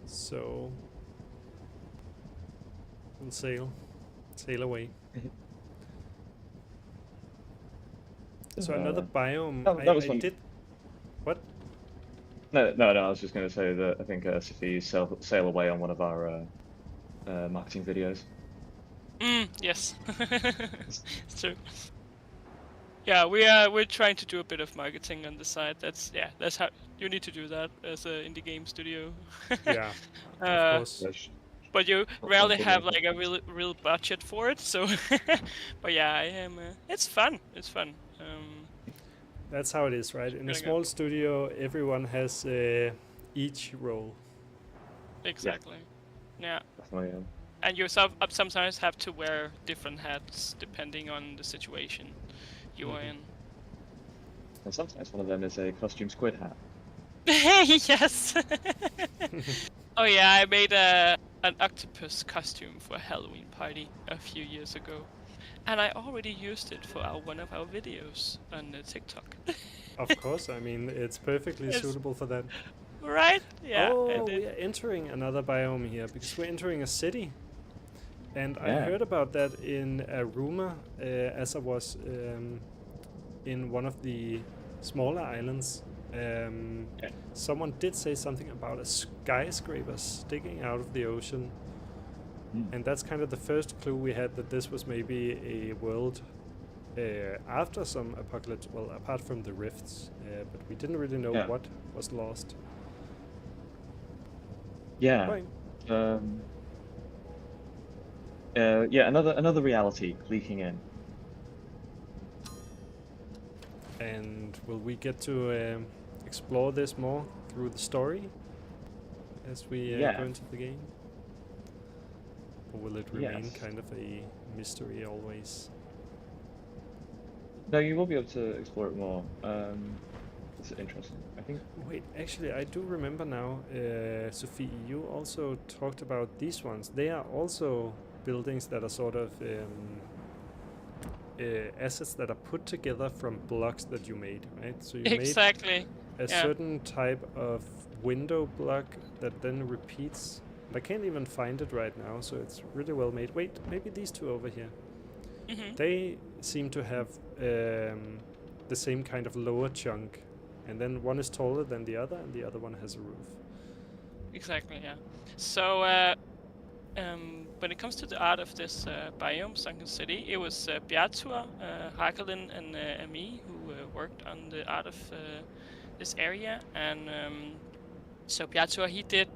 So we'll sail away. So another biome. That was I one. did. What? No. I was just going to say that I think Sophie sail away on one of our marketing videos. Yes, it's true. Yeah, we're trying to do a bit of marketing on the side. That's how you need to do that as an indie game studio. Yeah, of course. But you rarely have like a real budget for it. So, but yeah, I am. It's fun. It's fun. That's how it is, right? In a small studio, everyone has each role. Exactly. Yeah. Definitely, yeah. And you sometimes have to wear different hats depending on the situation you are in. And sometimes one of them is a costume squid hat. Yes. Oh yeah, I made an octopus costume for a Halloween party a few years ago, and I already used it for one of our videos on TikTok. Of course, I mean it's perfectly suitable for that. Right? Yeah. Oh, we are entering another biome here because we're entering a city. And I heard about that in a rumor as I was in one of the smaller islands. Someone did say something about a skyscraper sticking out of the ocean. And that's kind of the first clue we had that this was maybe a world after some apocalypse, well, apart from the rifts. But we didn't really know what was lost. Yeah. Right. Another reality leaking in. And will we get to explore this more through the story as we go into the game? Or will it remain kind of a mystery always? No, you will be able to explore it more. It's interesting, I think. Wait, actually, I do remember now, Sophie, you also talked about these ones. They are also buildings that are sort of assets that are put together from blocks that you made, right? So you made a certain type of window block that then repeats. I can't even find it right now, so it's really well made. Wait, maybe these two over here. They seem to have the same kind of lower chunk, and then one is taller than the other, and the other one has a roof. Exactly, yeah. So when it comes to the art of this biome, Sunken City, it was Bjartur, Hakelin, and me who worked on the art of this area. And so Bjartur, he did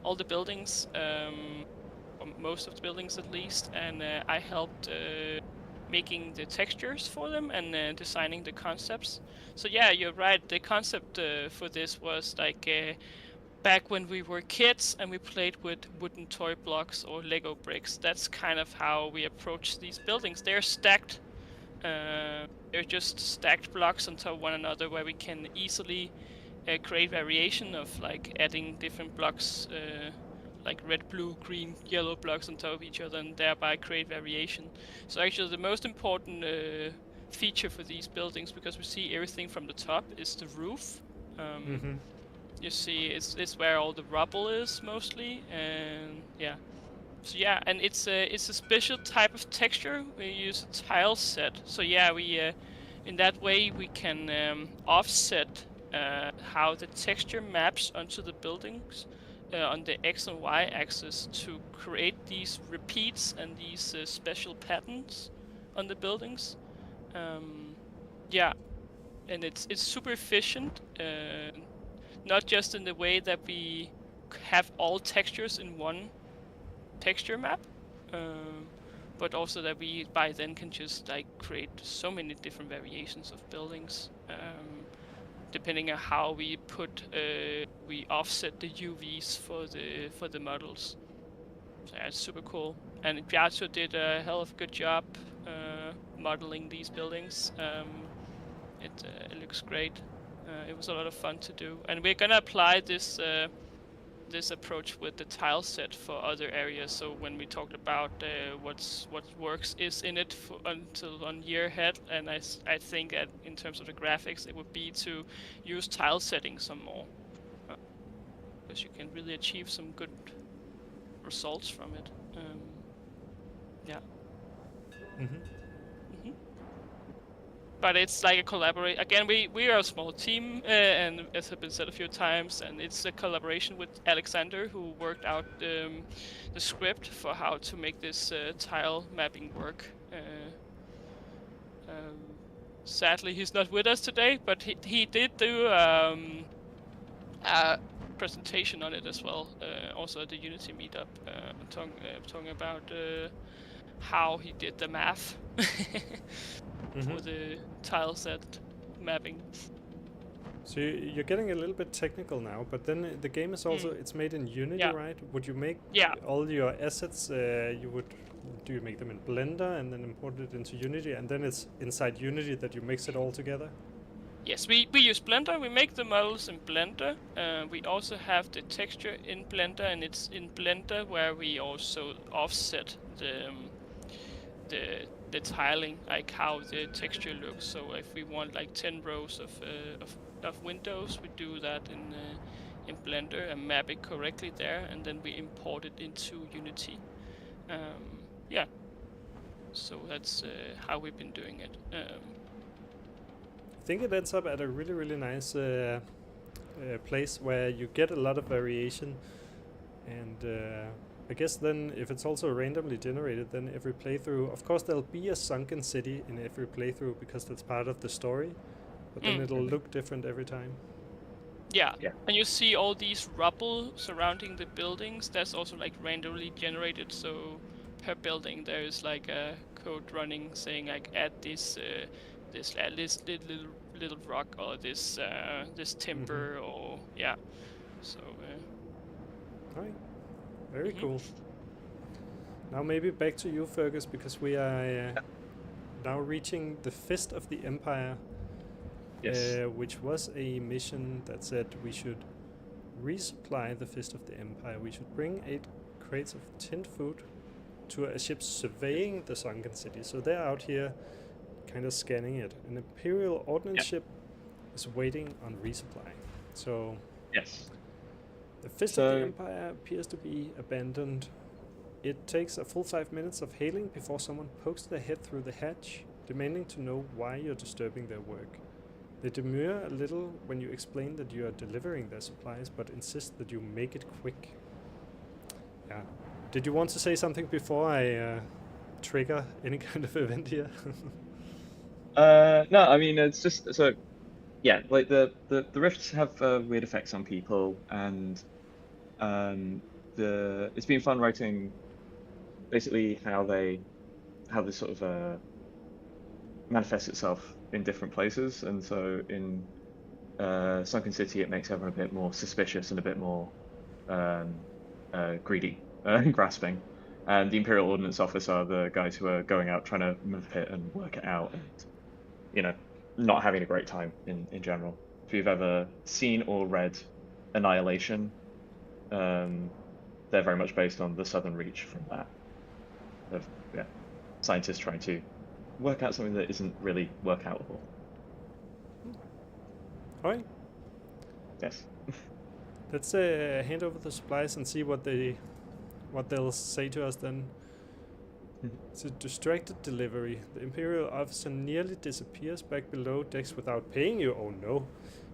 all the buildings, or most of the buildings at least, and I helped making the textures for them and designing the concepts. So yeah, you're right, the concept for this was like back when we were kids and we played with wooden toy blocks or Lego bricks. That's kind of how we approach these buildings. They're stacked. They're just stacked blocks on top of one another where we can easily create variation of like adding different blocks, like red, blue, green, yellow blocks on top of each other, and thereby create variation. So actually the most important feature for these buildings, because we see everything from the top is the roof. You see, it's where all the rubble is mostly, and yeah. So yeah, and it's a special type of texture. We use a tile set. So yeah, we in that way we can offset how the texture maps onto the buildings on the X and Y axis to create these repeats and these special patterns on the buildings. Yeah, and it's super efficient. Not just in the way that we have all textures in one texture map, but also that we by then can just like create so many different variations of buildings, depending on how we we offset the UVs for the models. So yeah, it's super cool. And Piazza did a hell of a good job modeling these buildings. It looks great. It was a lot of fun to do, and we're gonna apply this this approach with the tile set for other areas. So when we talked about what works is in it until 1 year ahead, and I think that in terms of the graphics, it would be to use tile setting some more, because you can really achieve some good results from it. Yeah. But it's like a collaborate. Again, we are a small team, and as has been said a few times, and it's a collaboration with Alexander, who worked out the script for how to make this tile mapping work. Sadly, he's not with us today, but he did do a presentation on it as well, also at the Unity meetup, talking about how he did the math for the tile set mapping. So you're getting a little bit technical now, but then the game is also it's made in Unity, right? Would you make all your assets? Do you make them in Blender and then import it into Unity, and then it's inside Unity that you mix it all together? Yes, we use Blender. We make the models in Blender. We also have the texture in Blender, and it's in Blender where we also offset the tiling, like how the texture looks. So if we want like 10 rows of windows, we do that in Blender and map it correctly there, and then we import it into Unity. Yeah, so that's how we've been doing it. I think it ends up at a really nice place where you get a lot of variation, and I guess then if it's also randomly generated, then every playthrough, of course there'll be a sunken city in every playthrough because that's part of the story, but then it'll look different every time. Yeah, and you see all these rubble surrounding the buildings. That's also like randomly generated, so per building there is like a code running saying like add this little rock, or this timber, or so right. Very cool. Now maybe back to you, Fergus, because we are now reaching the Fist of the Empire, which was a mission that said we should resupply the Fist of the Empire. We should bring 8 crates of tinned food to a ship surveying the sunken city. So they're out here kind of scanning it. An Imperial Ordnance ship is waiting on resupply. So the Fist of the Empire appears to be abandoned. It takes a full 5 minutes of hailing before someone pokes their head through the hatch, demanding to know why you're disturbing their work. They demur a little when you explain that you are delivering their supplies, but insist that you make it quick. Yeah. Did you want to say something before I trigger any kind of event here? No, I mean, it's just so. Yeah, like the rifts have weird effects on people, and it's been fun writing basically how this sort of manifests itself in different places. And so in Sunken City, it makes everyone a bit more suspicious and a bit more greedy and grasping. And the Imperial Ordnance Office are the guys who are going out trying to map it and work it out, and not having a great time in general. If you've ever seen or read Annihilation, they're very much based on the Southern Reach from that. Of scientists trying to work out something that isn't really workoutable. All right. Yes. Let's hand over the supplies and see what they'll say to us then. It's a distracted delivery. The Imperial officer nearly disappears back below decks without paying you. Oh no.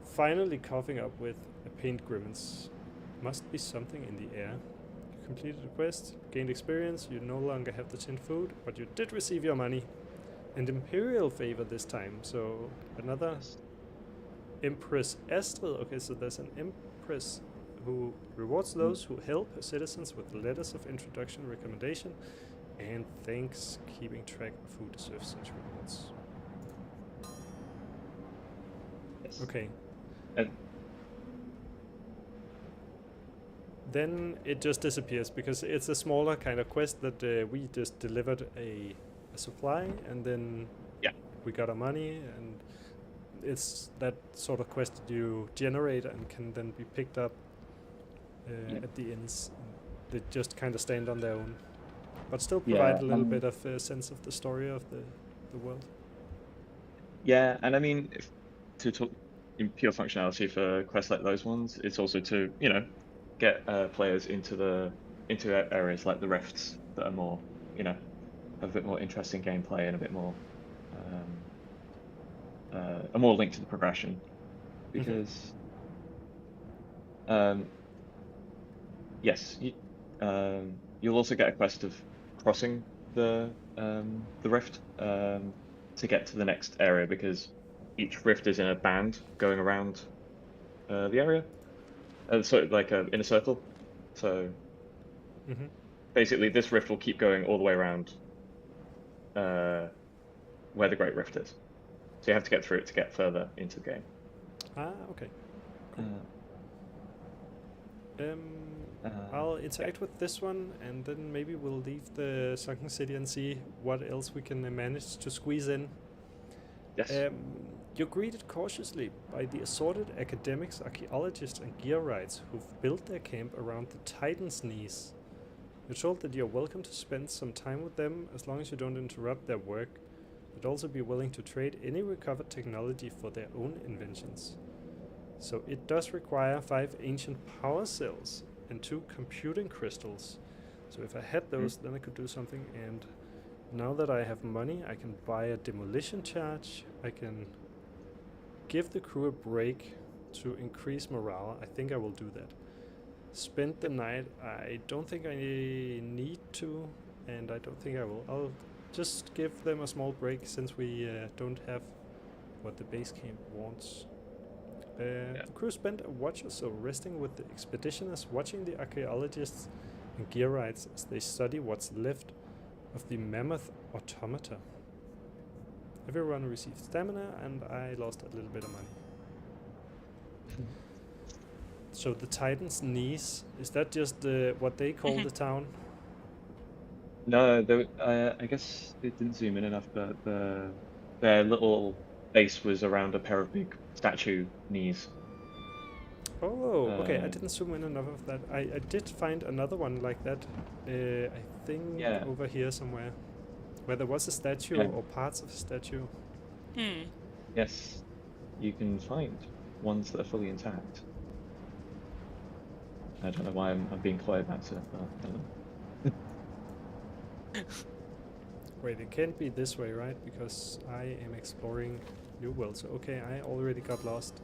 Finally coughing up with a pained grimace. Must be something in the air. You completed the quest, gained experience, you no longer have the tin food, but you did receive your money. And Imperial favor this time, so another Empress Astrid. Okay, so there's an Empress who rewards those who help her citizens with letters of introduction, recommendation, and thanks. Keeping track of who deserves such rewards. Yes. Okay. And then it just disappears because it's a smaller kind of quest that we just delivered a supply and then we got our money, and it's that sort of quest that you generate and can then be picked up at the ends. They just kind of stand on their own, but still provide a little bit of a sense of the story of the world. Yeah, and I mean, to talk in pure functionality for quests like those ones, it's also to, you know, get players into areas like the rifts that are more, you know, have a bit more interesting gameplay and a bit more are more linked to the progression, because yes, you'll also get a quest of crossing the rift to get to the next area, because each rift is in a band going around the area, sort of like in a circle. So basically, this rift will keep going all the way around where the Great Rift is. So you have to get through it to get further into the game. Ah, okay. Cool. I'll interact with this one, and then maybe we'll leave the Sunken City and see what else we can manage to squeeze in. Yes. You're greeted cautiously by the assorted academics, archaeologists, and gearwrights who've built their camp around the Titan's knees. You're told that you're welcome to spend some time with them as long as you don't interrupt their work, but also be willing to trade any recovered technology for their own inventions. So it does require 5 ancient power cells and 2 computing crystals. So if I had those, then I could do something, and now that I have money, I can buy a demolition charge, I can give the crew a break to increase morale. I think I will do that. Spend the night, I don't think I need to, and I don't think I will. I'll just give them a small break since we don't have what the base camp wants. The crew spent a watch or so resting with the expeditioners, watching the archaeologists and gearwrights as they study what's left of the mammoth automata. Everyone received stamina, and I lost a little bit of money. So the Titan's knees, is that just what they call the town? No, I guess it didn't zoom in enough, but their little base was around a pair of big statue knees. Oh, okay, I didn't zoom in enough of that. I did find another one like that, I think over here somewhere, where there was a statue or parts of a statue. Yes, you can find ones that are fully intact. I don't know why I'm being coy about it, but I don't know. Wait, it can't be this way, right? Because I am exploring new worlds. Okay, I already got lost.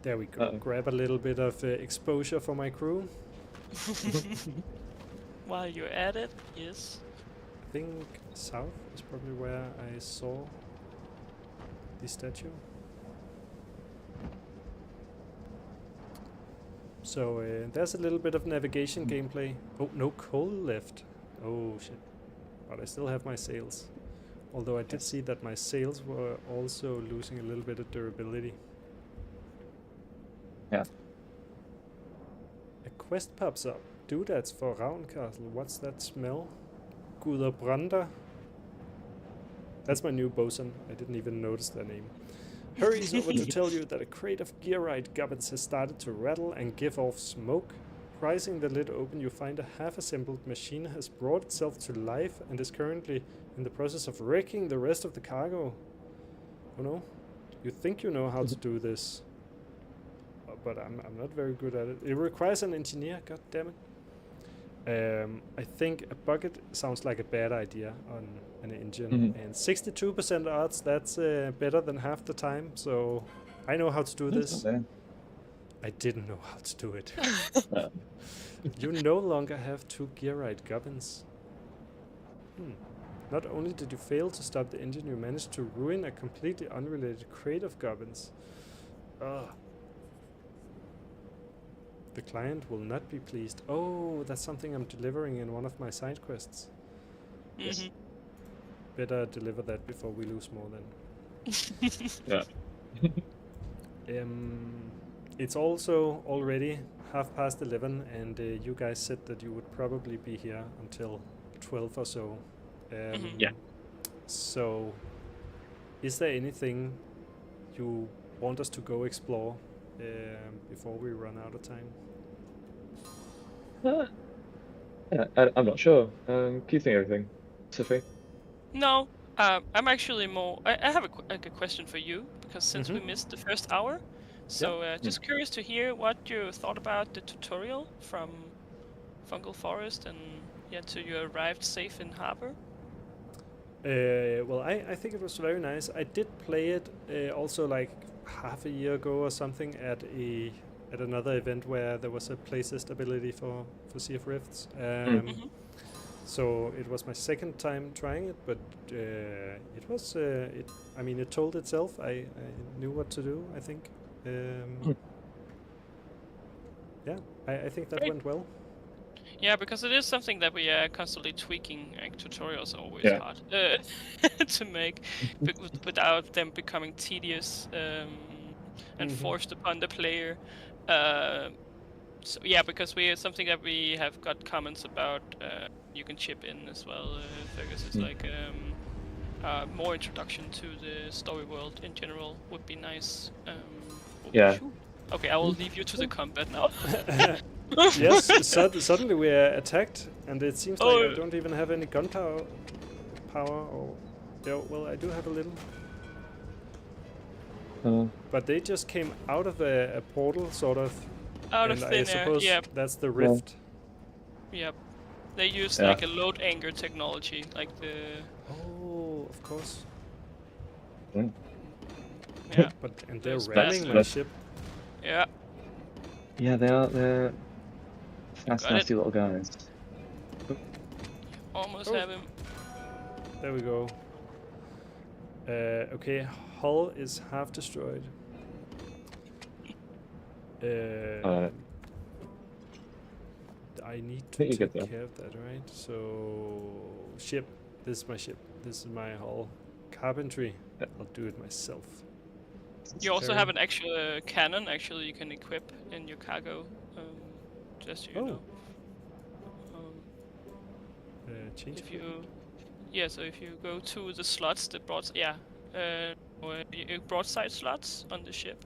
There we go. Grab a little bit of exposure for my crew. While you're at it, yes. I think south is probably where I saw the statue. So there's a little bit of navigation gameplay. Oh, no coal left. Oh shit. But I still have my sails. Although I did see that my sails were also losing a little bit of durability. Yeah. A quest pops up. Doodads for Ravncastle. What's that smell? Guderbranda. That's my new bosun. I didn't even notice their name. Hurries over to tell you that a crate of gearwright gubbins has started to rattle and give off smoke. Prizing the lid open, you find a half-assembled machine has brought itself to life and is currently in the process of wrecking the rest of the cargo. Oh no. You think you know how to do this. But I'm not very good at it. It requires an engineer, god damn it. I think a bucket sounds like a bad idea on an engine. And 62% odds, that's better than half the time. So I know how to do this. I didn't know how to do it. You no longer have 2 gear-right gubbins. Not only did you fail to stop the engine, you managed to ruin a completely unrelated crate of gubbins. Ugh. The client will not be pleased. Oh, that's something I'm delivering in one of my side quests. Yes. Better deliver that before we lose more then. Yeah. It's also already 11:30, and you guys said that you would probably be here until 12 or so. Yeah. So, is there anything you want us to go explore before we run out of time? I'm not sure. Can you think of anything, Sophie? No, I'm actually more. I have a question for you, because since we missed the first hour, so just curious to hear what you thought about the tutorial from Fungal Forest and till you arrived safe in harbor. Well, I think it was very nice. I did play it also like half a year ago or something at another event where there was a playtest ability for Sea of Rifts. So it was my second time trying it, but it was I mean, it told itself. I knew what to do, I think. Yeah, I think that went well. Yeah, because it is something that we are constantly tweaking. Like, tutorials are always hard to make without them becoming tedious and forced upon the player. So yeah, because it's something that we have got comments about. You can chip in as well, Fergus. It's like more introduction to the story world in general would be nice. Okay, I will leave you to the combat now. Yes, suddenly we are attacked, and it seems like I don't even have any gunpowder. Well, I do have a little. But they just came out of a portal, sort of. Out of thin air, I suppose that's the rift. Yep. They use like a load anchor technology, like the... Oh, of course. Yeah. And they're ramming my ship. Yeah. Yeah, they're fast, nasty little guys. Almost have him. There we go. Okay, hull is half destroyed. I need to take care of that, right? So, ship. This is my ship. This is my hull. Carpentry. I'll do it myself. You also have an actual cannon. Actually, you can equip in your cargo. Just so you know. Change. If you, so if you go to the slots, the broadside slots on the ship.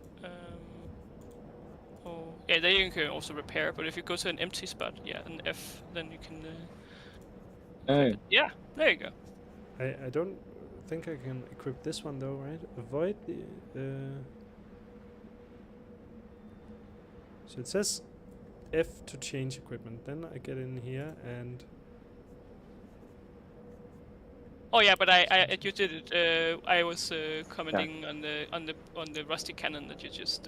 There you can also repair, but if you go to an empty spot, an F, then you can... Yeah, there you go. I don't think I can equip this one though, right? Avoid the... So it says F to change equipment, then I get in here and... Oh yeah, but you did it. I was commenting on the rusty cannon that you just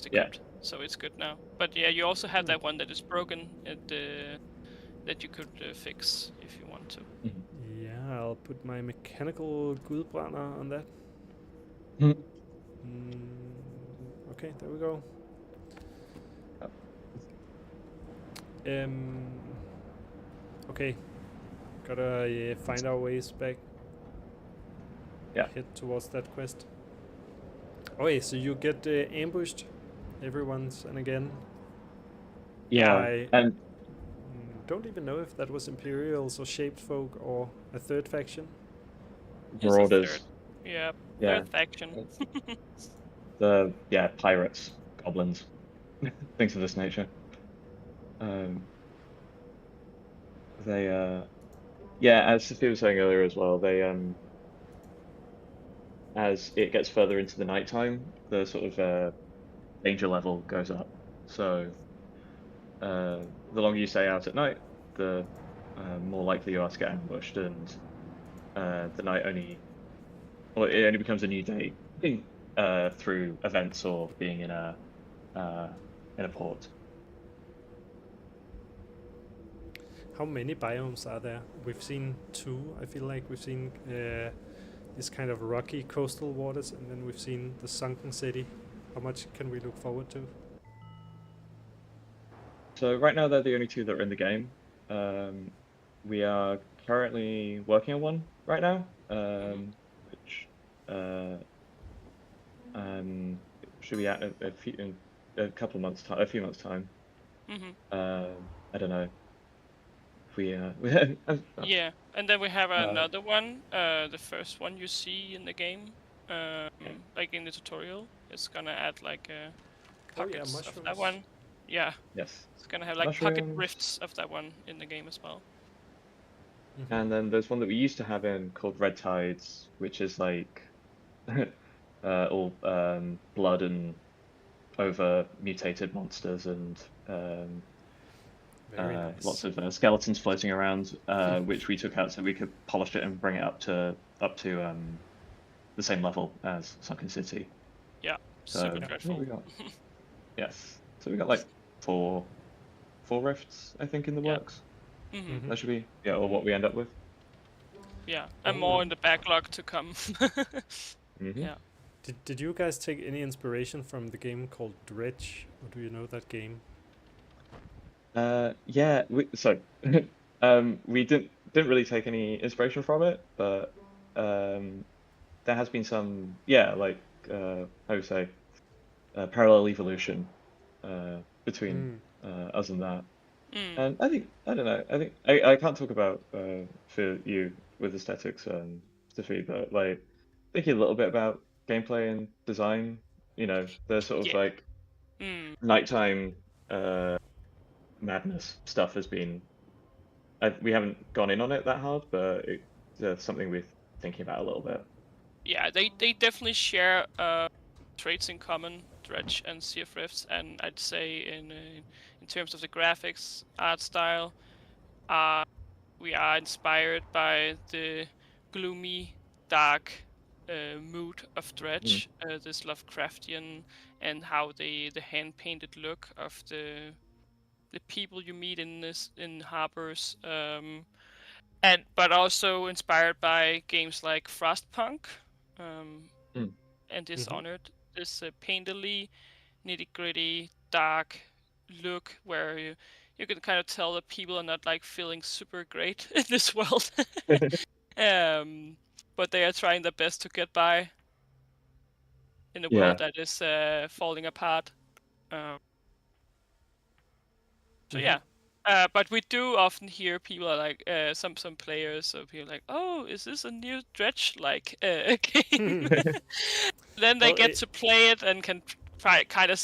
equipped, so it's good now. But yeah, you also have that one that is broken that you could fix if you want to. Yeah, I'll put my mechanical Gudbranner on that. Okay, there we go. Okay. Gotta find our ways back. Head towards that quest. Okay, so you get ambushed every once and again. Yeah, and don't even know if that was Imperials or Shaped Folk or a third faction. Marauders. Third faction. Pirates, goblins, things of this nature. They yeah, as Sophie was saying earlier as well, they as it gets further into the nighttime, the sort of danger level goes up. So the longer you stay out at night, the more likely you are to get ambushed, and the night only, well, it only becomes a new day through events or being in a port. How many biomes are there? We've seen 2. I feel like we've seen this kind of rocky coastal waters, and then we've seen the sunken city. How much can we look forward to? So right now they're the only 2 that are in the game. We are currently working on one right now, which should be out in a couple of months' time, a few months' time. I don't know. Yeah, and then we have another one. The first one you see in the game, like in the tutorial, it's gonna add like pockets of that one. Yeah. Yes. It's gonna have like pocket rifts of that one in the game as well. And then there's one that we used to have in called Red Tides, which is like all blood and over mutated monsters and nice. Lots of skeletons floating around, which we took out so we could polish it and bring it up to the same level as Sunken City. Yeah, super dreadful. Yes, so we got like four rifts, I think, in the works. That should be or what we end up with. Yeah, and more in the backlog to come. Yeah. Did you guys take any inspiration from the game called Dredge, or do you know that game? Yeah. We didn't really take any inspiration from it, but there has been some, like how do you say, parallel evolution between us and that. And I don't know. I think I can't talk about for you with aesthetics, Sophie, but like thinking a little bit about gameplay and design. You know, the sort of like nighttime madness stuff has been. We haven't gone in on it that hard, but it's something we're thinking about a little bit. Yeah, they definitely share traits in common, Dredge and Sea of Rifts, and I'd say in terms of the graphics, art style, we are inspired by the gloomy, dark mood of Dredge, this Lovecraftian, and how the hand-painted look of the people you meet in harbors, but also inspired by games like Frostpunk and Dishonored. This painterly, nitty-gritty, dark look where you can kind of tell that people are not like feeling super great in this world, but they are trying their best to get by in a world that is falling apart. So yeah, but we do often hear people are like some players or people like, oh, is this a new Dredge like game? Then they get to play it and can kind of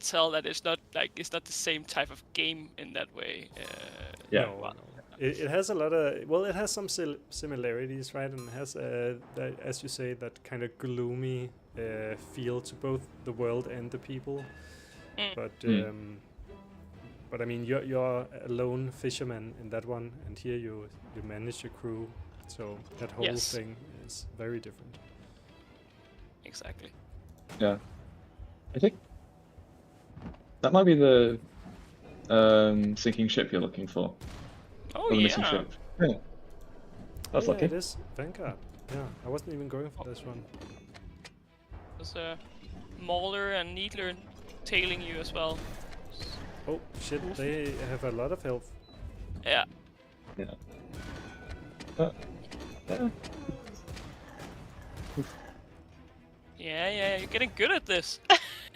tell that it's not the same type of game in that way. No. It has a lot of it has some similarities, right? And it has that, as you say, that kind of gloomy feel to both the world and the people. But I mean, you're a lone fisherman in that one, and here you manage your crew, so that whole thing is very different. Exactly. Yeah, I think that might be the sinking ship you're looking for. Oh, or the missing ship. Yeah. That's lucky. It is Vanguard. Yeah, I wasn't even going for this one. There's a Mauler and Needler tailing you as well. Oh shit, they have a lot of health. Yeah. Yeah, you're getting good at this.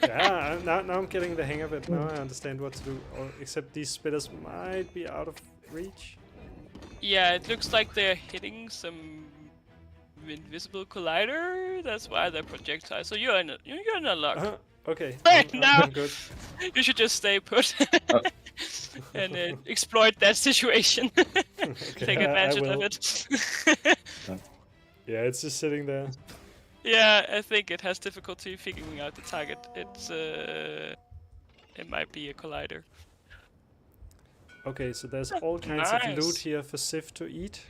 Yeah, now I'm getting the hang of it. Now I understand what to do. Except these spitters might be out of reach. Yeah, it looks like they're hitting some invisible collider. That's why they're projectiles. So you're in a luck. Okay. Now, I'm good. You should just stay put and exploit that situation. Okay, Take I advantage of will. it. Yeah, it's just sitting there. Yeah, I think it has difficulty figuring out the target. It might be a collider. Okay, so there's all kinds of loot Nice. here for Sif to eat.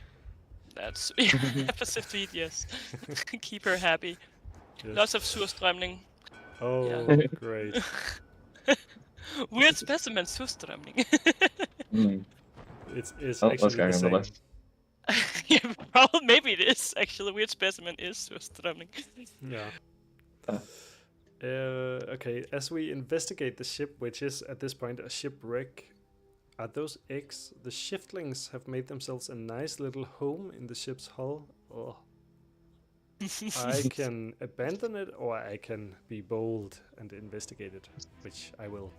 That's Pacific, yes. Keep her happy. Yes. Lots of surströmming. Oh, Yeah. great. Weird specimen surströmming. It's What's actually going the on the same. list? Yeah, well, maybe it is actually. Weird specimen is surströmming. Yeah. Okay, as we investigate the ship, which is at this point a shipwreck, are those eggs? The shiftlings have made themselves a nice little home in the ship's hull. Oh. I can abandon it, or I can be bold and investigate it, which I will.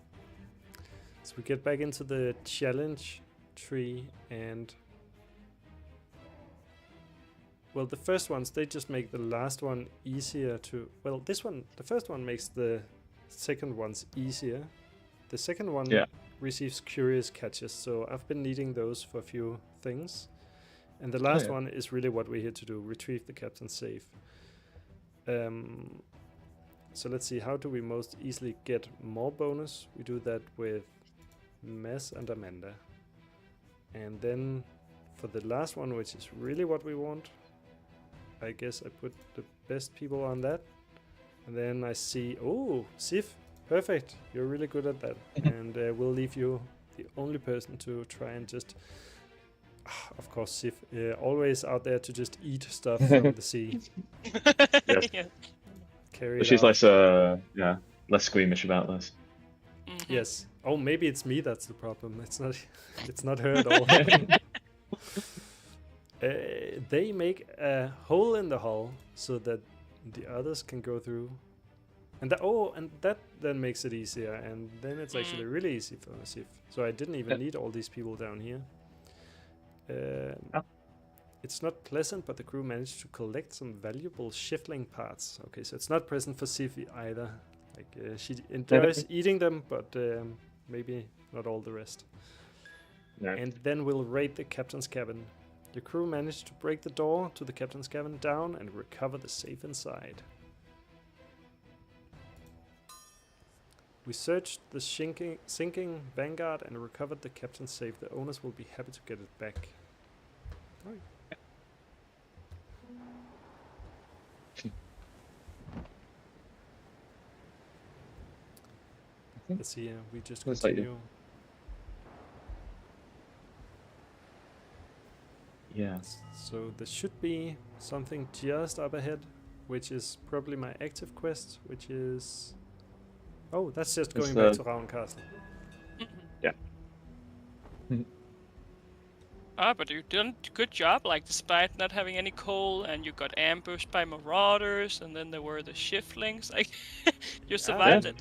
So we get back into the challenge tree, and well, the first ones, they just make the last one easier to... Well, this one, the first one makes the second ones easier. The second one receives curious catches, so I've been needing those for a few things. And the last one is really what we're here to do, retrieve the captain's safe. So let's see, how do we most easily get more bonus? We do that with Mads and Amanda. And then for the last one, which is really what we want, I guess I put the best people on that. And then I see, oh, Sif, perfect. You're really good at that. And we'll leave you the only person to try and just, of course, Sif, always out there to just eat stuff from the sea. Yes. Yeah. Carry But it she's out. less, less squeamish about this. Mhm. Yes. Oh, maybe it's me that's the problem. It's not her at all. They make a hole in the hull so that the others can go through. And that then makes it easier, and then it's actually really easy for Sif. So I didn't even need all these people down here. It's not pleasant, but the crew managed to collect some valuable shiftling parts. Okay, so it's not present for Sif either. Like she enjoys eating them, but maybe not all the rest. No. And then we'll raid the captain's cabin. The crew managed to break the door to the captain's cabin down and recover the safe inside. We searched the sinking Vanguard and recovered the captain's safe. The owners will be happy to get it back. Oh. Let's see, we just Looks like continue. Yeah. So there should be something just up ahead, which is probably my active quest, which is... Oh, that's just going back to Ravn Castle. Yeah. But you done a good job, like despite not having any coal, and you got ambushed by marauders, and then there were the shiftlings. Like you survived it.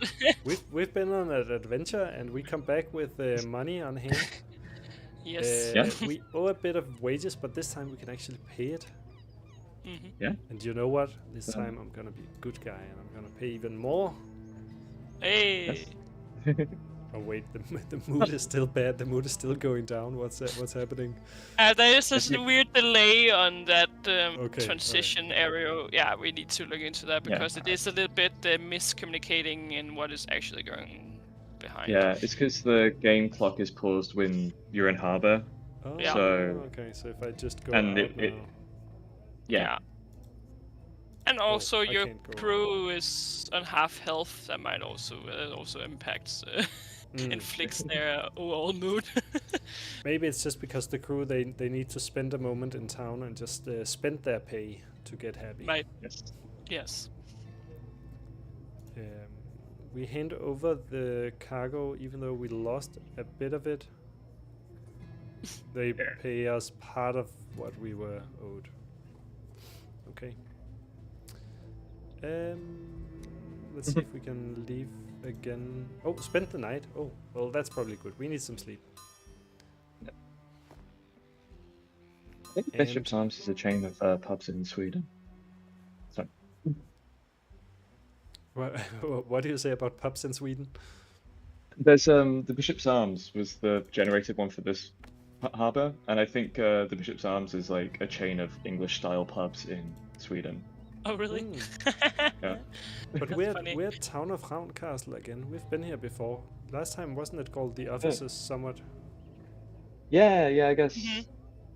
We've been on an adventure, and we come back with money on hand. Yes. We owe a bit of wages, but this time we can actually pay it. Mm-hmm. Yeah. And you know what? This time I'm gonna be a good guy, and I'm gonna pay even more. Hey. Yes. Oh wait, the mood is still bad. The mood is still going down. What's happening? There is a weird delay on that Okay, transition area. Yeah, we need to look into that because it is a little bit miscommunicating in what is actually going behind. Yeah, it's because the game clock is paused when you're in harbor. Oh, Yeah. okay. So if I just go And out now. Yeah. And also I your can't go crew is on half health. That might also impacts inflicts their overall mood. Maybe it's just because the crew they need to spend a moment in town and just spend their pay to get happy. Might. Yes. Yes. We hand over the cargo, even though we lost a bit of it. They pay us part of what we were owed. Okay. Let's see if we can leave again. Oh, spend the night. Oh, well, that's probably good. We need some sleep. I think Bishop's Arms is a chain of pubs in Sweden. Sorry. What do you say about pubs in Sweden? There's the Bishop's Arms was the generated one for this harbor, and I think the Bishop's Arms is like a chain of English-style pubs in Sweden. Oh, really? Yeah. But funny. we're Town of Castle again. We've been here before. Last time wasn't it called the Offices somewhat? Yeah, I guess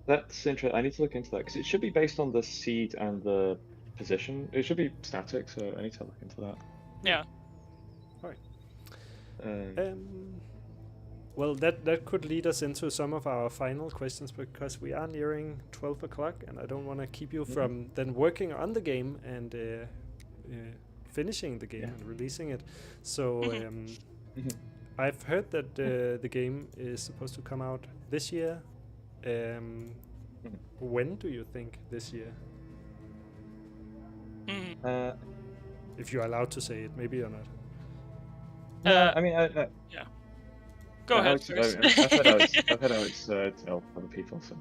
that's interesting. I need to look into that because it should be based on the seed and the position. It should be static, so I need to look into that. Yeah. Right. Well, that could lead us into some of our final questions because we are nearing 12 o'clock, and I don't want to keep you from then working on the game and finishing the game and releasing it. So I've heard that the game is supposed to come out this year. When do you think this year? If you're allowed to say it, maybe you're not. I mean, yeah. Go ahead first. I've heard Alex tell other people, so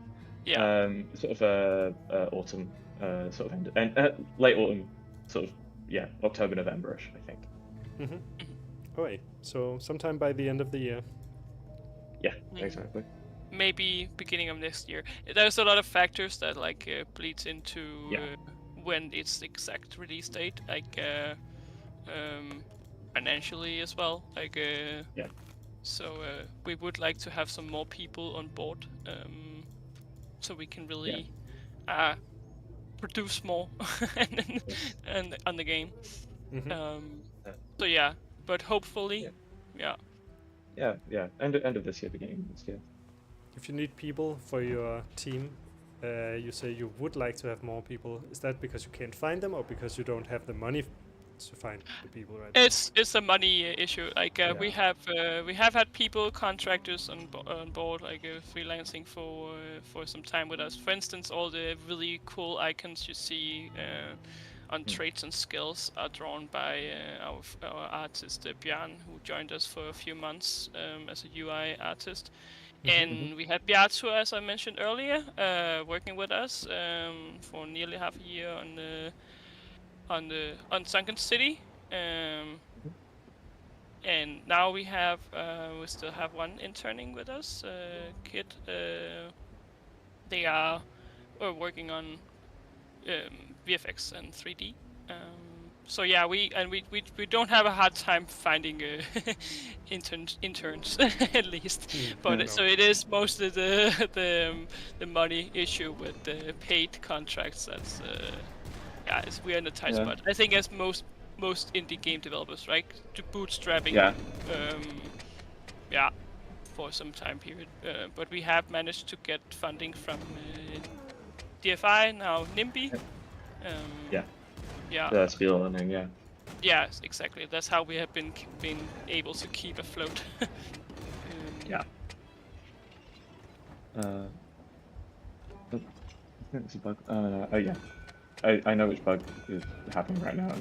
yeah. sort of autumn, sort of late autumn, sort of October, November-ish, I think. Alright, so sometime by the end of the year. Yeah, exactly. Maybe beginning of next year. There's a lot of factors that like bleeds into when it's the exact release date, like financially as well. Like so we would like to have some more people on board, so we can really produce more and on the game. So yeah, but hopefully, end of this year, beginning of next year. If you need people for your team, you say you would like to have more people. Is that because you can't find them, or because you don't have the money to find the people right now? It's a money issue. Like we have had people, contractors on board, like freelancing for some time with us. For instance, all the really cool icons you see on traits and skills are drawn by our artist Björn, who joined us for a few months as a UI artist. And we had Bjartur, as I mentioned earlier, working with us for nearly half a year on Sunken City, and now we still have one interning with us, Kit. They are working on VFX and 3D. So yeah, we don't have a hard time finding interns at least, but so it is mostly the money issue with the paid contracts. That's we're in a tight spot. I think as most indie game developers, right, to bootstrapping, for some time period. But we have managed to get funding from DFI, now NIMBY. The Spiel Learning, Yes, exactly. That's how we have been able to keep afloat. I think it's a bug. I know which bug is happening right now.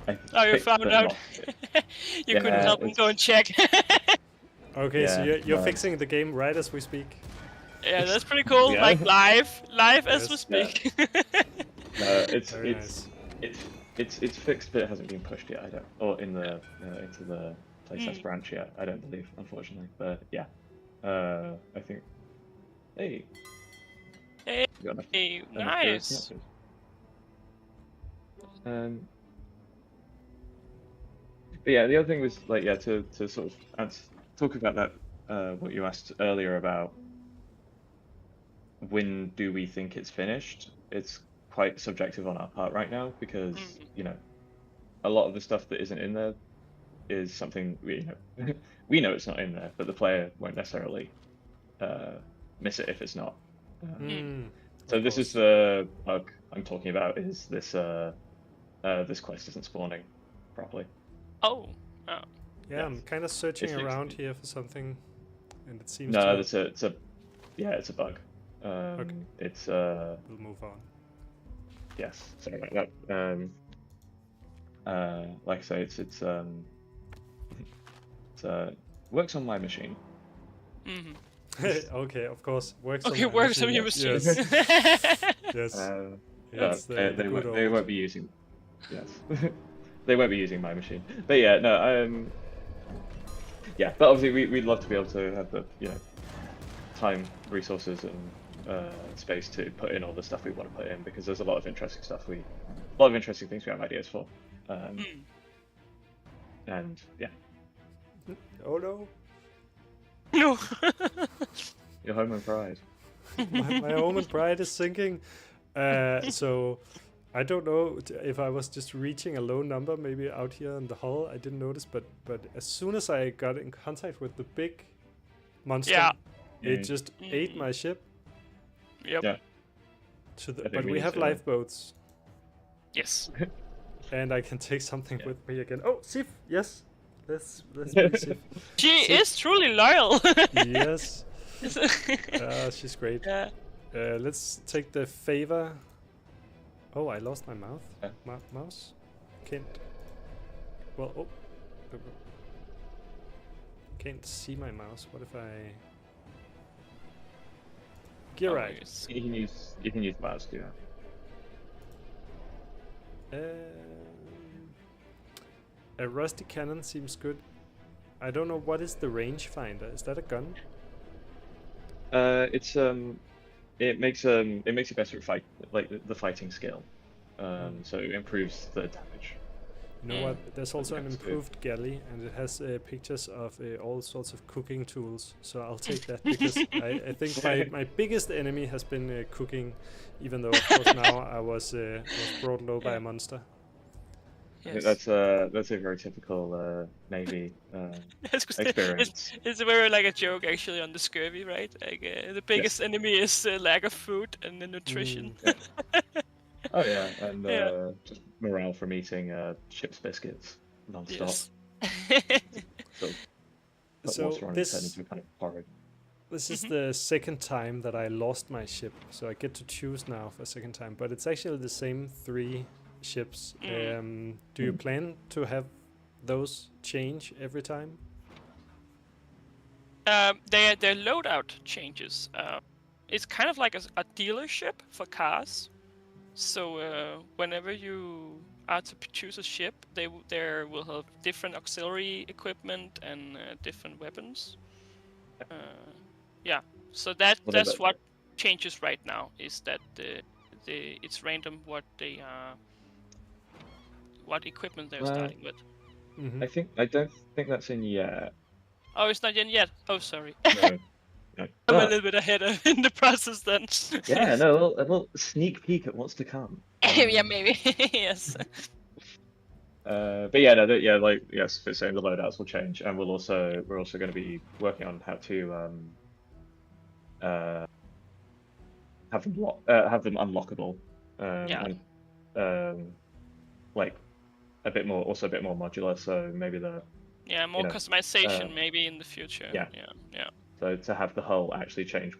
You found out? You couldn't help and go and check. Okay, so you're fixing the game right as we speak. Yeah, that's pretty cool. Like live as we speak. It's fixed, but it hasn't been pushed yet. Or in the into the playtest branch yet. I don't believe, unfortunately. But yeah, I think. Hey, nice. But yeah, the other thing was like to sort of talk about that what you asked earlier about when do we think it's finished. It's quite subjective on our part right now because a lot of the stuff that isn't in there is something we know it's not in there, but the player won't necessarily miss it if it's not. So this is the bug I'm talking about. Is this this quest isn't spawning properly? Oh. Yeah, I'm kind of searching around here for something, and it seems it's a bug. Okay. It's we'll move on. Yes, sorry about that. Like I say, it's works on my machine. Okay, of course, works. Okay, works on your machine. Yes. They won't be using. Yes, they won't be using my machine. But yeah, no. yeah, but obviously we'd love to be able to have the time, resources, and space to put in all the stuff we want to put in, because there's a lot of interesting things we have ideas for, and yeah. Oh no. No. Your home and pride. my home and pride is sinking. So I don't know if I was just reaching a low number, maybe out here in the hull. I didn't notice, but as soon as I got in contact with the big monster, it just ate my ship. Yep. Yeah. But we have lifeboats. Yes. And I can take something with me again. Oh, Sif, yes. Let's be Sif. She is truly loyal. Yes. She's great. Yeah. Let's take the favor. Oh, I lost my mouth. Mouse? Can't. Well, oh. Can't see my mouse. What if I. Gear right. You can use mouse to do that. A rusty cannon seems good. I don't know, what is the rangefinder? Is that a gun? It makes it better at fight, like the fighting skill. So it improves the damage. You know what? There's also an improved galley, and it has pictures of all sorts of cooking tools. So I'll take that, because I think my biggest enemy has been cooking, even though of course now I was brought low by a monster. Yes. That's a very typical Navy experience. It's very like a joke actually on the scurvy, right? Like the biggest enemy is lack of food and the nutrition. Yeah. Oh yeah, and just morale from eating ship's biscuits non-stop. Yes. So this into kind of horrid. This is the second time that I lost my ship, so I get to choose now for a second time. But it's actually the same 3 ships. Do you plan to have those change every time? Their loadout changes. It's kind of like a dealership for cars. So whenever you are to choose a ship, they will have different auxiliary equipment and different weapons. Yeah. So that's what changes right now. Is that it's random what they what equipment they're starting with. Mm-hmm. I don't think that's in yet. Oh, it's not in yet. Oh, sorry. No. I'm a little bit ahead in the process then. Yeah, no, a little sneak peek at what's to come. Yeah, maybe. Yes. But yeah, no, like yes, for saying the loadouts will change, and we're also going to be working on how to have them unlockable. And like a bit more modular. So maybe more customization maybe in the future. Yeah. So to have the hull actually change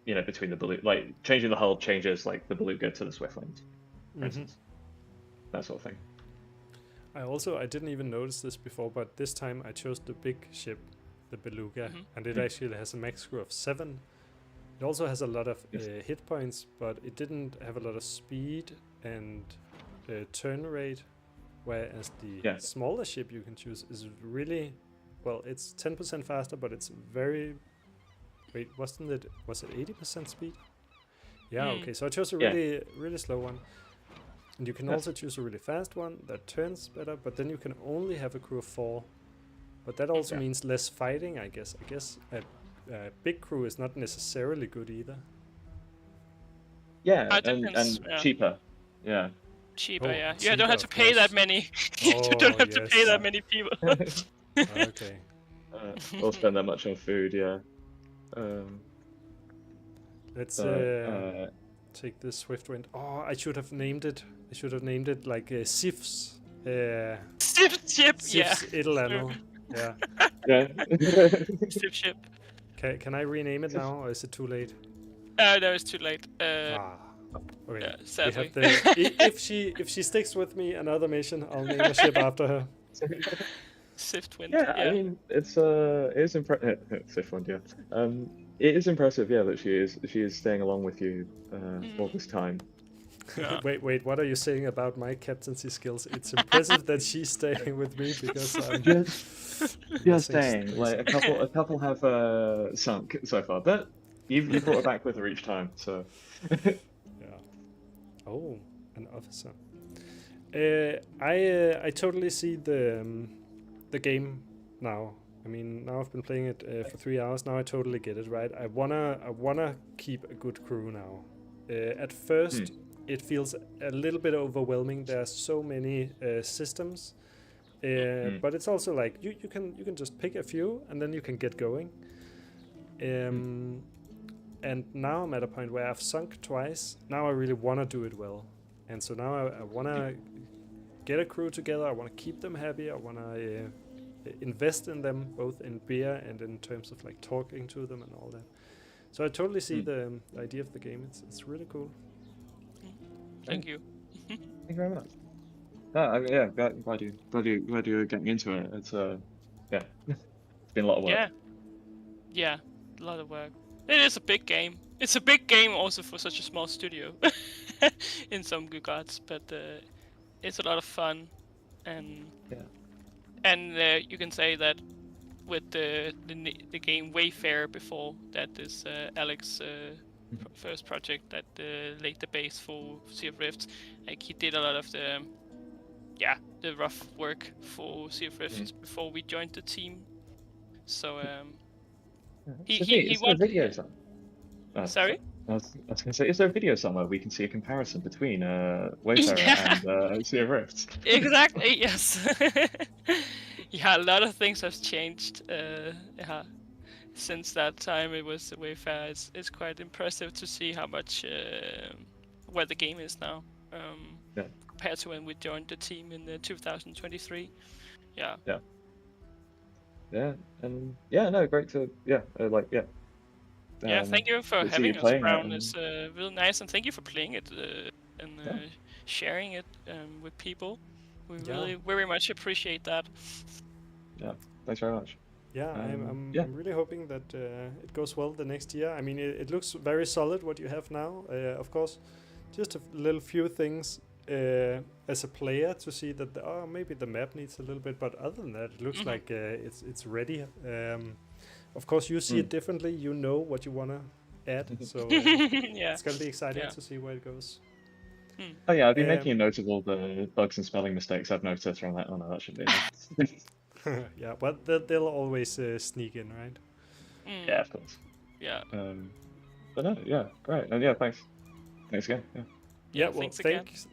between the beluga, like changing the hull changes like the beluga to the Swiftwind, for instance, that sort of thing. I didn't even notice this before, but this time I chose the big ship, the beluga, and it actually has a max crew of 7. It also has a lot of hit points, but it didn't have a lot of speed and turn rate, whereas the smaller ship you can choose is really. Well, it's 10% faster, but it's very. Wait, was it 80% speed? Yeah, okay. So I chose a really slow one, and you can also choose a really fast one that turns better. But then you can only have a crew of 4, but that also means less fighting, I guess. I guess a big crew is not necessarily good either. Yeah, and cheaper. Yeah. Cheaper, yeah. You don't have to pay that many. You don't have to pay that many people. Okay. Or spend that much on food, yeah. Let's take the Swiftwind. Oh, I should have named it. Like Sif's. Sif's ship, Sif's Edelano. Yeah. Sif ship. Can I rename it now, or is it too late? No, it's too late. Okay. Yeah, sadly. If she sticks with me another mission, I'll name a ship after her. Swiftwind. Yeah, I mean it is impressive. Swiftwind, yeah. It is impressive, yeah, that she is staying along with you all this time. Yeah. Wait, what are you saying about my captaincy skills? It's impressive that she's staying with me because I'm Just saying, like a couple have sunk so far, but you brought her back with her each time, so. Yeah. Oh, an officer. I totally see the game now. I mean, now I've been playing it for 3 hours. Now I totally get it, right? I wanna keep a good crew now. At first, it feels a little bit overwhelming. There are so many systems, but it's also like you can just pick a few and then you can get going. And now I'm at a point where I've sunk twice. Now I really want to do it well, and so now I want to get a crew together. I want to keep them happy. I want to invest in them, both in beer and in terms of like talking to them and all that. So I totally see the idea of the game. It's really cool. Thank you. Thank you very much. Yeah, glad you're getting into it. It's yeah, it's been a lot of work. Yeah, a lot of work. It is a big game. It's a big game also for such a small studio, in some regards. But it's a lot of fun, and you can say that with the game Wayfarer before, that is Alex' first project that laid the base for Sea of Rifts. Like, he did a lot of the rough work for Sea of Rifts before we joined the team. So he wanted video somewhere. Sorry? I was going to say, is there a video somewhere we can see a comparison between Wayfarer and Sea of Rifts? Exactly, yes. Yeah, a lot of things have changed. Since that time it was Wayfarer. It's quite impressive to see how much where the game is now, compared to when we joined the team in 2023. Yeah, and great to thank you for having us around. It's really nice, and thank you for playing it and sharing it with people. We really very much appreciate that. Yeah, thanks very much. Yeah, I'm really hoping that it goes well the next year. I mean, it looks very solid what you have now. Of course, just a little few things as a player to see that maybe the map needs a little bit, but other than that, it looks like it's ready. Of course, you see it differently. You know what you want to add, so it's gonna be exciting to see where it goes. Oh yeah, I've been making a note of all the bugs and spelling mistakes I've noticed from that. Oh no, that should be enough. Yeah, but they'll always sneak in, right? Yeah, of course. Yeah. But no, yeah, great. And yeah, thanks again. Yeah, well,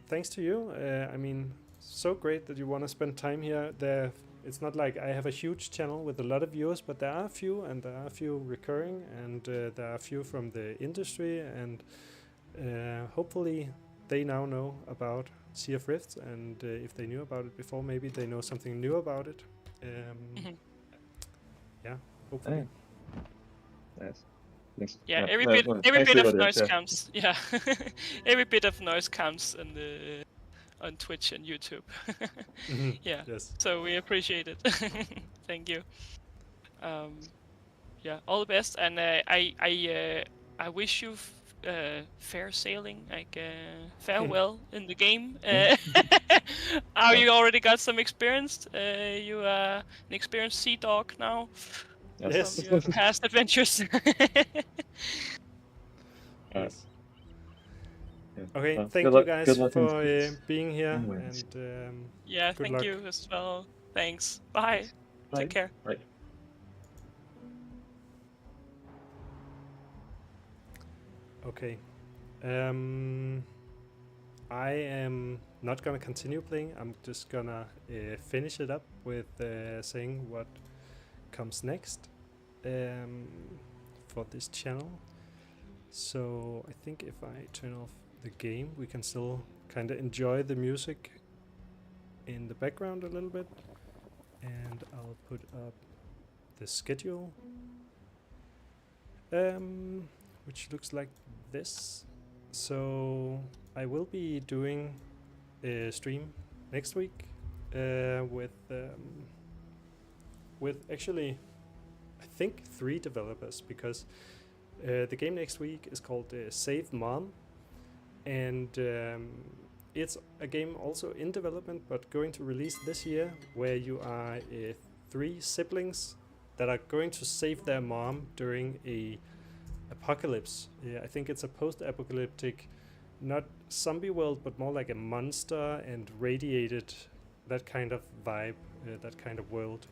thanks to you. I mean, so great that you want to spend time here. It's not like I have a huge channel with a lot of viewers, but there are a few, and there are a few recurring, and there are a few from the industry, and hopefully they now know about Sea of Rifts, and if they knew about it before, maybe they know something new about it. Yeah, hopefully. Yes. Yeah, every bit of noise counts. Yeah, every bit of noise counts on Twitch and YouTube. Yeah. Yes. So we appreciate it. Thank you. Yeah, all the best, and I wish you fair sailing, like farewell in the game. You already got some experience. You are an experienced sea dog now. Yes. From your past adventures. Yes. Okay, thank you guys for being here, and thank you as well. Thanks. Bye. Take care. Bye. Okay. I am not gonna continue playing. I'm just gonna finish it up with saying what comes next for this channel. So I think if I turn off the game, we can still kind of enjoy the music in the background a little bit, and I'll put up the schedule, which looks like this. So I will be doing a stream next week with actually I think 3 developers, because the game next week is called Save Mom, And it's a game also in development, but going to release this year, where you are 3 siblings that are going to save their mom during a apocalypse. I think it's a post-apocalyptic, not zombie world, but more like a monster and radiated, that kind of vibe, that kind of world.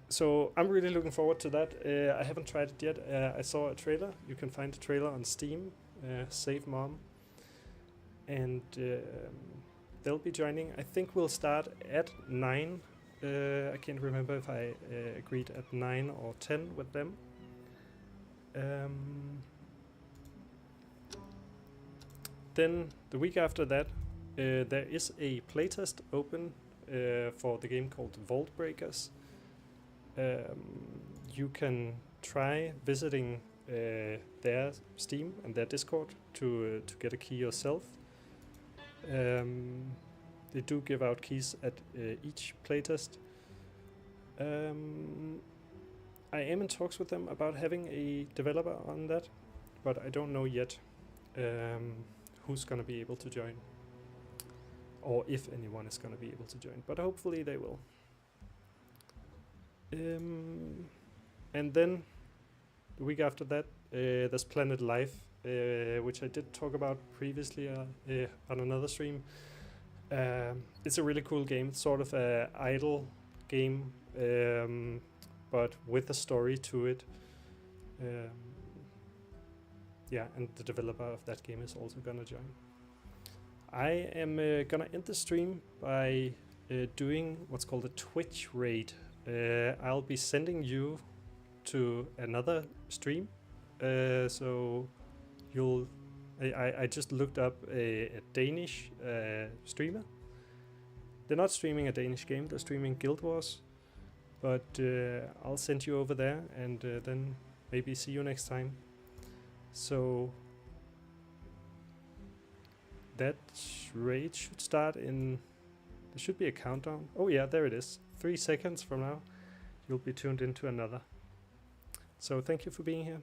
So I'm really looking forward to that. I haven't tried it yet. I saw a trailer. You can find the trailer on Steam, Save Mom. And they'll be joining. I think we'll start at 9. I can't remember if I agreed at 9 or 10 with them. Then the week after that, there is a playtest open for the game called Vault Breakers. You can try visiting their Steam and their Discord to get a key yourself. They do give out keys at each playtest. I am in talks with them about having a developer on that, but I don't know yet who's going to be able to join, or if anyone is going to be able to join, but hopefully they will. And then the week after that, there's Planet Life, which I did talk about previously on another stream. It's a really cool game. It's sort of a idle game, but with a story to it. Yeah, and the developer of that game is also gonna join. I am gonna end the stream by doing what's called a Twitch raid. I'll be sending you to another stream, so you'll. I just looked up a Danish streamer. They're not streaming a Danish game; they're streaming Guild Wars. But I'll send you over there, and then maybe see you next time. So that raid should start in. There should be a countdown. Oh yeah, there it is. 3 seconds from now, you'll be tuned into another. So thank you for being here.